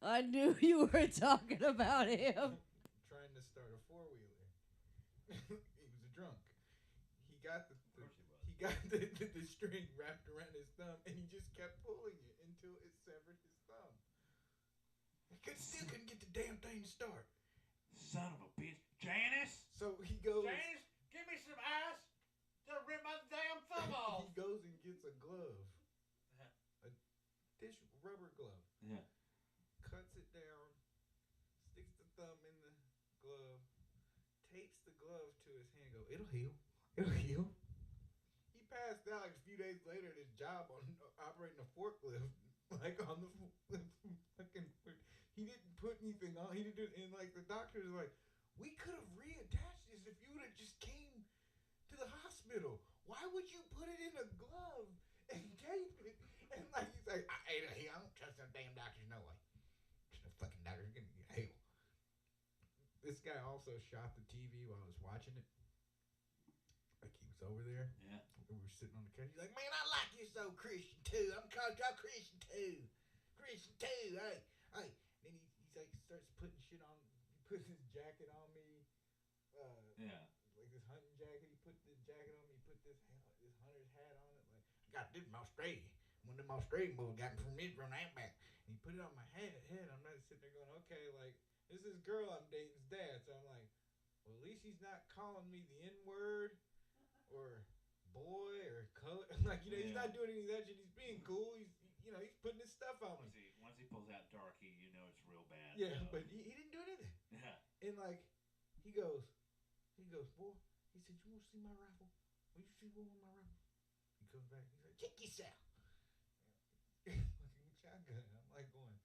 I knew you were talking about him. trying to start a 4-wheeler. He was a drunk. He got the string wrapped around his thumb, and he just kept pulling it until it severed his thumb. Still couldn't get the damn thing to start. Son of a bitch. Janice? So he goes. Janice, give me some ice to rip my damn thumb off. He goes and gets a glove, a dish rubber glove. Yeah. Cuts it down, sticks the thumb in the glove, tapes the glove to his hand. Go, it'll heal. It'll heal. He passed out like a few days later at his job on operating a forklift, like on the fucking. He didn't put anything on. He didn't, and like the doctors are like, we could have reattached this if you would have just came to the hospital. Why would you put it in a glove and tape it? And like he's like, I don't trust them damn doctors, no way. The fucking doctor's gonna get healed. This guy also shot the TV while I was watching it. Like he was was over there. Yeah. We were sitting on the couch. He's like, man, I like you so Christian too. I'm called y'all Christian too. Christian too. Hey. Then he's like starts putting shit on. He puts his jacket on me. Yeah. Like this hunting jacket. He put the jacket on me. He put this hunter's hat on it. Like I got this from Australia. One of them Australian boys got me from Israel and Outback. And he put it on my head. I'm not sitting there going, okay, like this is girl I'm dating's dad. So I'm like, well, at least he's not calling me the N word or boy or color. Like he's not doing any of that shit. He's being cool. He's he's putting his stuff on me. Once he pulls out Darky, you know it's real bad. Yeah, but he didn't do anything. Yeah. And like he goes, boy. He said, you want to see my rifle? Will you see one of my rifles? He comes back. He's like, check yourself. Fucking shotgun. I'm like going,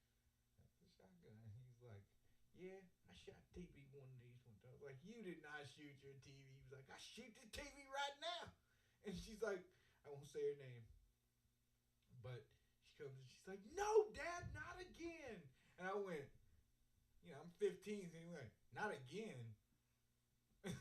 that's a shotgun. He's like, yeah, I shot TV one of these one time. I was like, you did not shoot your TV. He was like, I shoot the TV right now. And she's like, I won't say her name, but she comes and she's like, no, Dad, not again. And I went, I'm 15. So he went, not again.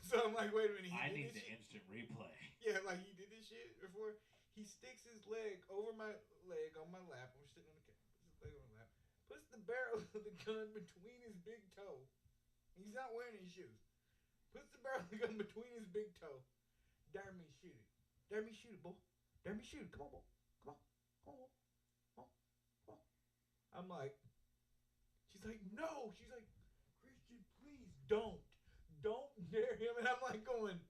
So I'm like, wait a minute. I need the instant replay. Yeah, like he did this shit before. He sticks his leg over my leg on my lap. I'm sitting on the couch. Puts his leg on my lap. Puts the barrel of the gun between his big toe. He's not wearing any shoes. Puts the barrel of the gun between his big toe. Dare me shoot it. Dare me shoot it, boy. Dare me shoot it. Come on, boy. Come on. Come on, boy. Come on. Come on. I'm like, she's like, no. She's like, Christian, please don't. Don't dare him. And I'm like going,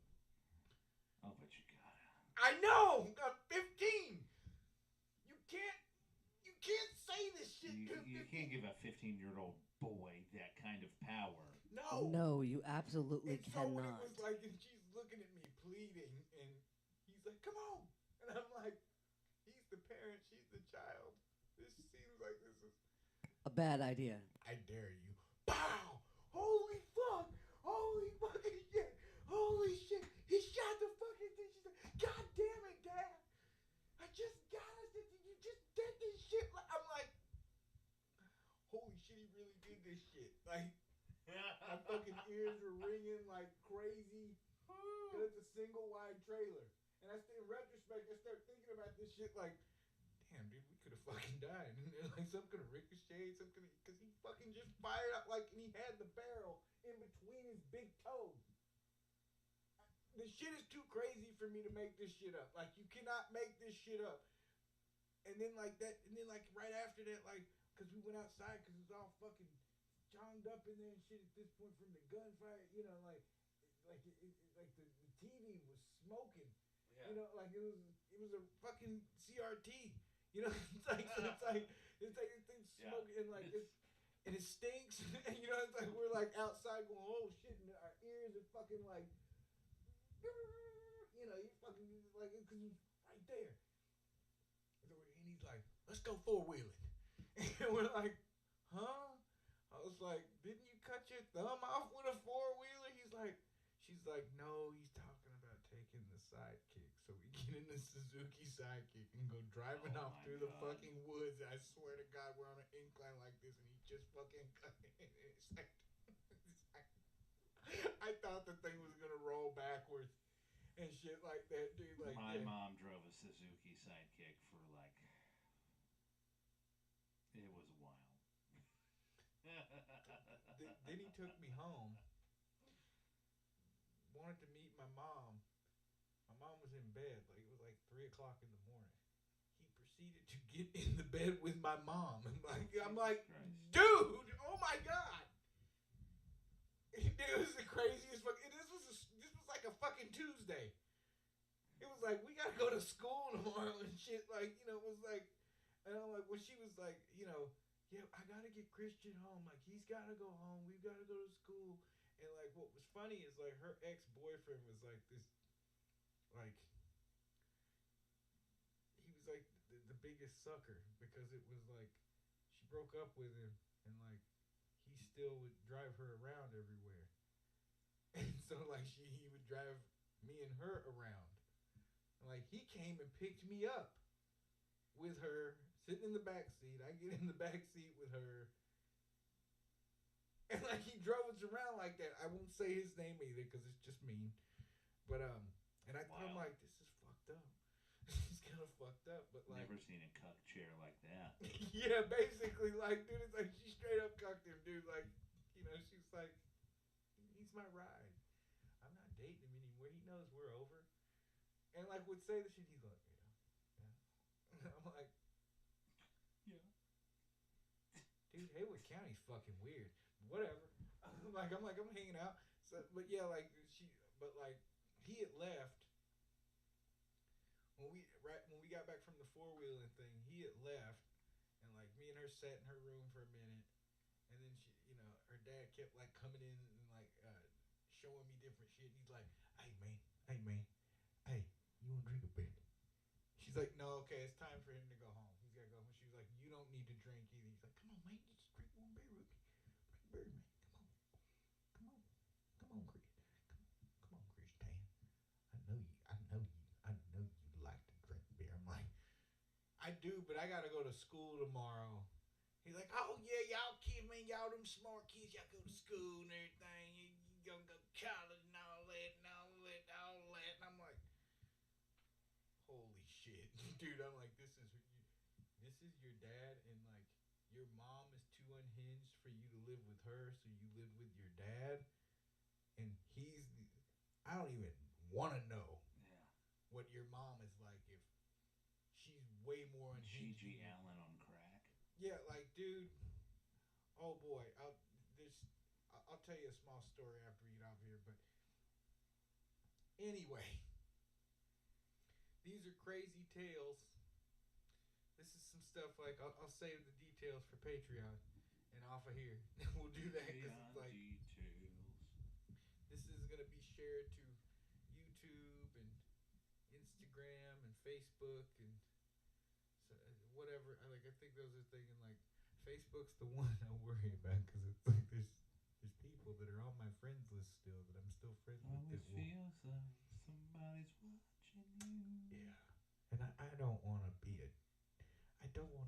Oh, but you gotta. I know. I'm 15. You can't say this shit. You can't give a 15-year-old boy that kind of power. No. No, you absolutely And so when cannot. it was like, and she's looking at me pleading, and he's like, come on. And I'm like, he's the parent, she's the child. This seems like this is A bad idea. I dare you. Pow! Holy fuck! Holy fucking shit! Holy shit! He shot the fucking thing. She's like, God damn it, Dad! I just got us. You just did this shit. I'm like, holy shit! He really did this shit. Like, my fucking ears were ringing like crazy. And it's a single wide trailer. And in retrospect, I start thinking about this shit like, damn, dude, we could have fucking died. And like, some could have ricocheted, because he fucking just fired up, like, and he had the barrel in between his big toes. This shit is too crazy for me to make this shit up. Like, you cannot make this shit up. And then, like, right after that, like, because we went outside, because it was all fucking johned up in there and shit at this point from the gunfire, like the TV was smoking. Yeah. Like it was a fucking CRT. It's like this thing's smoking and like and it stinks. And it's like we're like outside going, oh shit, and our ears are fucking like, you fucking like, because it's right there. And he's like, let's go four-wheeling. And we're like, huh? I was like, didn't you cut your thumb off with a four-wheeler? She's like, no, he's talking about taking the sidekick. So we get in the Suzuki Sidekick and go driving off through the fucking woods. I swear to God, we're on an incline like this, and he just fucking cut it. It's like, I thought the thing was gonna roll backwards and shit like that, dude. Like my mom drove a Suzuki Sidekick for like, it was wild. Then he took me home. Wanted to meet my mom. My mom was in bed. Like, it was like 3 o'clock in the morning. He proceeded to get in the bed with my mom. And I'm like, dude, oh my God. It was the craziest fucking. This was like a fucking Tuesday. It was like, we gotta go to school tomorrow and shit. Like, it was like, and I'm like, when she was like, yeah, I gotta get Christian home. Like, he's gotta go home. We've gotta go to school. And like, what was funny is like her ex-boyfriend was like this, like, he was like the biggest sucker, because it was like she broke up with him and like he still would drive her around everywhere. And so like he would drive me and her around. And like he came and picked me up with her, sitting in the back seat. I get in the back seat with her. And like he drove us around like that. I won't say his name either because it's just mean. But And I'm Wow. like, this is fucked up. It's kind of fucked up, but like, Never seen a cuck chair like that. yeah, basically, like, dude, it's like she straight up cucked him, dude. Like, you know, she's like, he's my ride. I'm not dating him anymore. He knows we're over. And like, would say the shit. He's like, yeah. I'm like, Yeah. dude, Haywood County's fucking weird. Whatever. I'm hanging out. So, but yeah, like he had left when we got back from the 4-wheeling thing. He had left, and like me and her sat in her room for a minute, and then she, you know, her dad kept like coming in and like showing me different shit. And he's like, hey man, you want to drink a beer? She's like, no, okay, it's time for him to go home. He's gotta go home. She was like, you don't need to drink either. He's like, come on, man, just drink one beer with me. Drink a beer, man. Come on, Chris. Come on, Chris Tan. I know you like to drink beer. I'm like, I do, but I gotta go to school tomorrow. He's like, oh yeah, y'all kids, man, y'all them smart kids, y'all go to school and everything. You gonna go to college and all that. And I'm like, holy shit, dude. I'm like, this is your dad, and like your mom is too unhinged for you to live with her, so you live with your dad, and I don't even want to know what your mom is like if she's way more unhinged. G.G. Allen on crack. Yeah, like, dude. Oh boy, I'll tell you a small story after we get off here, but anyway, these are crazy tales. This is some stuff like I'll save the details for Patreon and off of here. We'll do that because it's like details. this is gonna be shared to YouTube and Instagram and Facebook and so, whatever. I think those are things. Like Facebook's the one I worry about because it's like there's people that are on my friends list still that I'm still friends with. Always That will, feels like somebody's watching you. yeah, and I don't want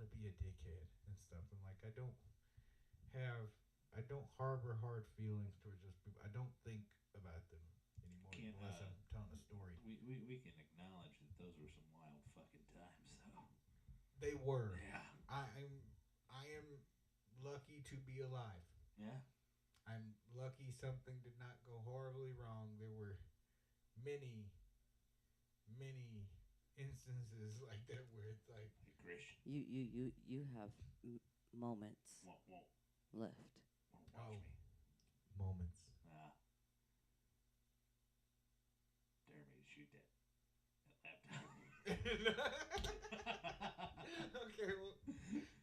to be a dickhead and stuff, and like I don't harbor hard feelings towards those people. I don't think about them anymore unless I'm telling a story. We can acknowledge that those were some wild fucking times, though. They were. Yeah. I am lucky to be alive. Yeah. I'm lucky something did not go horribly wrong. There were many instances like that where it's like, Hey, Christian. You have moments Won't left. watch me. moments. Dare me to shoot that laptop. Okay, well,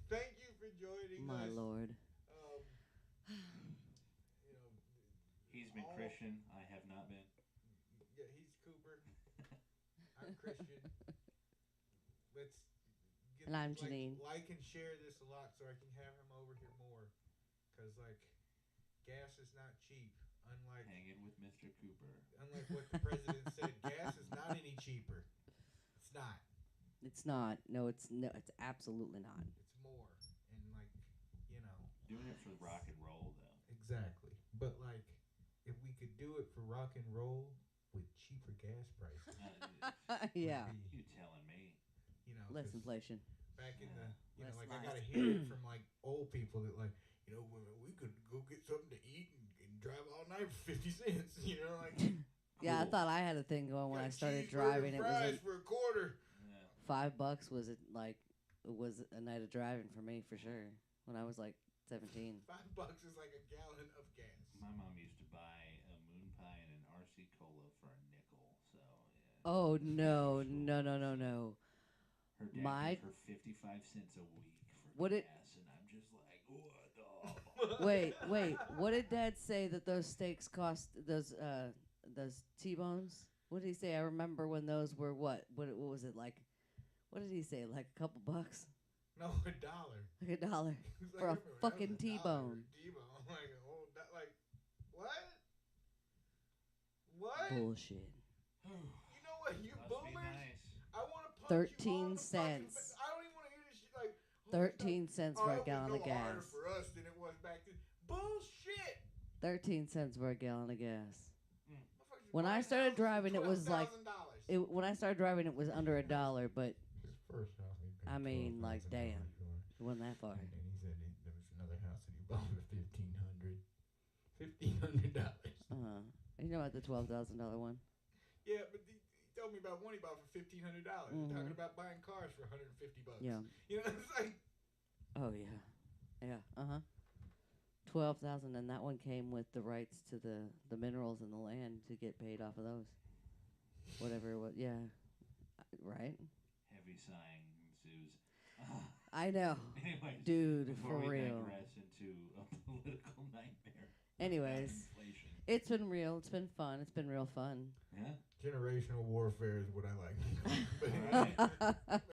thank you for joining My us. lord. You know, He's been all- Christian. I have not been. Yeah, he's Cooper. I'm Christian. Let's get And I'm Janine. Like and share this a lot so I can have him over here more. Because, like, gas is not cheap. Hanging with Mr. Cooper. Unlike what the president said, gas is not any cheaper. It's not. It's not. No, it's absolutely not. It's more. And, like, you know. Doing it for rock and roll, though. Exactly. But, like, if we could do it for rock and roll with cheaper gas prices. Yeah. would be, You telling me? you know, Less 'cause inflation. back in the, you know, Less like I lies. gotta hear it from like old people that like, you know, we could go get something to eat and drive all night for 50 cents. You know, like Yeah, I Cool. thought I had a thing going when I got started cheeseburger driving. It was fries like for a quarter. Yeah. $5 was it like it was a night of driving for me for sure when I was like 17. $5 is like a gallon of gas. My mom used to buy a moon pie and an RC cola for a nickel. So yeah. Oh no, no. Her dad My- gave her 55 cents a week for What it- gas, and I'm just like, what the? Wait. What did Dad say that those steaks cost? Those T-bones? What did he say? I remember when those were what? What was it like? What did he say? Like a couple bucks? No, $1. Like $1 It's for a like, that was fucking $1 T-bone? T-bone. I'm like, oh, that, like, what? What? Bullshit. You know what, you Must be boomers? nice. I want to punch 13 you all in the fucking cents. I don't even want to hear this shit like 13 cents for a it gallon was of no harder gas. for us than it was back then. Bullshit. 13 cents for a gallon of gas. Motherfuckers When I One started house, driving, it was like $12,000. when I started driving, it was under $1. But His first house, he paid I mean, like, $12,000 damn, for. it wasn't that far. And then he said there was another house that he bought for $1,500. You know about the $12,000 one? Yeah, but he told me about one he bought for $1,500. Mhm. Talking about buying cars for $150. Yeah. You know, it's like Oh yeah, yeah. 12,000, and that one came with the rights to the minerals and the land to get paid off of those. Whatever it was, yeah, right. Heavy sighing ensues. I know, Anyways, dude, before for we real. digress into a political nightmare. Anyways, Inflation. it's been real. It's been fun. It's been real fun. Yeah. Generational warfare is what I like. All right.